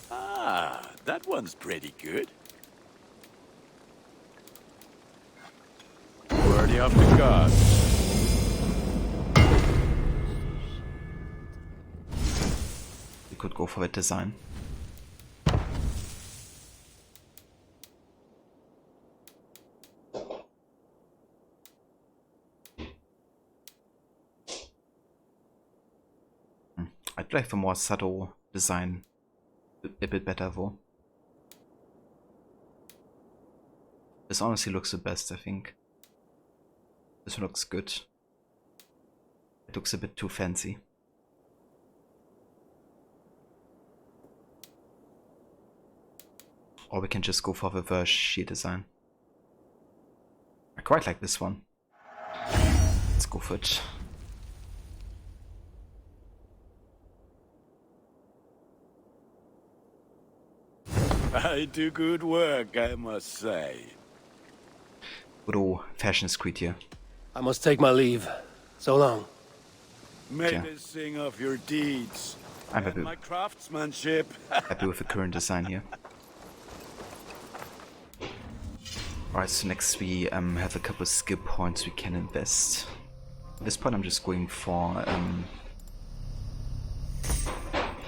[SPEAKER 14] Ah, that one's pretty good. Worthy of the gods.
[SPEAKER 1] You could go for that design. I'd like the more subtle design a bit better though. This honestly looks the best, I think. This one looks good. It looks a bit too fancy. Or we can just go for the verse sheet design. I quite like this one. Let's go for it.
[SPEAKER 14] I do good work, I must say.
[SPEAKER 1] Good old fashion street here.
[SPEAKER 12] I must take my leave. So long.
[SPEAKER 14] May
[SPEAKER 1] Yeah.
[SPEAKER 14] they sing of your deeds.
[SPEAKER 1] I'm
[SPEAKER 14] and
[SPEAKER 1] happy.
[SPEAKER 14] my craftsmanship.
[SPEAKER 1] Happy with the current design here. Alright, so next we have a couple skill points we can invest. At this point I'm just going for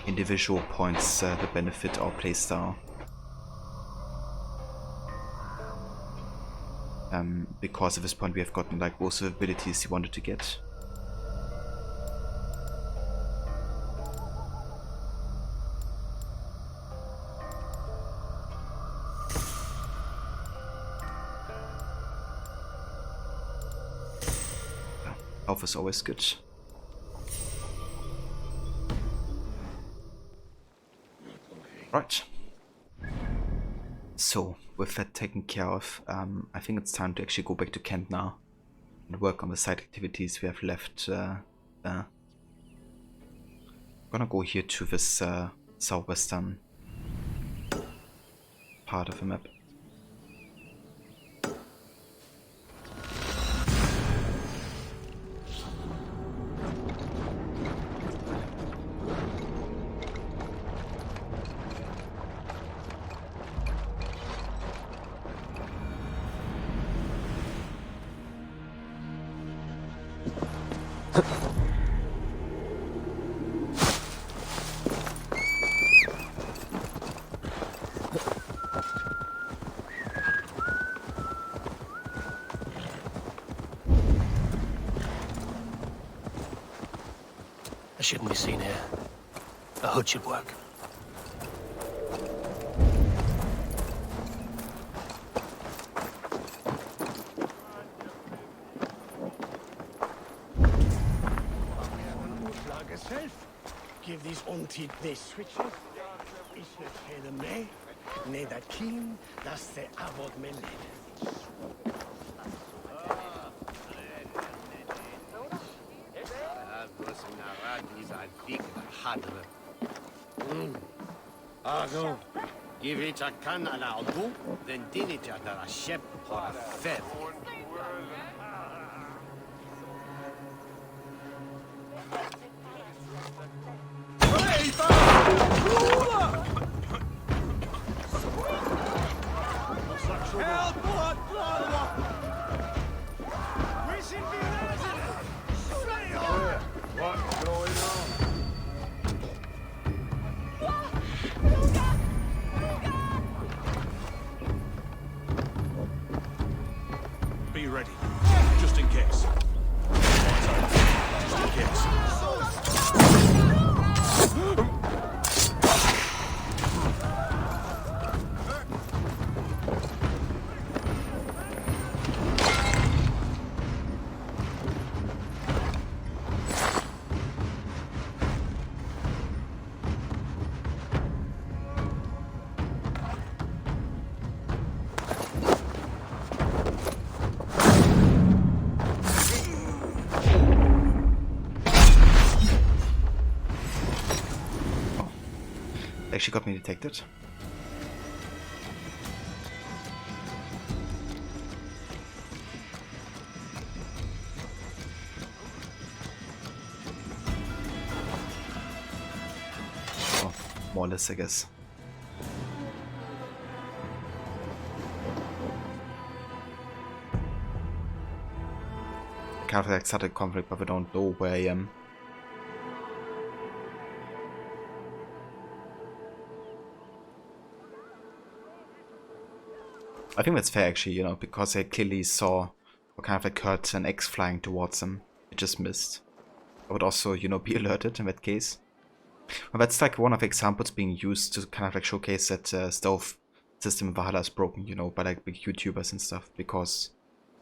[SPEAKER 1] individual points that benefit our playstyle. Because at this point we have gotten like most of the abilities you wanted to get. Health is always good. Right. So, with that taken care of, I think it's time to actually go back to Kent now and work on the side activities we have left there. I'm gonna go here to this southwestern part of the map.
[SPEAKER 12] I shouldn't be seen here. A hood should work.
[SPEAKER 15] Give these unteed they switches. Is het helemaal? Nee, dat king, dat ze avond mennet.
[SPEAKER 16] Ago, give it a can and I'll do, then din it at a ship or a fed.
[SPEAKER 1] actually got me detected. Oh, more or less, I guess. Kind of like started conflict, but we don't know where I am. I think that's fair actually, you know, because I clearly saw or kind of like heard an X flying towards them. It just missed. I would also, you know, be alerted in that case. But that's like one of the examples being used to kind of like showcase that stealth system in Valhalla is broken, you know, by like big YouTubers and stuff, because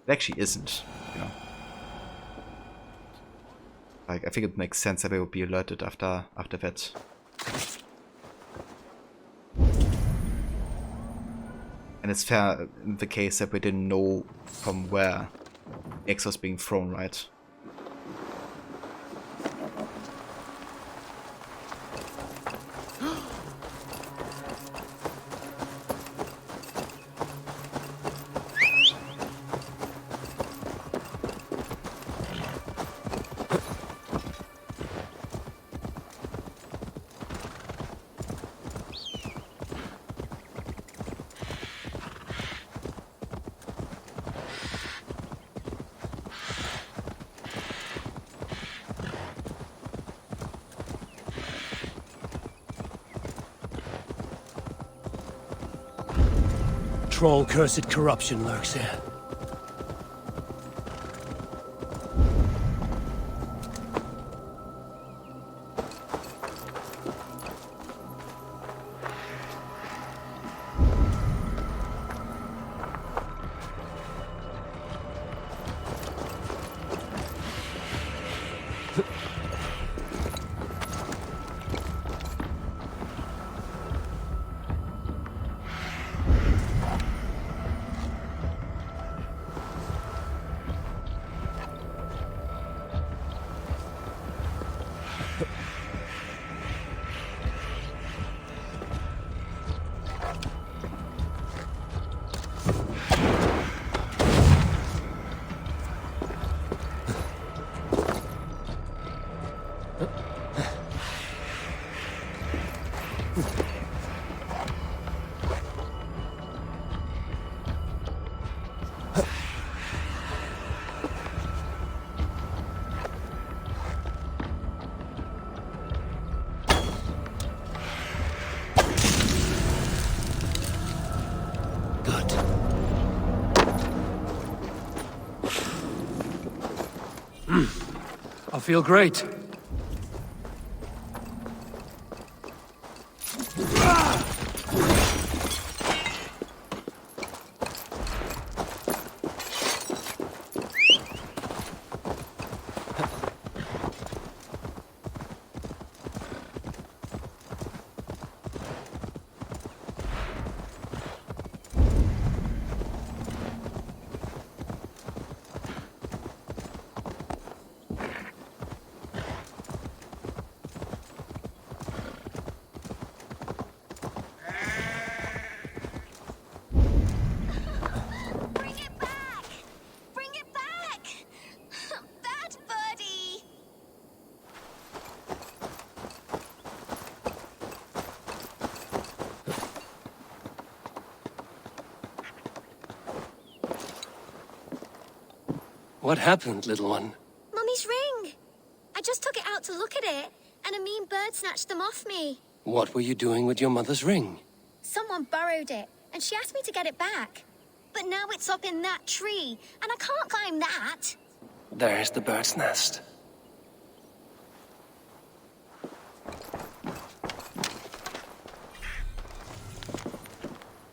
[SPEAKER 1] it actually isn't, you know. Like, I think it makes sense that they would be alerted after that. And it's fair in the case that we didn't know from where X was being thrown, right?
[SPEAKER 12] Troll-cursed corruption lurks here. I feel great. What happened, little one?
[SPEAKER 17] Mummy's ring! I just took it out to look at it, and a mean bird snatched them off me.
[SPEAKER 12] What were you doing with your mother's ring?
[SPEAKER 17] Someone borrowed it, and she asked me to get it back. But now it's up in that tree, and I can't climb that.
[SPEAKER 12] There's the bird's nest.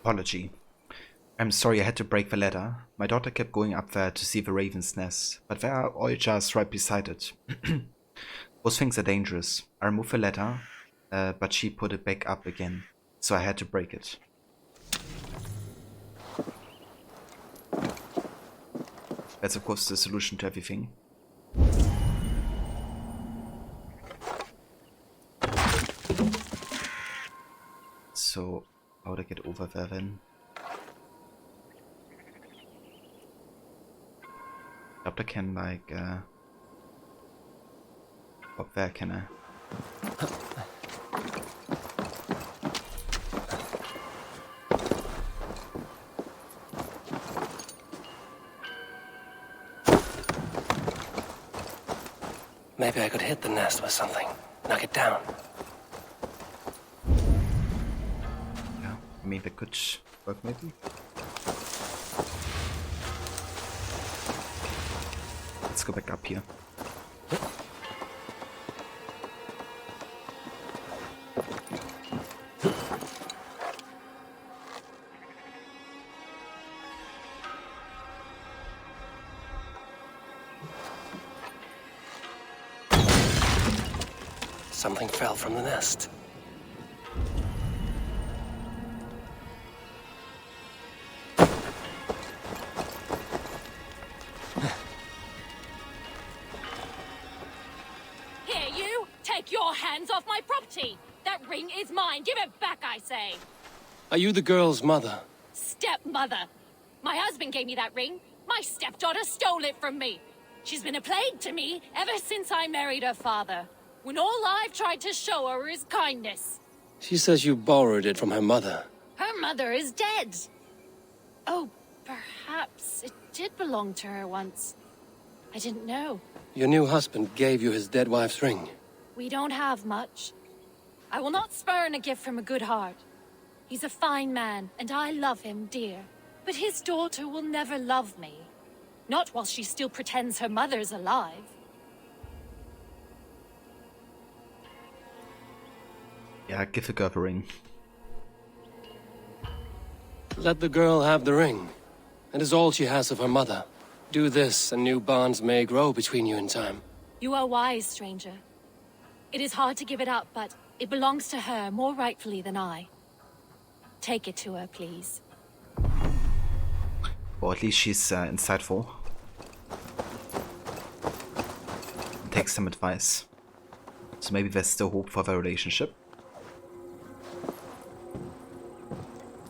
[SPEAKER 1] Apology. I'm sorry I had to break the ladder. My daughter kept going up there to see the raven's nest, but there are oil jars right beside it. Those things are dangerous. I removed the ladder, but she put it back up again, so I had to break it. That's of course the solution to everything. so how to get over there then? Up I can like up there, can I?
[SPEAKER 12] Maybe I could hit the nest with something. Knock it down.
[SPEAKER 1] Yeah, I mean that could work maybe. Let's go back up here.
[SPEAKER 12] Something fell from the nest.
[SPEAKER 18] Here, you! Take your hands off my property! That ring is mine! Give it back, I say!
[SPEAKER 12] Are you the girl's mother?
[SPEAKER 18] Stepmother! My husband gave me that ring. My stepdaughter stole it from me. She's been a plague to me ever since I married her father, when all I've tried to show her is kindness.
[SPEAKER 12] She says you borrowed it from her mother.
[SPEAKER 18] Her mother is dead. Oh, perhaps it did belong to her once. I didn't know.
[SPEAKER 12] Your new husband gave you his dead wife's ring.
[SPEAKER 18] We don't have much. I will not spurn a gift from a good heart. He's a fine man, and I love him dear. But his daughter will never love me. Not while she still pretends her mother's alive.
[SPEAKER 1] Yeah, give the girl a ring.
[SPEAKER 12] Let the girl have the ring. It is all she has of her mother. Do this, and new bonds may grow between you in time.
[SPEAKER 18] You are wise, stranger. It is hard to give it up, but it belongs to her more rightfully than I. Take it to her, please.
[SPEAKER 1] Or at least she's insightful. Take some advice. So maybe there's still hope for their relationship.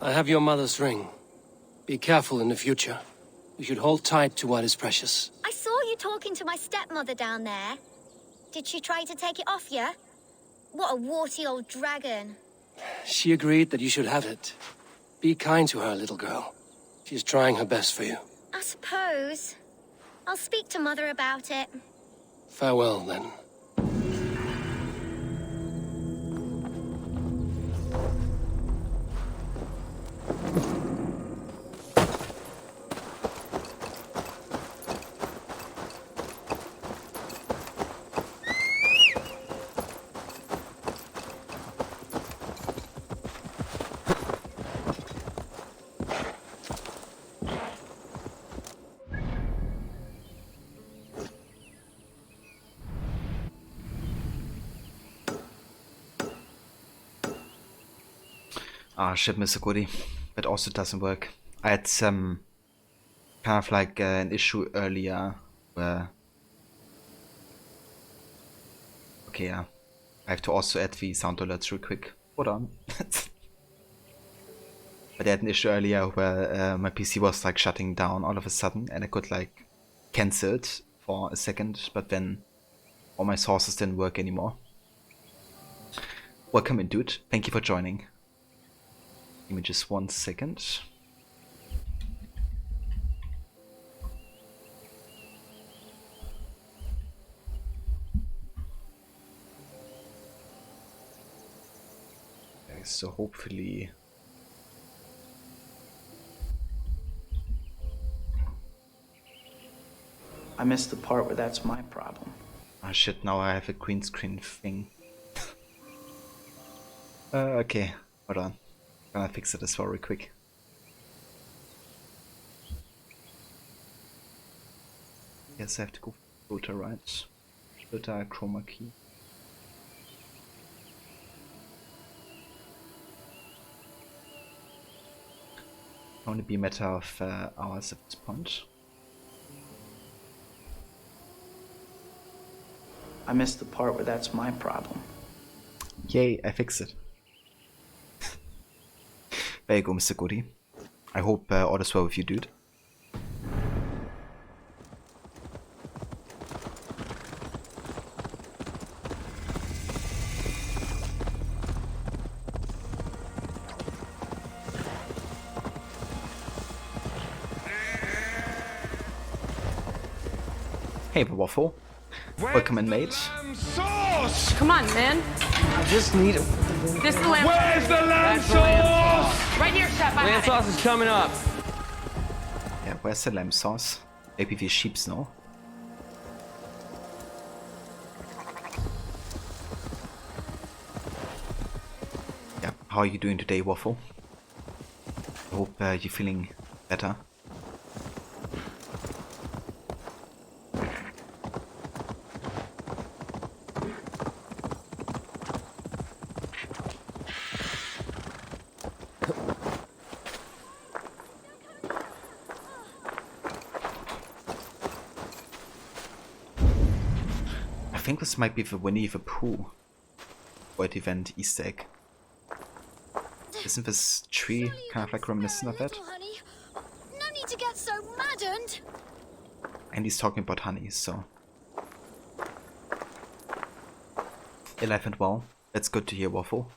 [SPEAKER 12] I have your mother's ring. Be careful in the future. You should hold tight to what is precious.
[SPEAKER 17] I saw you talking to my stepmother down there. Did she try to take it off you? What a warty old dragon.
[SPEAKER 12] She agreed that you should have it. Be kind to her, little girl. She's trying her best for you.
[SPEAKER 17] I suppose. I'll speak to Mother about it.
[SPEAKER 12] Farewell, then.
[SPEAKER 1] Ah, ship Mr. Goody. That also doesn't work. I had some kind of like an issue earlier where... Okay, yeah. I have to also add the sound alerts real quick. Hold on. But I had an issue earlier where my PC was like shutting down all of a sudden and I could like cancel it for a second, but then all my sources didn't work anymore. Welcome in, dude. Thank you for joining. Give me just 1 second. Okay, so hopefully...
[SPEAKER 19] I missed the part where that's my problem.
[SPEAKER 1] Ah shit, now I have a green screen thing. Okay, hold on. I'm gonna fix it as well real quick. Yes, I have to go filter, right? Filter chroma key. Only be a matter of hours at this point.
[SPEAKER 19] I missed the part where that's my problem.
[SPEAKER 1] Yay, I fixed it. There you go, Mr. Goody. I hope all is well with you, dude. Hey, Waffle. Welcome in, mate.
[SPEAKER 20] Sauce!
[SPEAKER 2] Come on, man.
[SPEAKER 20] I just need it.
[SPEAKER 2] This is the lamb.
[SPEAKER 20] Where's the lamb sauce?
[SPEAKER 2] Right here, chef. I
[SPEAKER 20] Lamb sauce is coming up.
[SPEAKER 1] Yeah, where's the lamb sauce? Maybe we sheeps know. Yeah, how are you doing today, Waffle? I hope you're feeling better. I think this might be the Winnie the Pooh World Event Easter egg. Isn't this tree kind of like reminiscent of that?
[SPEAKER 13] Honey, no need to get so maddened.
[SPEAKER 1] And he's talking about honey, so... Alive and well. That's good to hear, Waffle.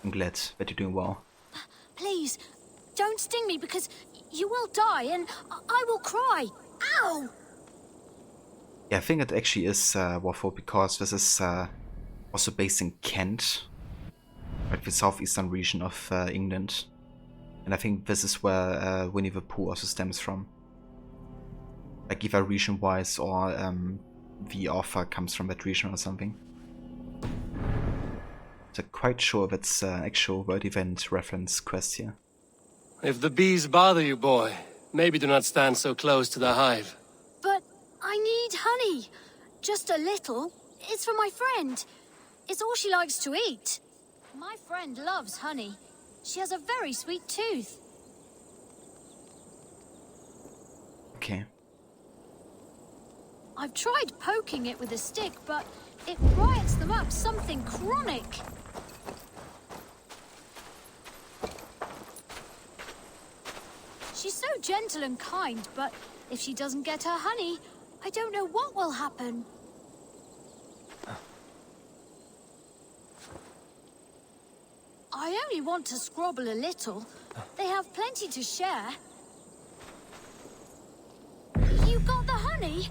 [SPEAKER 1] I'm glad that you're doing well.
[SPEAKER 13] Please, don't sting me because you will die and I will cry. Ow!
[SPEAKER 1] Yeah, I think it actually is Waffle, because this is also based in Kent, like the southeastern region of England. And I think this is where Winnie the Pooh also stems from. Like either region-wise or the author comes from that region or something. So quite sure that's actual World Event reference quest here.
[SPEAKER 12] If the bees bother you, boy, maybe do not stand so close to the hive.
[SPEAKER 13] But I need honey. Just a little. It's for my friend. It's all she likes to eat. My friend loves honey. She has a very sweet tooth.
[SPEAKER 1] Okay.
[SPEAKER 13] I've tried poking it with a stick, but it riots them up something chronic. She's so gentle and kind, but if she doesn't get her honey, I don't know what will happen. I only want to scrabble a little. They have plenty to share. You got the honey?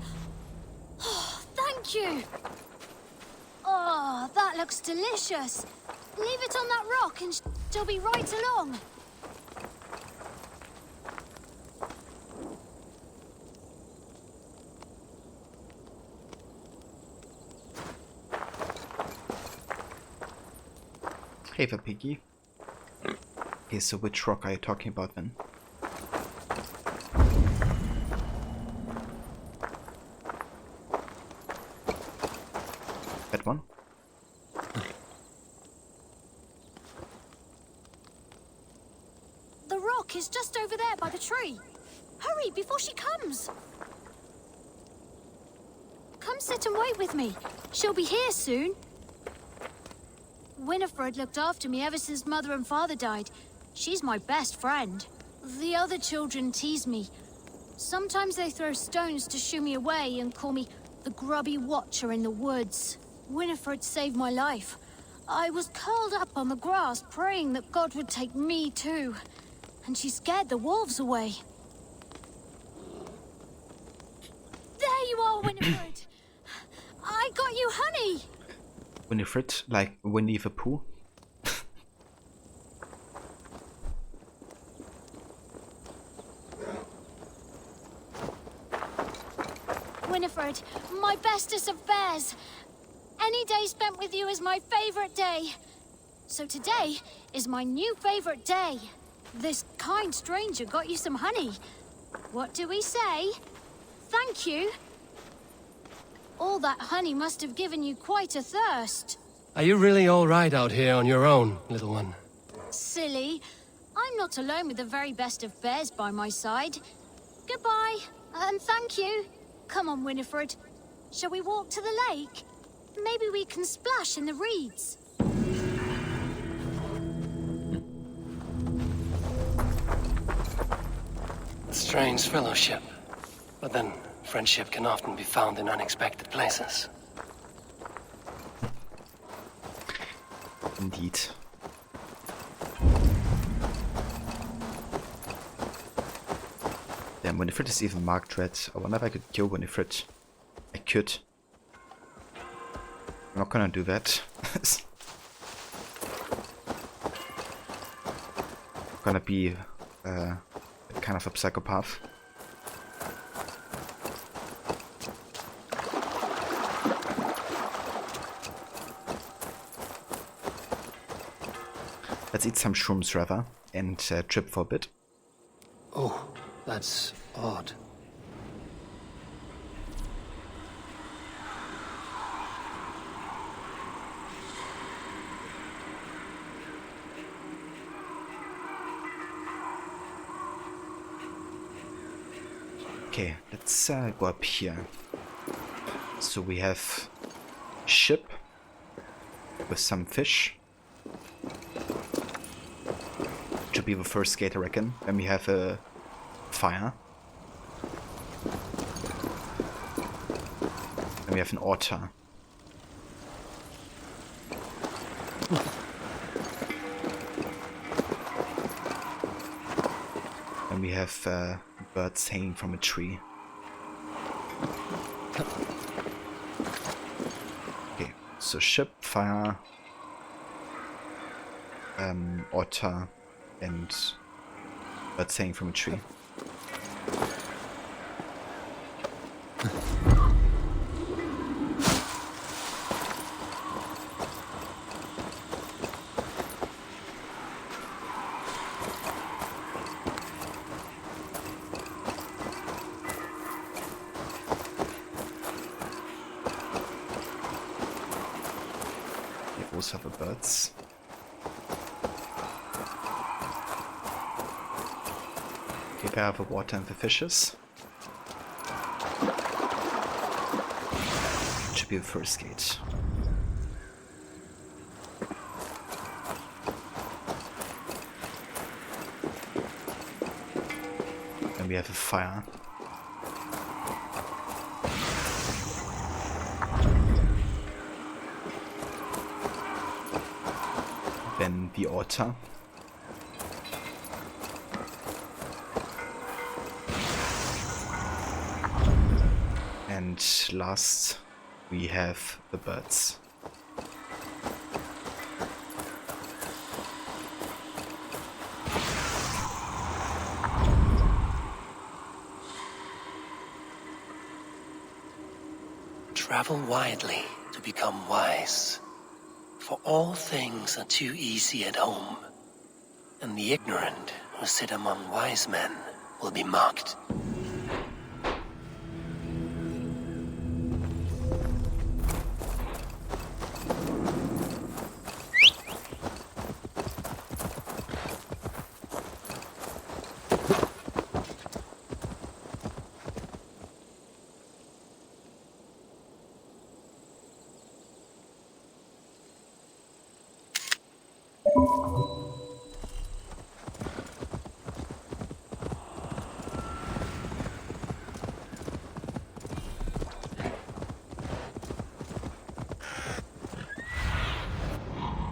[SPEAKER 13] Oh, thank you. Oh, that looks delicious. Leave it on that rock and she'll be right along.
[SPEAKER 1] Hey there, Piggy. Okay, so which rock are you talking about then? That one?
[SPEAKER 13] The rock is just over there by the tree. Hurry, before she comes. Come sit and wait with me. She'll be here soon. Winifred looked after me ever since Mother and Father died. She's my best friend. The other children tease me. Sometimes they throw stones to shoo me away and call me the grubby watcher in the woods. Winifred saved my life. I was curled up on the grass praying that God would take me too. And she scared the wolves away. There you are, Winifred. I got you honey.
[SPEAKER 1] Winifred, like Winnie the Pooh?
[SPEAKER 13] Winifred, my bestest of bears. Any day spent with you is my favorite day. So today is my new favorite day. This kind stranger got you some honey. What do we say? Thank you. All that honey must have given you quite a thirst.
[SPEAKER 12] Are you really all right out here on your own, little one?
[SPEAKER 13] Silly. I'm not alone with the very best of bears by my side. Goodbye, and thank you. Come on, Winifred. Shall we walk to the lake? Maybe we can splash in the reeds.
[SPEAKER 12] strange fellowship. But then, friendship can often be found in unexpected places.
[SPEAKER 1] Indeed. Damn, Winifred is even marked red. I wonder if I could kill Winifred. I could. I'm not gonna do that. Gonna be kind of a psychopath. Let's eat some shrooms rather and trip for a bit.
[SPEAKER 12] Oh, that's odd.
[SPEAKER 1] Okay, let's go up here. So we have ship with some fish. Should be the first gate, I reckon. Then we have a fire. And we have an otter. And we have birds hanging from a tree. Okay, so ship, fire, otter, and birds hanging from a tree. We also have the birds. Okay, I have the water and the fishes. Should be the first gate. And we have a fire. Then the otter. And last, we have the birds.
[SPEAKER 12] Travel widely to become wise. For all things are too easy at home, and the ignorant who sit among wise men will be mocked.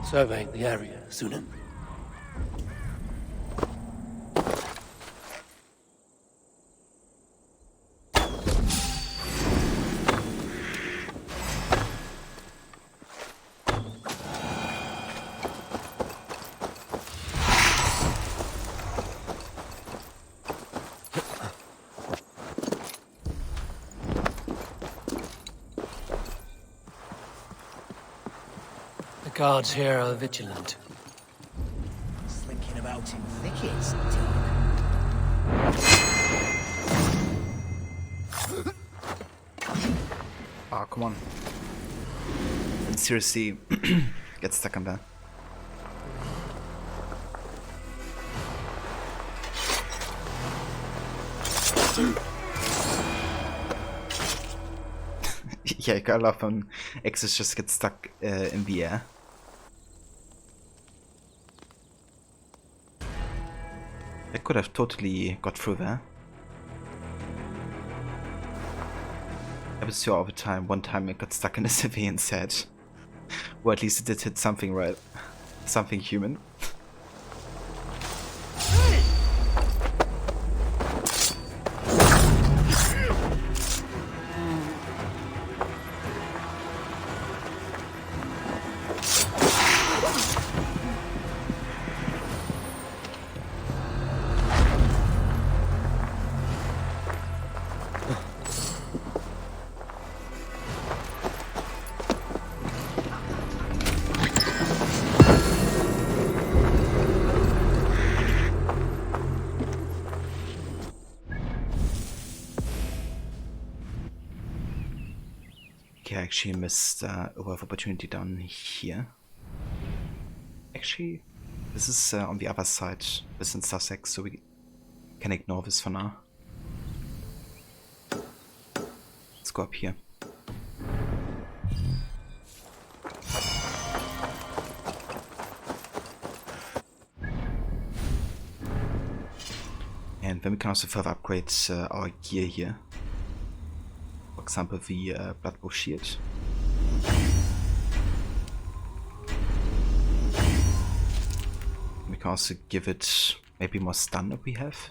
[SPEAKER 12] Surveying the area, Sunan. The guards here are vigilant.
[SPEAKER 15] Slinking about in thickets.
[SPEAKER 1] Ah, come on. And seriously, get stuck on that. Yeah, I love when X's just get stuck in the air. I could have totally got through there. happens to you all the time. One time it got stuck in a civilian's head. Or at least it did hit something right. Something human. Okay, I actually missed a wealth opportunity down here. Actually, this is on the other side. This is in Sussex, so we can ignore this for now. Let's go up here. And then we can also further upgrade our gear here. For example, the Blood Bow Shield. We can also give it maybe more stun that we have.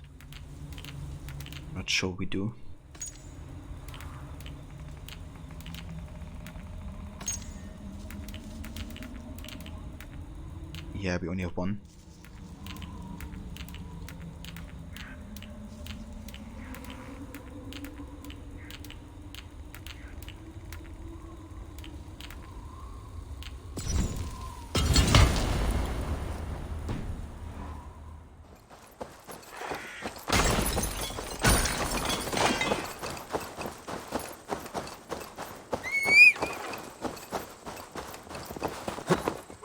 [SPEAKER 1] Not sure we do. Yeah, we only have one.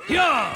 [SPEAKER 12] Yeah!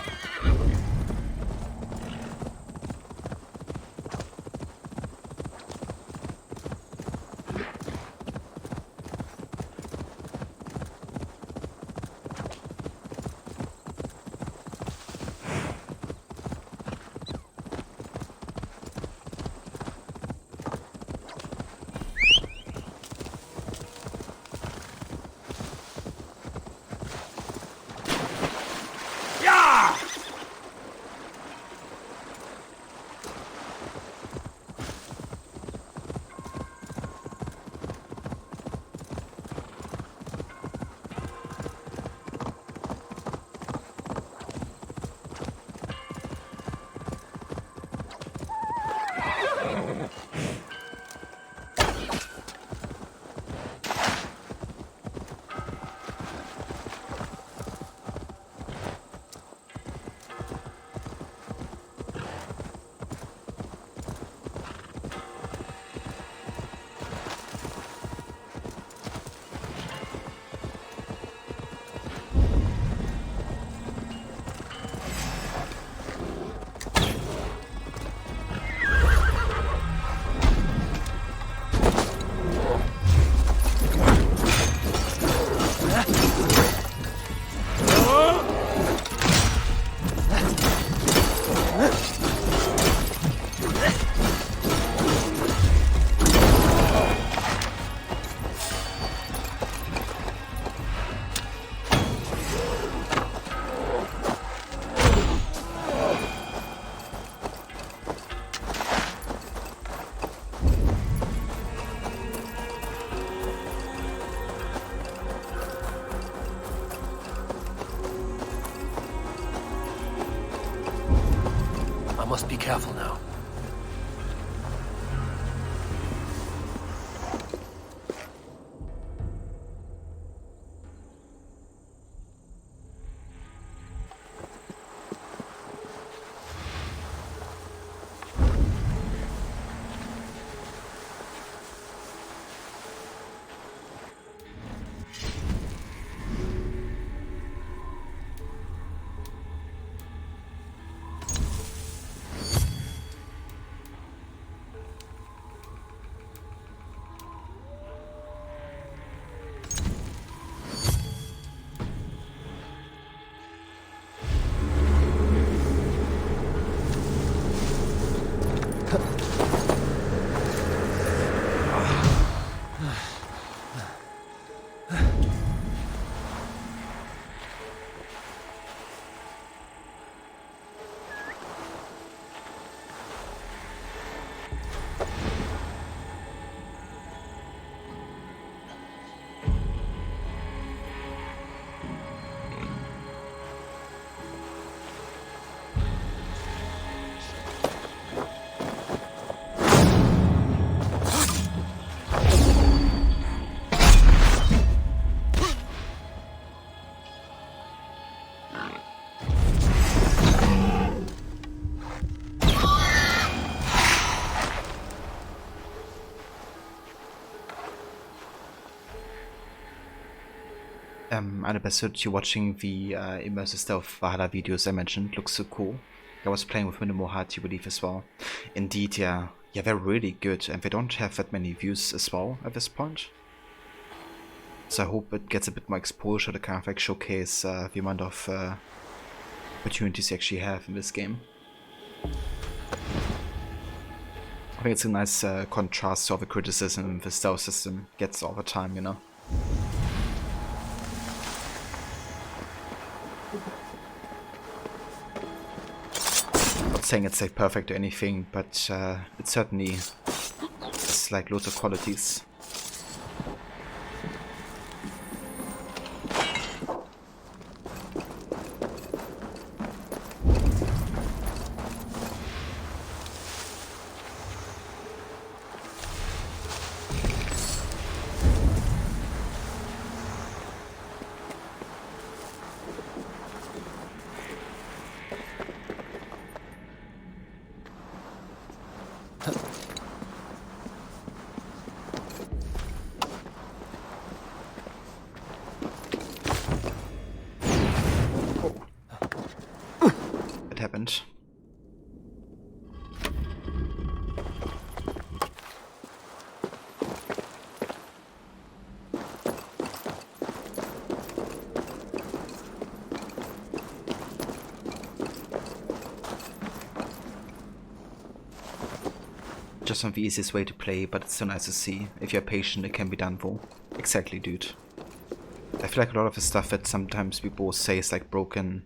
[SPEAKER 12] I must be careful now.
[SPEAKER 1] And I suggest you watching the immersive stealth Valhalla videos I mentioned. Looks so cool. I was playing with minimal HUD, you believe, as well. Indeed, yeah, they're really good, and they don't have that many views as well at this point. So I hope it gets a bit more exposure to kind of like showcase the amount of opportunities you actually have in this game. I think it's a nice contrast to all the criticism the stealth system gets all the time, you know. Not saying it's like perfect or anything, but it certainly has like loads of qualities. It happened. Just not the easiest way to play, but it's so nice to see. If you're patient, it can be done for. Exactly, dude. I feel like a lot of the stuff that sometimes people say is like broken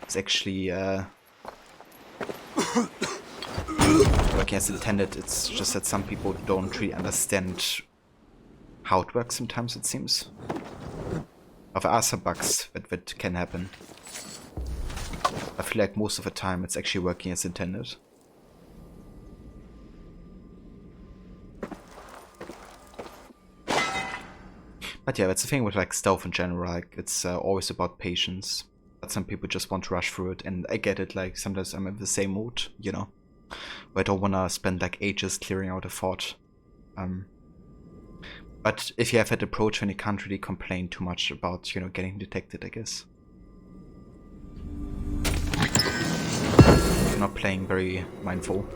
[SPEAKER 1] is actually working as intended. It's just that some people don't really understand how it works sometimes, it seems. Or there are some bugs that can happen. I feel like most of the time it's actually working as intended. But yeah, that's the thing with like stealth in general, like it's always about patience. But some people just want to rush through it, and I get it, like sometimes I'm in the same mood, you know. Where I don't want to spend like ages clearing out a fort. But if you have that approach, then you can't really complain too much about, you know, getting detected, I guess. You're not playing very mindful.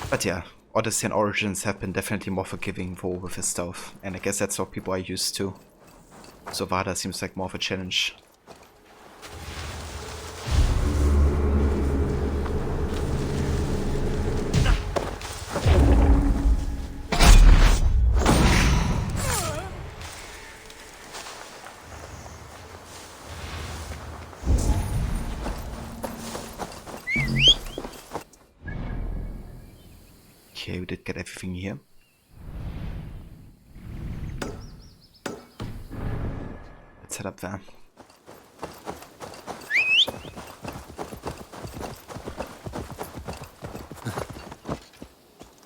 [SPEAKER 1] But yeah, Odyssey and Origins have been definitely more forgiving for with his stuff, and I guess that's what people are used to. So Valhalla seems like more of a challenge. Okay, we did get everything here. Let's head up there.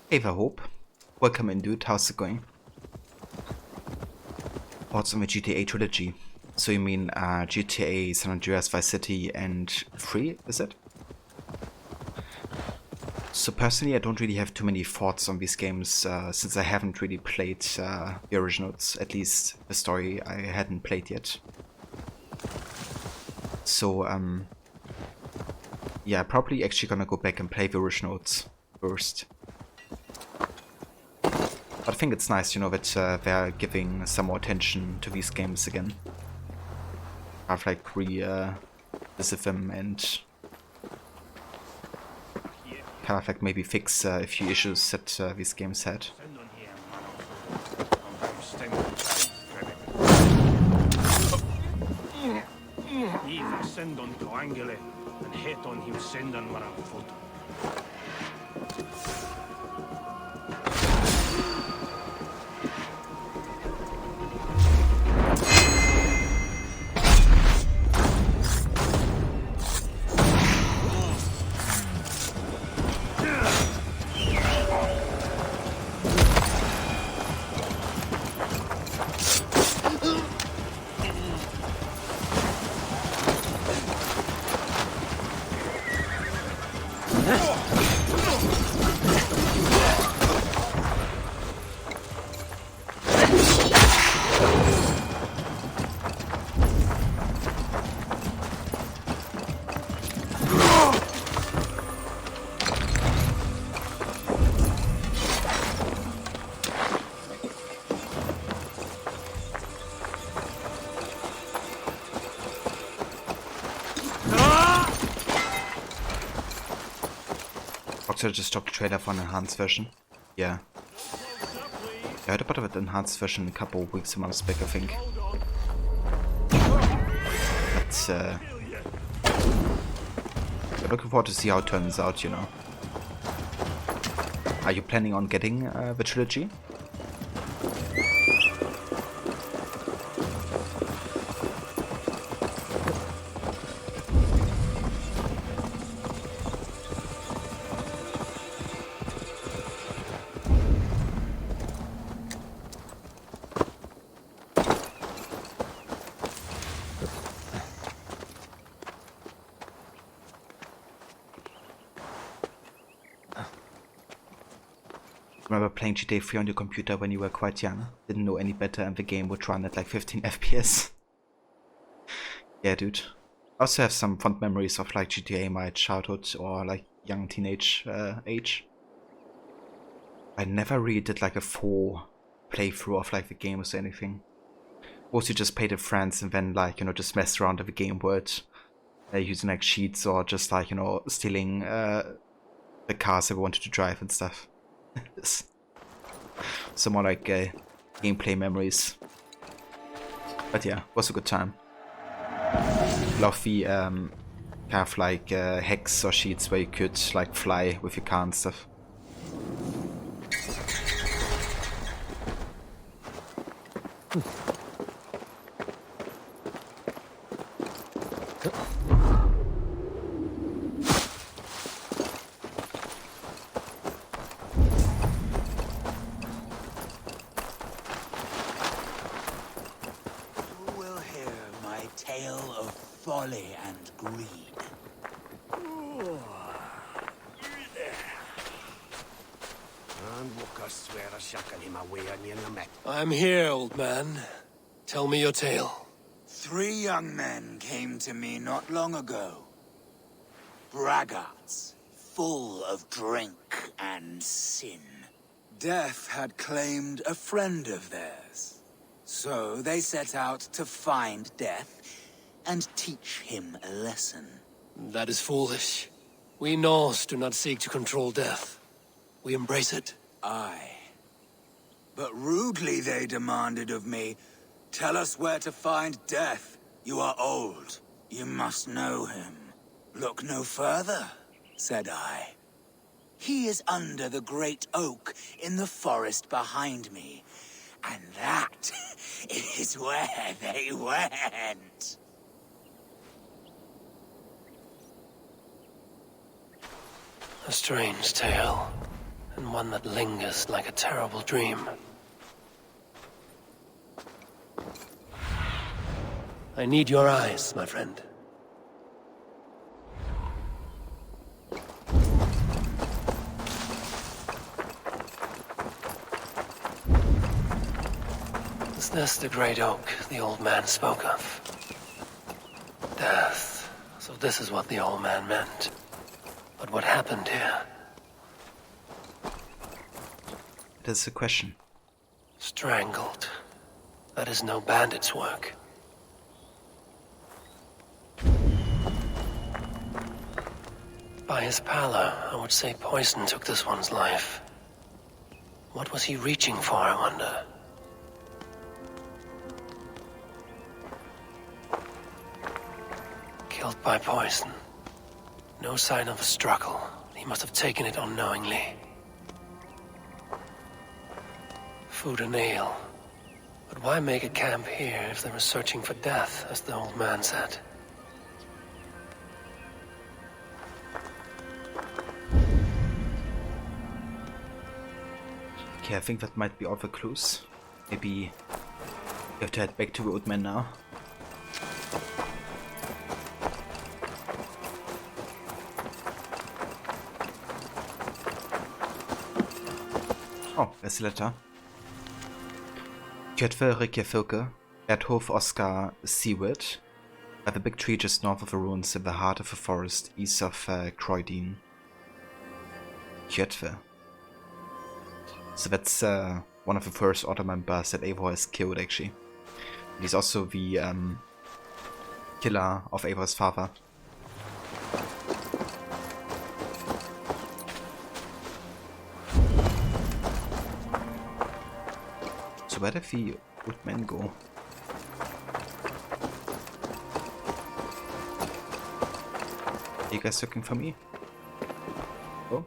[SPEAKER 1] Hey there, Hope. Welcome in, dude. How's it going? Thoughts on the GTA trilogy? So you mean GTA, San Andreas, Vice City, and 3, is it? So personally, I don't really have too many thoughts on these games, since I haven't really played the originals, at least the story I hadn't played yet. So, yeah, probably actually gonna go back and play the originals first. But I think it's nice, you know, that they're giving some more attention to these games again. I've like revisit them and kind of like maybe fix a few issues that these games had. Also I just stopped the trailer for an enhanced version. Yeah. I heard about the enhanced version a couple of weeks, months back, I think. But I'm looking forward to see how it turns out, you know. Are you planning on getting the trilogy? Remember playing GTA 3 on your computer when you were quite young? Didn't know any better and the game would run at like 15 FPS. Yeah, dude. I also have some fond memories of like GTA in my childhood or like young teenage age. I never really did like a full playthrough of like the game or anything. Mostly just played with friends and then like, you know, just messed around with the game world. Using like cheats or just like, you know, stealing the cars that we wanted to drive and stuff. Some more like gameplay memories. But yeah, was a good time. Love the kind of like hacks or cheats where you could like fly with your car and stuff.
[SPEAKER 14] Folly and greed.
[SPEAKER 12] I'm here, old man. Tell me your tale.
[SPEAKER 14] 3 young men came to me not long ago. Braggarts, full of drink and sin. Death had claimed a friend of theirs. So they set out to find Death and teach him a lesson.
[SPEAKER 12] That is foolish. We Norse do not seek to control death. We embrace it.
[SPEAKER 14] Aye. But rudely they demanded of me, tell us where to find Death. You are old. You must know him. Look no further, said I. He is under the great oak in the forest behind me. And that is where they went.
[SPEAKER 12] A strange tale, and one that lingers like a terrible dream. I need your eyes, my friend. Is this the great oak the old man spoke of? Death. So this is what the old man meant. But what happened here?
[SPEAKER 1] That's the question.
[SPEAKER 12] Strangled. That is no bandit's work. By his pallor, I would say poison took this one's life. What was he reaching for, I wonder? Killed by poison. No sign of a struggle. He must have taken it unknowingly. Food and ale. But why make a camp here if they were searching for death, as the old man said?
[SPEAKER 1] Okay, I think that might be all the clues. Maybe we have to head back to the old man now. Oh, there's the letter. Kjøtve Rikefylke, Erdhof Oscar Seward. I have a big tree just north of the ruins in the heart of the forest east of Croydon. Kjøtve. So that's one of the first Order members that Eivor has killed, actually. He's also the killer of Eivor's father. So where did the old man go? Are you guys looking for me? Oh.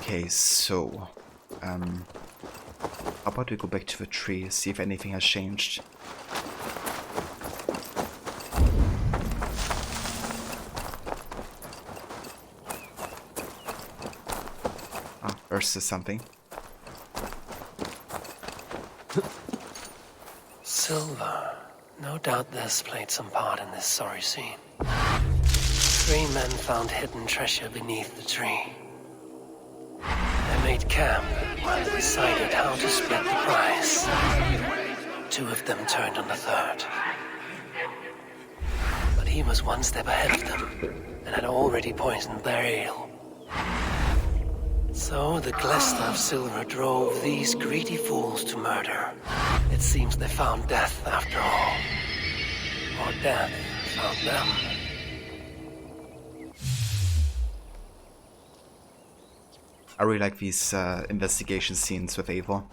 [SPEAKER 1] Okay, so, how about we go back to the tree, see if anything has changed. Ah, there's something.
[SPEAKER 12] Silver. No doubt this played some part in this sorry scene. 3 men found hidden treasure beneath the tree. They made camp and decided how to split the prize. 2 of them turned on the 3rd. But he was 1 step ahead of them and had already poisoned their ale. So the glister of silver drove these greedy fools to murder. It seems they found death after all. Or death found them.
[SPEAKER 1] I really like these investigation scenes with Eivor.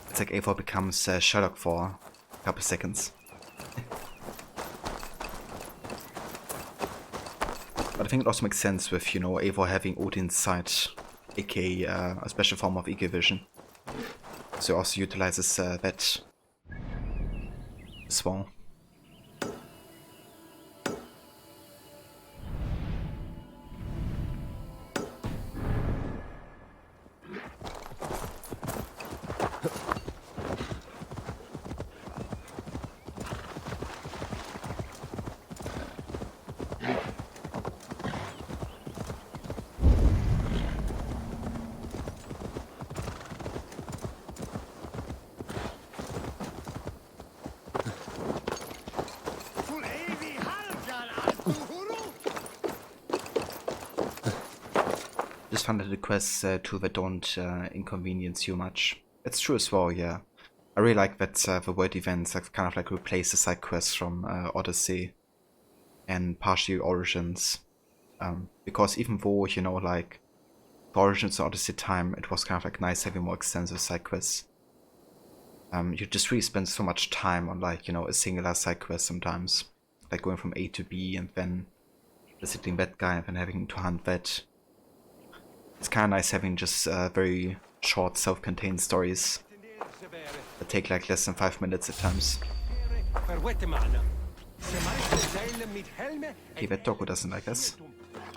[SPEAKER 1] It's like Eivor becomes Sherlock for a couple seconds. But I think it also makes sense with, you know, Eivor having Odin's sight, aka a special form of eagle vision. So also utilizes that as well. Just found the quests too that don't inconvenience you much. It's true as well, yeah. I really like that the world events have kind of like replaced the side quests from Odyssey and partially Origins. Because even though, you know, like for Origins and Odyssey time, it was kind of like nice having more extensive side quests. You just really spend so much time on, like, you know, a singular side quest sometimes. Like going from A to B and then visiting that guy and then having to hunt that. It's kind of nice having just very short self-contained stories that take like less than 5 minutes at times. Okay, that doggo doesn't like us.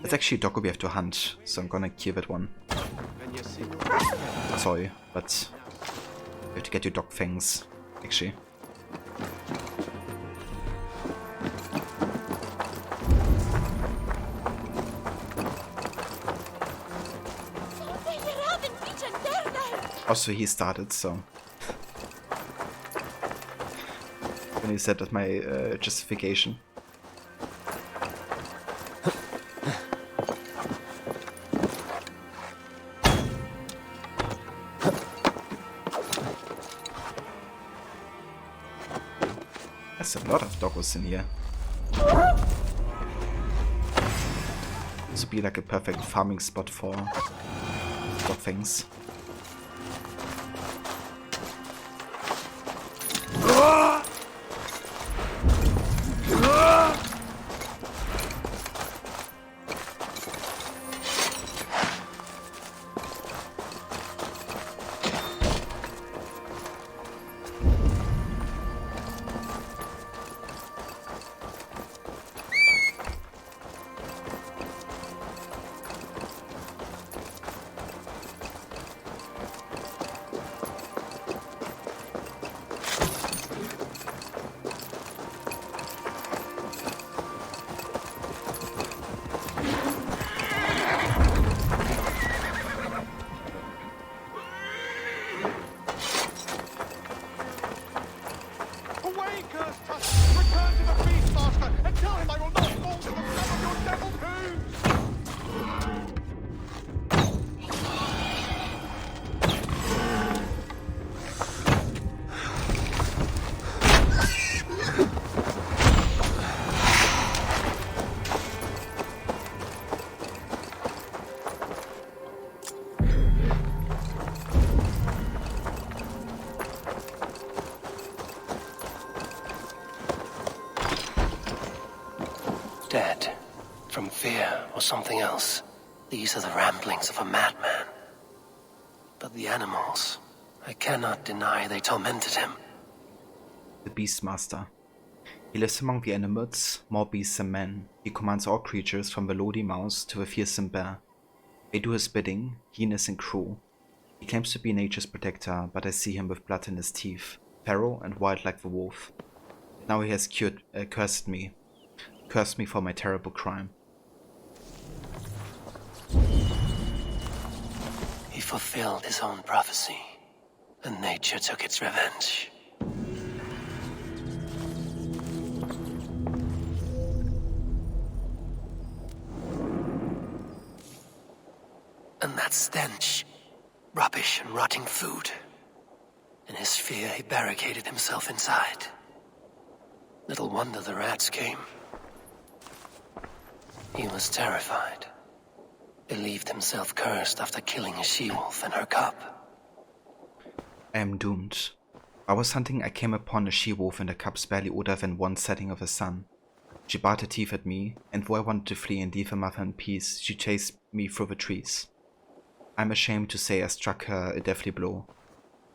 [SPEAKER 1] It's actually a doggo we have to hunt, so I'm gonna kill that one. Sorry, but you have to get your dog fangs, actually. Also, he started, so when he said that my justification. There's a lot of doggos in here. This would be like a perfect farming spot for dog things.
[SPEAKER 15] cursed tusk! Return to the Beastmaster and tell him I will not fall to the thumb of your devil hooves!
[SPEAKER 12] Dead. From fear or something else. These are the ramblings of a madman. But the animals, I cannot deny they tormented him.
[SPEAKER 1] The Beastmaster. He lives among the animals, more beasts than men. He commands all creatures from the lowly mouse to the fearsome bear. They do his bidding, heinous and cruel. He claims to be nature's protector, but I see him with blood in his teeth, feral and wild like the wolf. Now he has cursed me for my terrible crime.
[SPEAKER 12] He fulfilled his own prophecy, and nature took its revenge. And that stench, rubbish and rotting food. In his fear, he barricaded himself inside. Little wonder the rats came. He was terrified. Believed himself cursed after killing a she-wolf and her cub.
[SPEAKER 1] I am doomed. I was hunting, I came upon a she-wolf in the cub's barely older than one setting of the sun. She bared her teeth at me, and though I wanted to flee and leave her mother in peace, she chased me through the trees. I'm ashamed to say I struck her a deathly blow.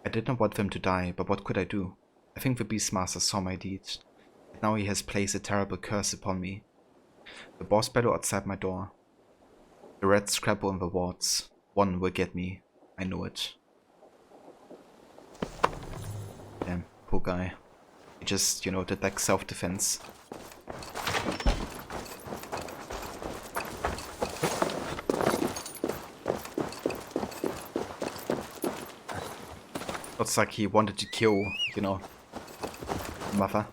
[SPEAKER 1] I did not want them to die, but what could I do? I think the Beastmaster saw my deed. Now he has placed a terrible curse upon me. The boss bellow outside my door. The rats scrabble in the wards. One will get me. I know it. Damn, poor guy. He just, did like self-defense. Looks like he wanted to kill, mother.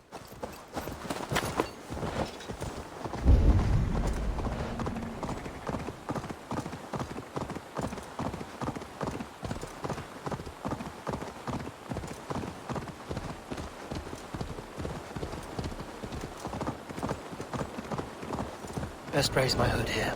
[SPEAKER 12] Best raise my hood here.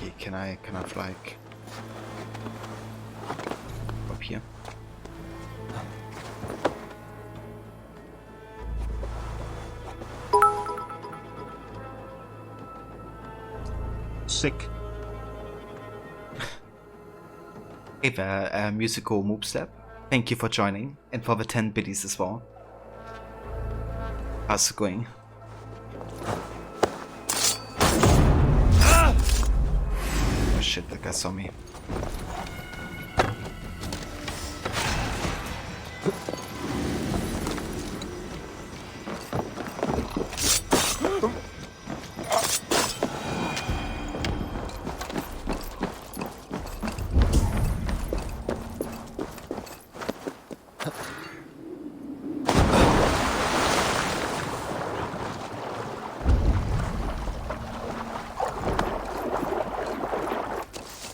[SPEAKER 1] Okay, can I kind of like up here?
[SPEAKER 5] Sick.
[SPEAKER 1] Hey there, musical move step. Thank you for joining and for the 10 biddies as well. How's it going? Oh shit, that guy saw me.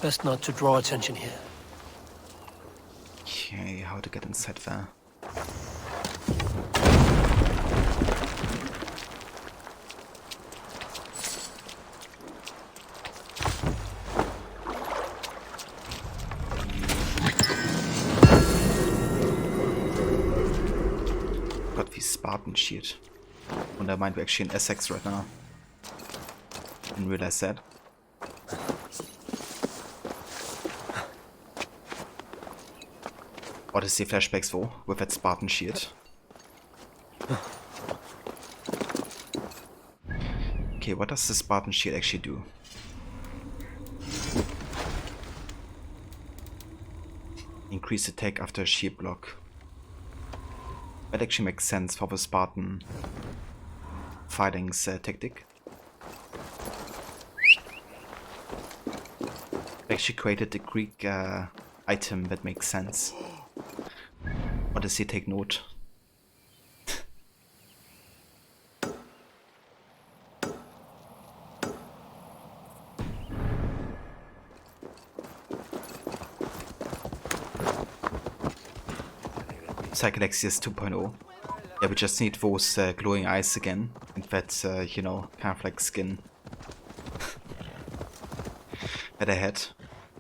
[SPEAKER 12] Best not to draw attention here.
[SPEAKER 1] Okay, how to get inside there? Got the Spartan shield. And I might be actually in Essex right now. Didn't realize that. What is the flashbacks for with that Spartan shield? Okay, what does the Spartan shield actually do? Increase attack after a shield block. That actually makes sense for the Spartan fighting's tactic. They actually created the Greek item that makes sense. What does he take note? Psychalexius 2.0. Yeah, we just need those glowing eyes again. And that, you know, kind of like skin that I had.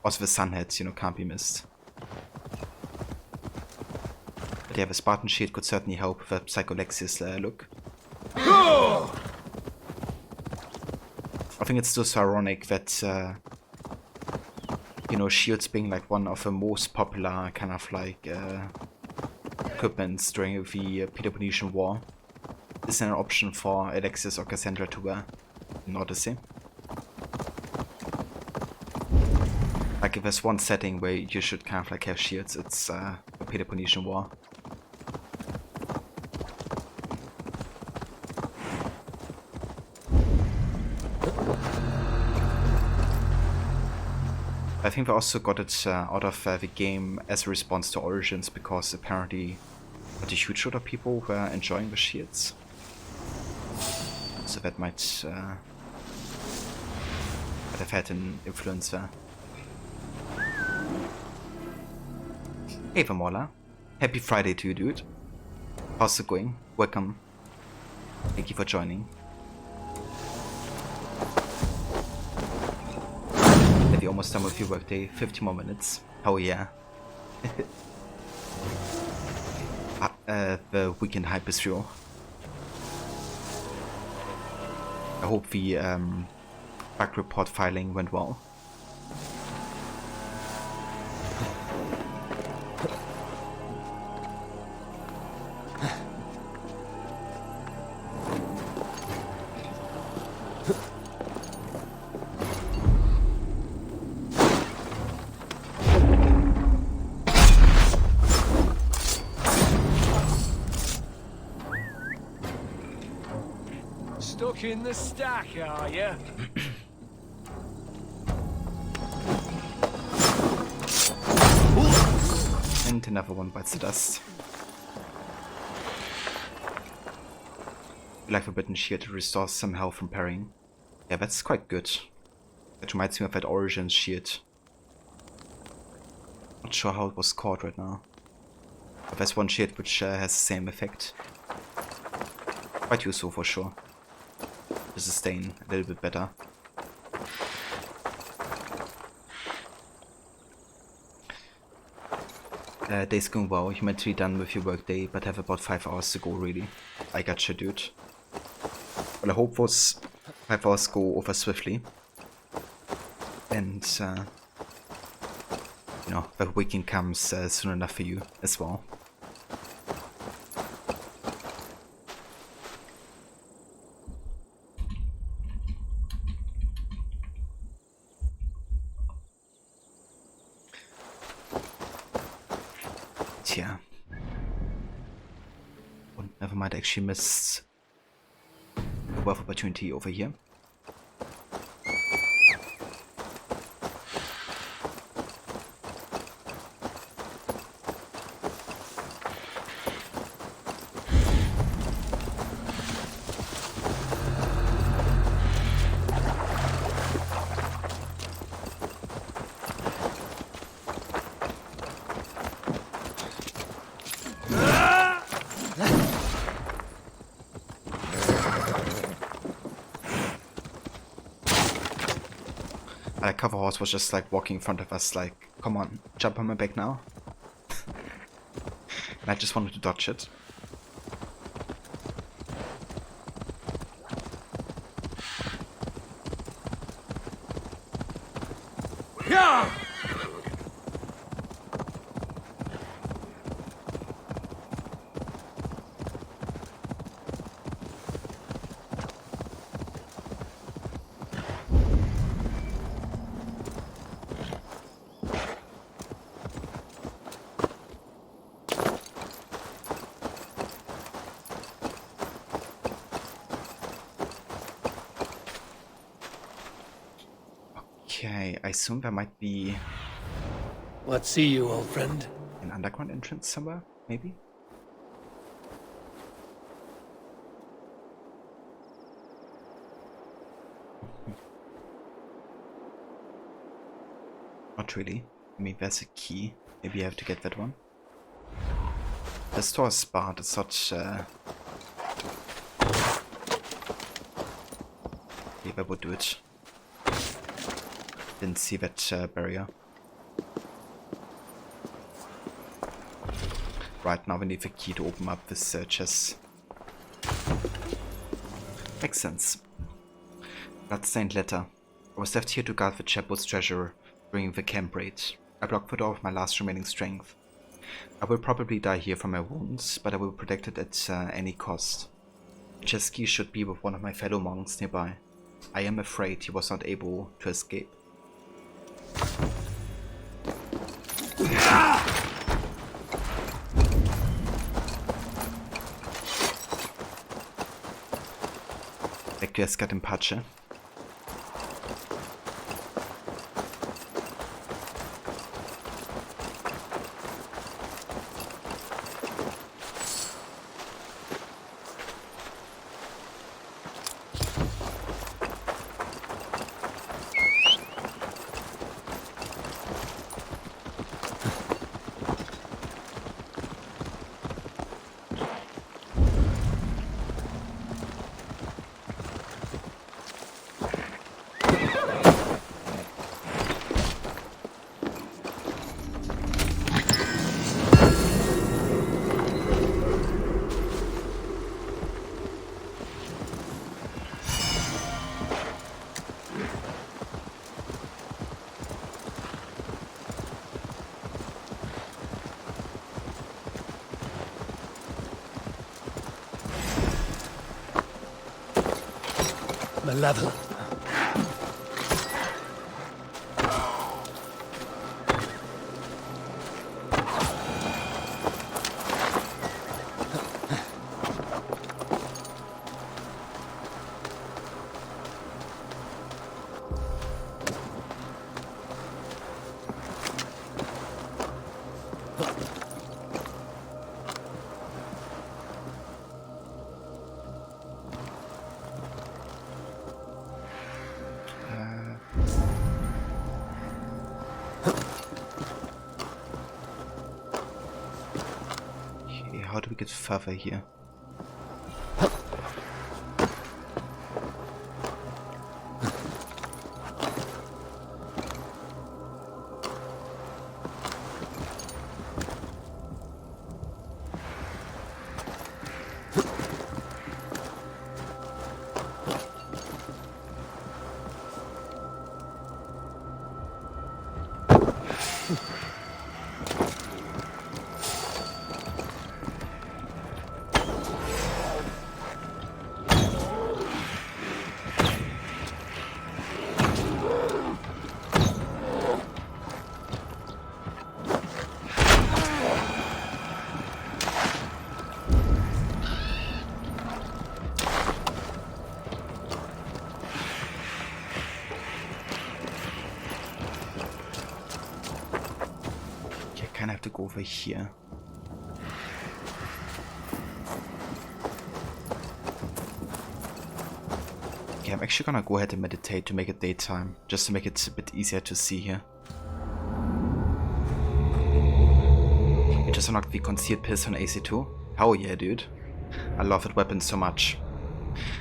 [SPEAKER 1] Also the sun head, you know, can't be missed. But yeah, the Spartan shield could certainly help the Psychalexius look. I think it's just so ironic that, you know, shields being like one of the most popular kind of like equipments during the Peloponnesian War is an option for Alexius or Cassandra to wear in Odyssey. Like if there's one setting where you should kind of like have shields, it's the Peloponnesian War. I think they also got it out of the game as a response to Origins, because apparently a huge lot of people were enjoying the shields. So that might have had an influence there. Hey Vamola, happy Friday to you, dude. How's it going? Welcome. Thank you for joining. Maybe almost done with your workday, 50 more minutes. Oh yeah. The weekend hype is real. I hope the bug report filing went well.
[SPEAKER 20] Stuck in the stack, are you?
[SPEAKER 1] And another one bites the dust. Like Forbidden Shield to restore some health from parrying. Yeah, that's quite good. That reminds me of that Origins shield. Not sure how it was called right now. But there's one shield which has the same effect. Quite useful for sure. To sustain a little bit better. Day's going well. You're meant to be done with your workday, but have about 5 hours to go, really. I gotcha, dude. Well, I hope those 5 hours go over swiftly. And, you know, the weekend comes soon enough for you as well. Tja. Und never mind, I actually missed a wealth opportunity over here. Cover horse was just like walking in front of us like, come on, jump on my back now. And I just wanted to dodge it.
[SPEAKER 20] Yeah!
[SPEAKER 1] Okay, I assume there might be...
[SPEAKER 12] What see you, old friend?
[SPEAKER 1] An underground entrance somewhere, maybe? Not really. I mean, there's a key. Maybe I have to get that one. The store is barred. It's such... Maybe I would do it. Didn't see that barrier. Right, now we need the key to open up this chest. Makes sense. Bloodstained letter. I was left here to guard the chapel's treasure during the camp raid. I blocked the door with my last remaining strength. I will probably die here from my wounds, but I will protect it at any cost. The chest key should be with one of my fellow monks nearby. I am afraid he was not able to escape. Back to Escat and Pace.
[SPEAKER 12] Malevolent. How do we get further here?
[SPEAKER 1] Go over here. Okay, I'm actually gonna go ahead and meditate to make it daytime, just to make it a bit easier to see here. We just unlocked the concealed piss on AC2. Hell yeah, dude. I love that weapon so much.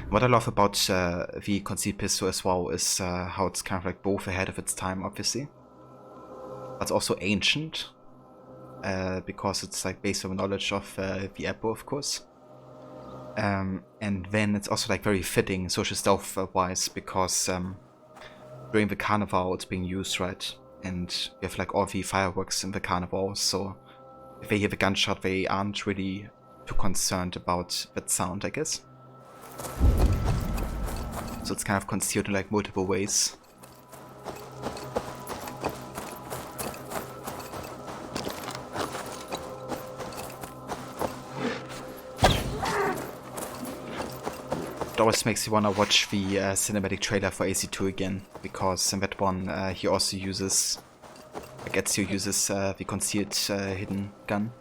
[SPEAKER 1] What I love about the concealed pistol as well is how it's kind of like both ahead of its time, obviously. But it's also ancient. Because it's like based on knowledge of the Apple, of course. And then it's also like very fitting social stealth wise, because during the carnival it's being used, right? And you have like all the fireworks in the carnival, so if they hear the gunshot they aren't really too concerned about that sound, I guess. So it's kind of concealed in like multiple ways. It always makes you wanna watch the cinematic trailer for AC2 again, because in that one he also uses, like Ezio uses the concealed hidden gun.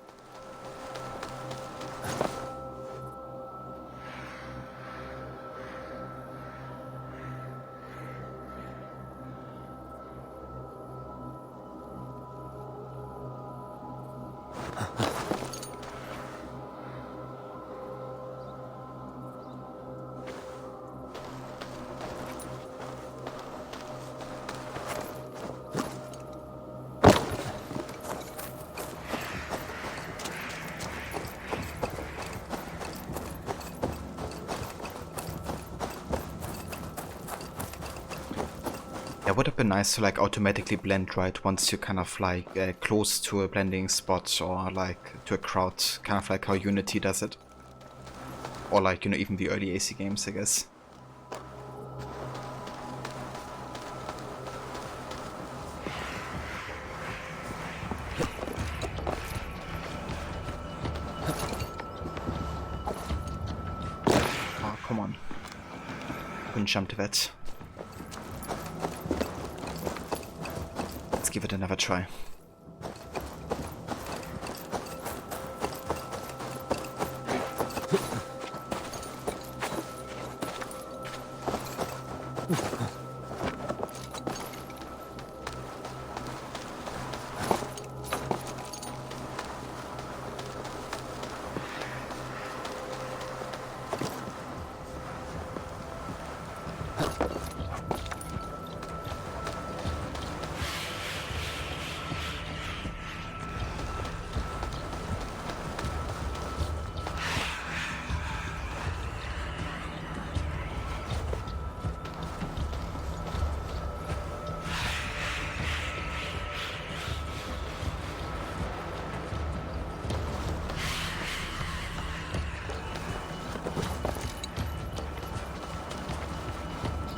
[SPEAKER 1] It would have been nice to like automatically blend, right, once you're kind of like close to a blending spot or like to a crowd, kind of like how Unity does it. Or like, you know, even the early AC games, I guess. Oh, come on. Couldn't jump to that. Give it another try.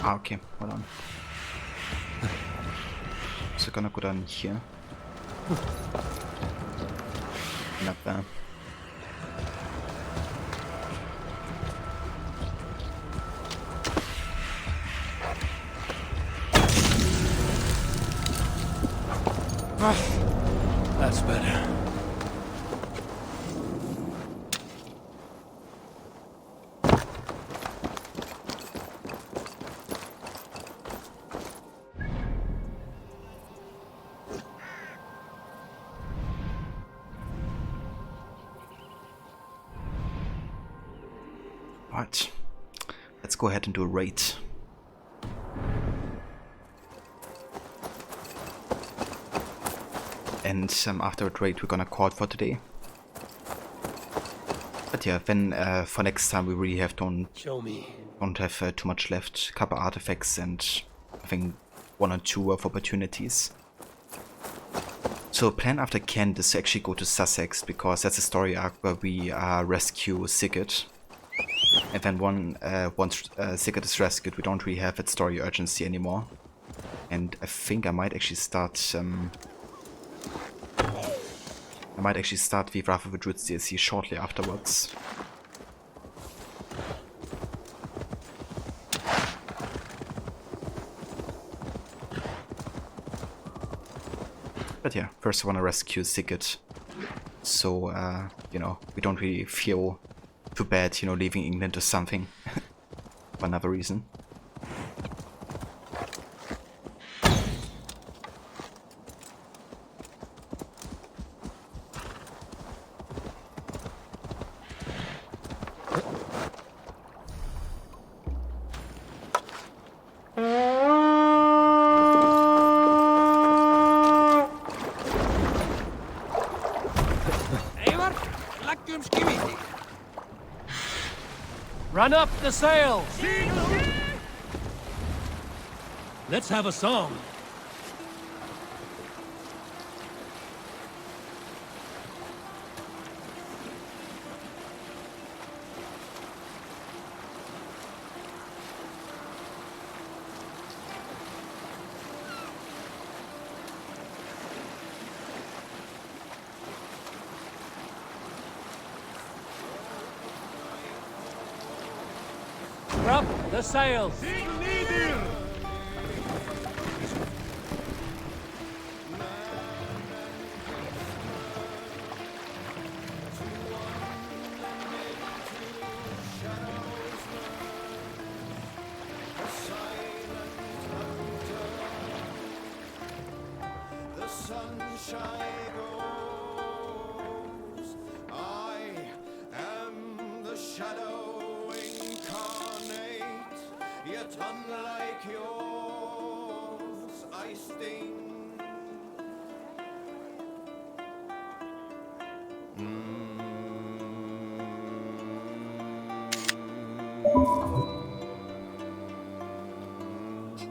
[SPEAKER 1] Ah, okay, hold on. So gonna go down here. Not there.
[SPEAKER 12] That's better.
[SPEAKER 1] Right, let's go ahead and do a raid. And after a raid we're gonna call it for today. But yeah, then for next time we really don't have too much left. Couple artifacts and I think 1 or 2 of opportunities. So plan after Kent is to actually go to Sussex, because that's a story arc where we rescue Sigurd. And then once Sigurd is rescued, we don't really have that story urgency anymore. And I think I might actually start the Wrath of the Druids DLC shortly afterwards. But yeah, first I want to rescue Sigurd, so, you know, we don't really feel too bad, you know, leaving England or something, for another reason.
[SPEAKER 12] Run up the sails! Let's have a song. Up the sails!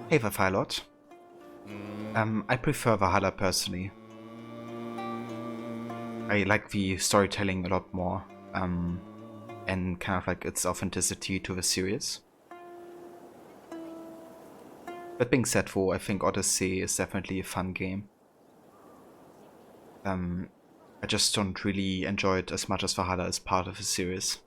[SPEAKER 1] Hey Valhalla. I prefer Valhalla personally. I like the storytelling a lot more, and kind of like its authenticity to the series. That being said, though, I think Odyssey is definitely a fun game. I just don't really enjoy it as much as Valhalla as part of the series.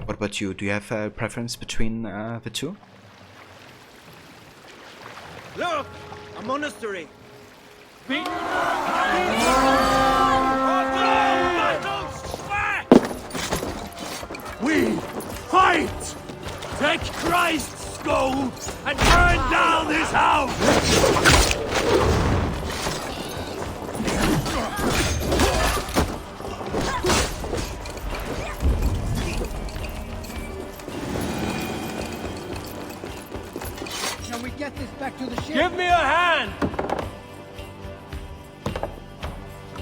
[SPEAKER 1] What about you? Do you have a preference between the two?
[SPEAKER 20] Look! A monastery!
[SPEAKER 21] We fight! Take Christ's skull and burn down this house!
[SPEAKER 15] Can we get this back to the ship?
[SPEAKER 21] Give me a hand!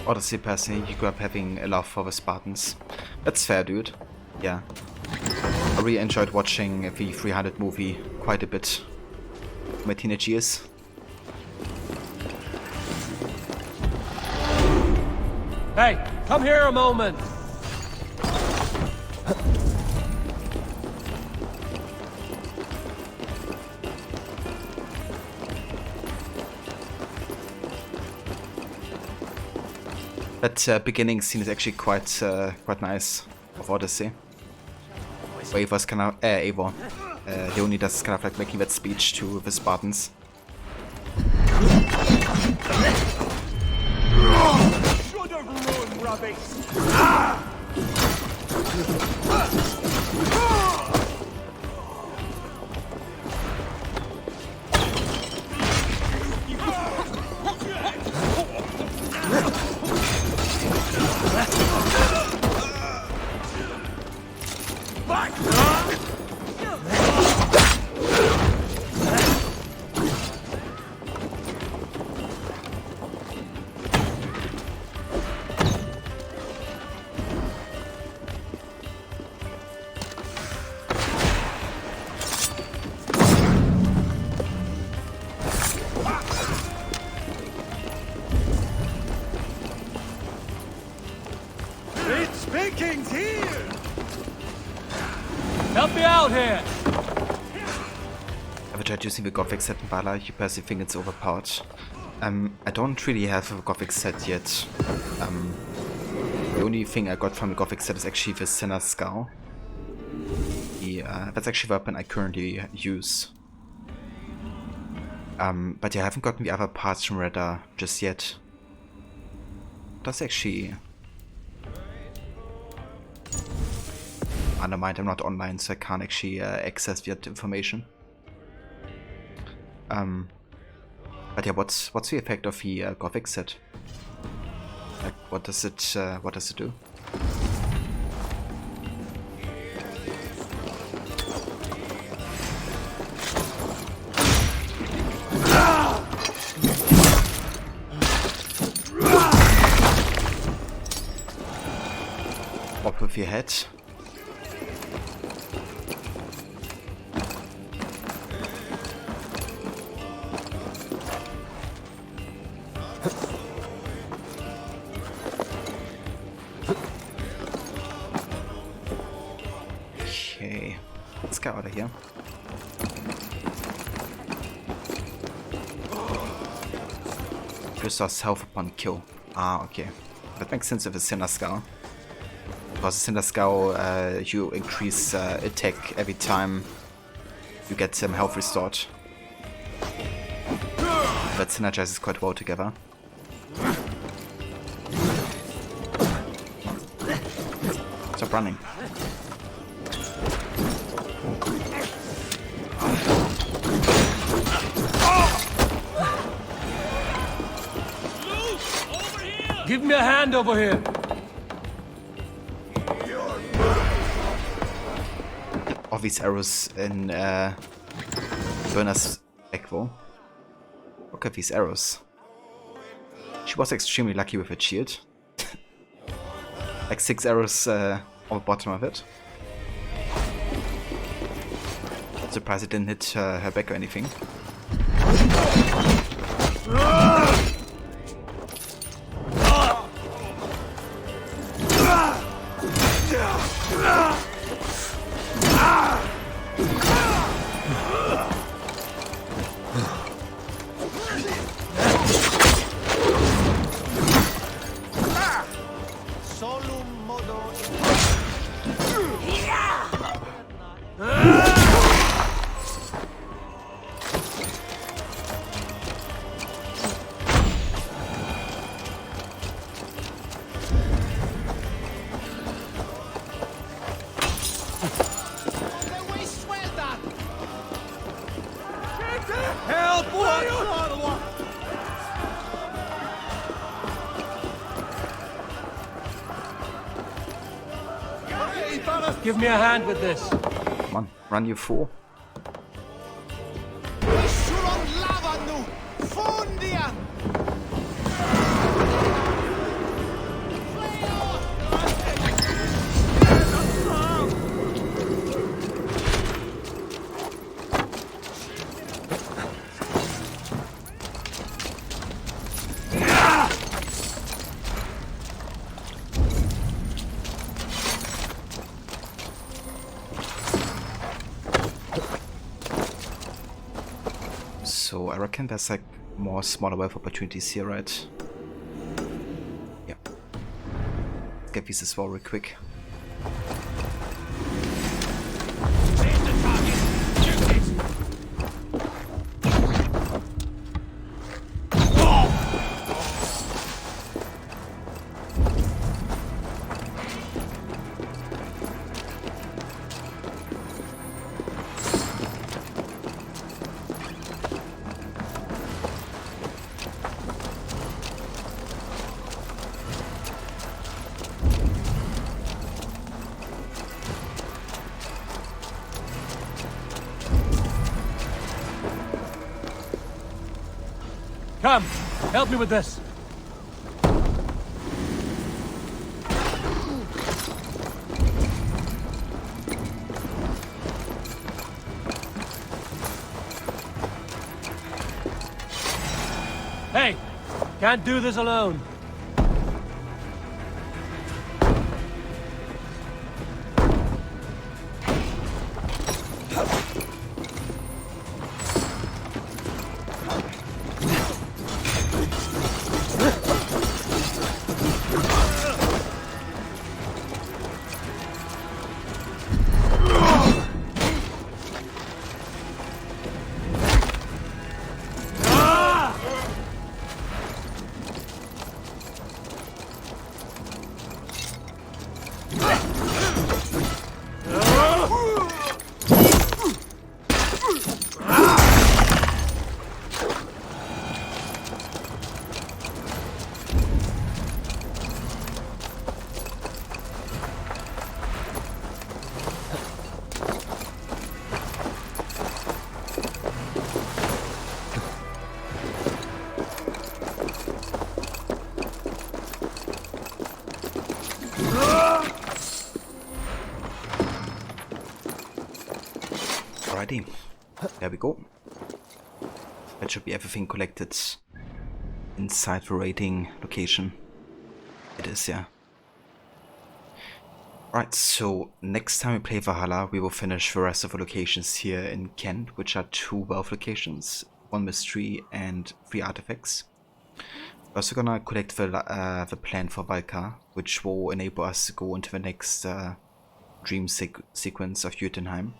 [SPEAKER 1] Odyssey personally, you grew up having a love for the Spartans. That's fair, dude. Yeah. I really enjoyed watching the 300 movie quite a bit in my teenage years.
[SPEAKER 12] Hey, come here a moment!
[SPEAKER 1] That beginning scene is actually quite nice of Odyssey. Where Eivor kind of Leonidas kind of like making that speech to the Spartans.
[SPEAKER 20] Should have run, rubbish!
[SPEAKER 12] out here!
[SPEAKER 1] I've tried using the Gothic set in Valhalla. You personally think it's overpowered. I don't really have a Gothic set yet. The only thing I got from the Gothic set is actually the Sinner's Skull. That's actually the weapon I currently use. But yeah, I haven't gotten the other parts from Redda just yet. That's actually... Never mind, I'm not online, so I can't actually access that information. But yeah, what's the effect of the Gothic set? Like, what does it do? What with your head? Okay, let's get out of here. Restores health upon kill. Ah, okay. That makes sense with a Sinner's Skull. Because the Sinner's Skull, you increase attack every time you get some health restored. That synergizes quite well together. Stop running.
[SPEAKER 12] Give me a hand over here!
[SPEAKER 1] All these arrows in Burner's Equo. Look at these arrows. She was extremely lucky with her shield. Like 6 arrows on the bottom of it. Surprised it didn't hit her back or anything.
[SPEAKER 12] Give me a hand with this.
[SPEAKER 1] Come on, run you fool. So I reckon there's like more smaller wealth opportunities here, right? Yeah. Let's get these as well real quick.
[SPEAKER 12] Come, help me with this. Hey, can't do this alone.
[SPEAKER 1] Alrighty, there we go. That should be everything collected inside the raiding location. It is, yeah. Right, so next time we play Valhalla, we will finish the rest of the locations here in Kent, which are 2 wealth locations, 1 mystery and 3 artifacts. We're also gonna collect the plan for Valka, which will enable us to go into the next dream sequence of Jotunheim.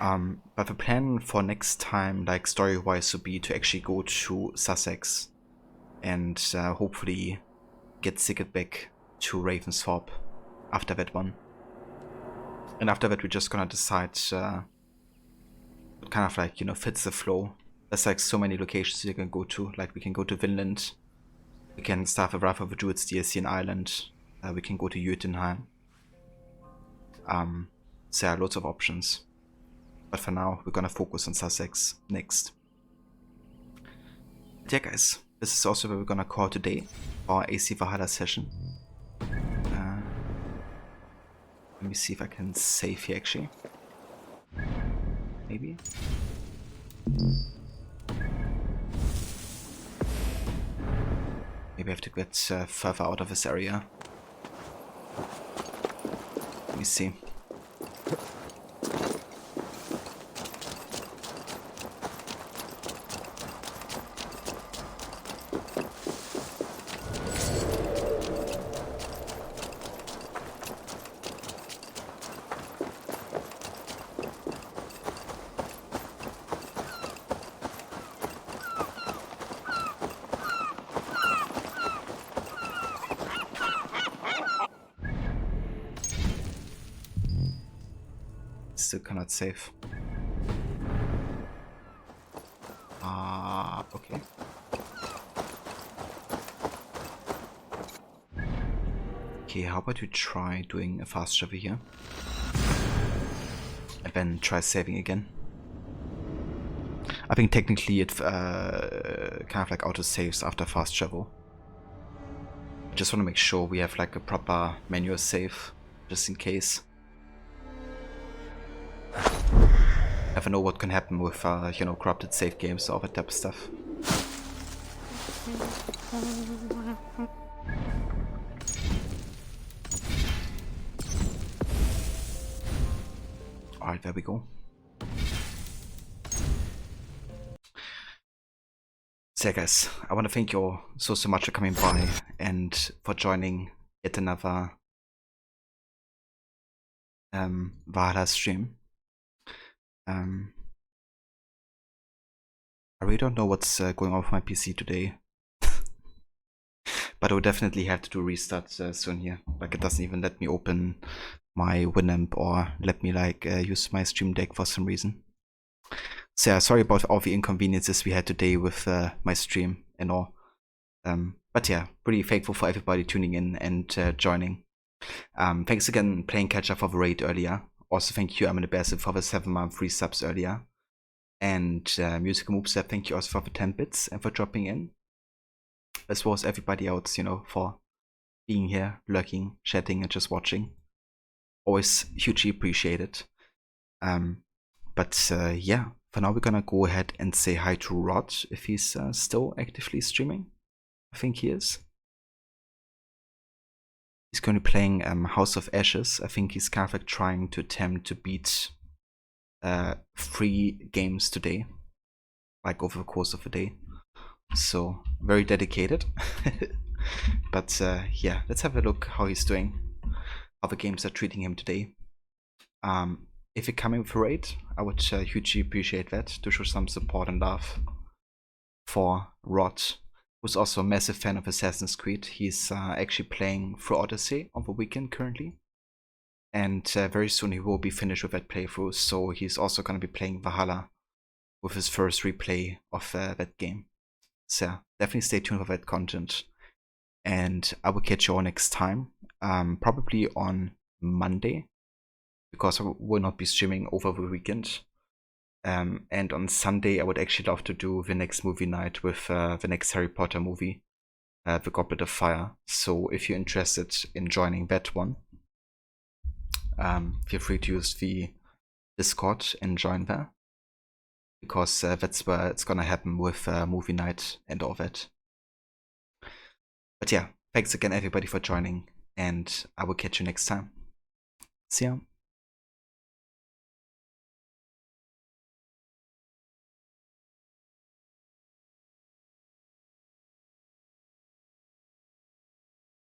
[SPEAKER 1] But the plan for next time, like story-wise, would be to actually go to Sussex and hopefully get Sigurd back to Ravensthorpe after that one. And after that we're just gonna decide what kind of, like, you know, fits the flow. There's like so many locations you can go to. Like we can go to Vinland, we can start the Wrath of the Druids DLC in Ireland, we can go to Jotunheim. So yeah, loads of options. But for now we're gonna focus on Sussex next. But yeah guys, this is also where we're gonna call today our AC Valhalla session. Let me see if I can save here actually. Maybe. Maybe I have to get further out of this area. Let me see. Still cannot save. Okay. Okay, how about we try doing a fast travel here? And then try saving again. I think technically it kind of like auto saves after fast travel. Just want to make sure we have like a proper manual save, just in case. Never know what can happen with you know, corrupted save games or all that type of stuff. Alright, there we go. So yeah guys, I want to thank you all so much for coming by and for joining yet another Valhalla stream. I really don't know what's going on with my PC today. But I will definitely have to do restart soon here. Like, it doesn't even let me open my Winamp or let me like use my Stream Deck for some reason. So yeah, sorry about all the inconveniences we had today with my stream and all. But yeah, pretty thankful for everybody tuning in and joining. Thanks again playing catch up for the raid earlier. Also thank you Amanabasim for the 7-month free subs earlier. And Musical Moveset, thank you also for the 10 bits and for dropping in. As well as everybody else, you know, for being here, lurking, chatting and just watching. Always hugely appreciated. But yeah, for now we're gonna go ahead and say hi to Rod if he's still actively streaming. I think he is. He's going to be playing House of Ashes. I think he's kind of like trying to attempt to beat 3 games today, like over the course of a day. So very dedicated. But yeah, let's have a look how he's doing, how the games are treating him today. If you're coming with a raid, I would hugely appreciate that, to show some support and love for Rod, who's also a massive fan of Assassin's Creed. He's actually playing through Odyssey on the weekend currently. And very soon he will be finished with that playthrough, so he's also going to be playing Valhalla with his first replay of that game. So yeah, definitely stay tuned for that content. And I will catch you all next time, probably on Monday, because I will not be streaming over the weekend. And on Sunday I would actually love to do the next movie night with the next Harry Potter movie, The Goblet of Fire. So if you're interested in joining that one, feel free to use the Discord and join there, because that's where it's gonna happen with movie night and all that. But yeah, thanks again everybody for joining, and I will catch you next time. See ya.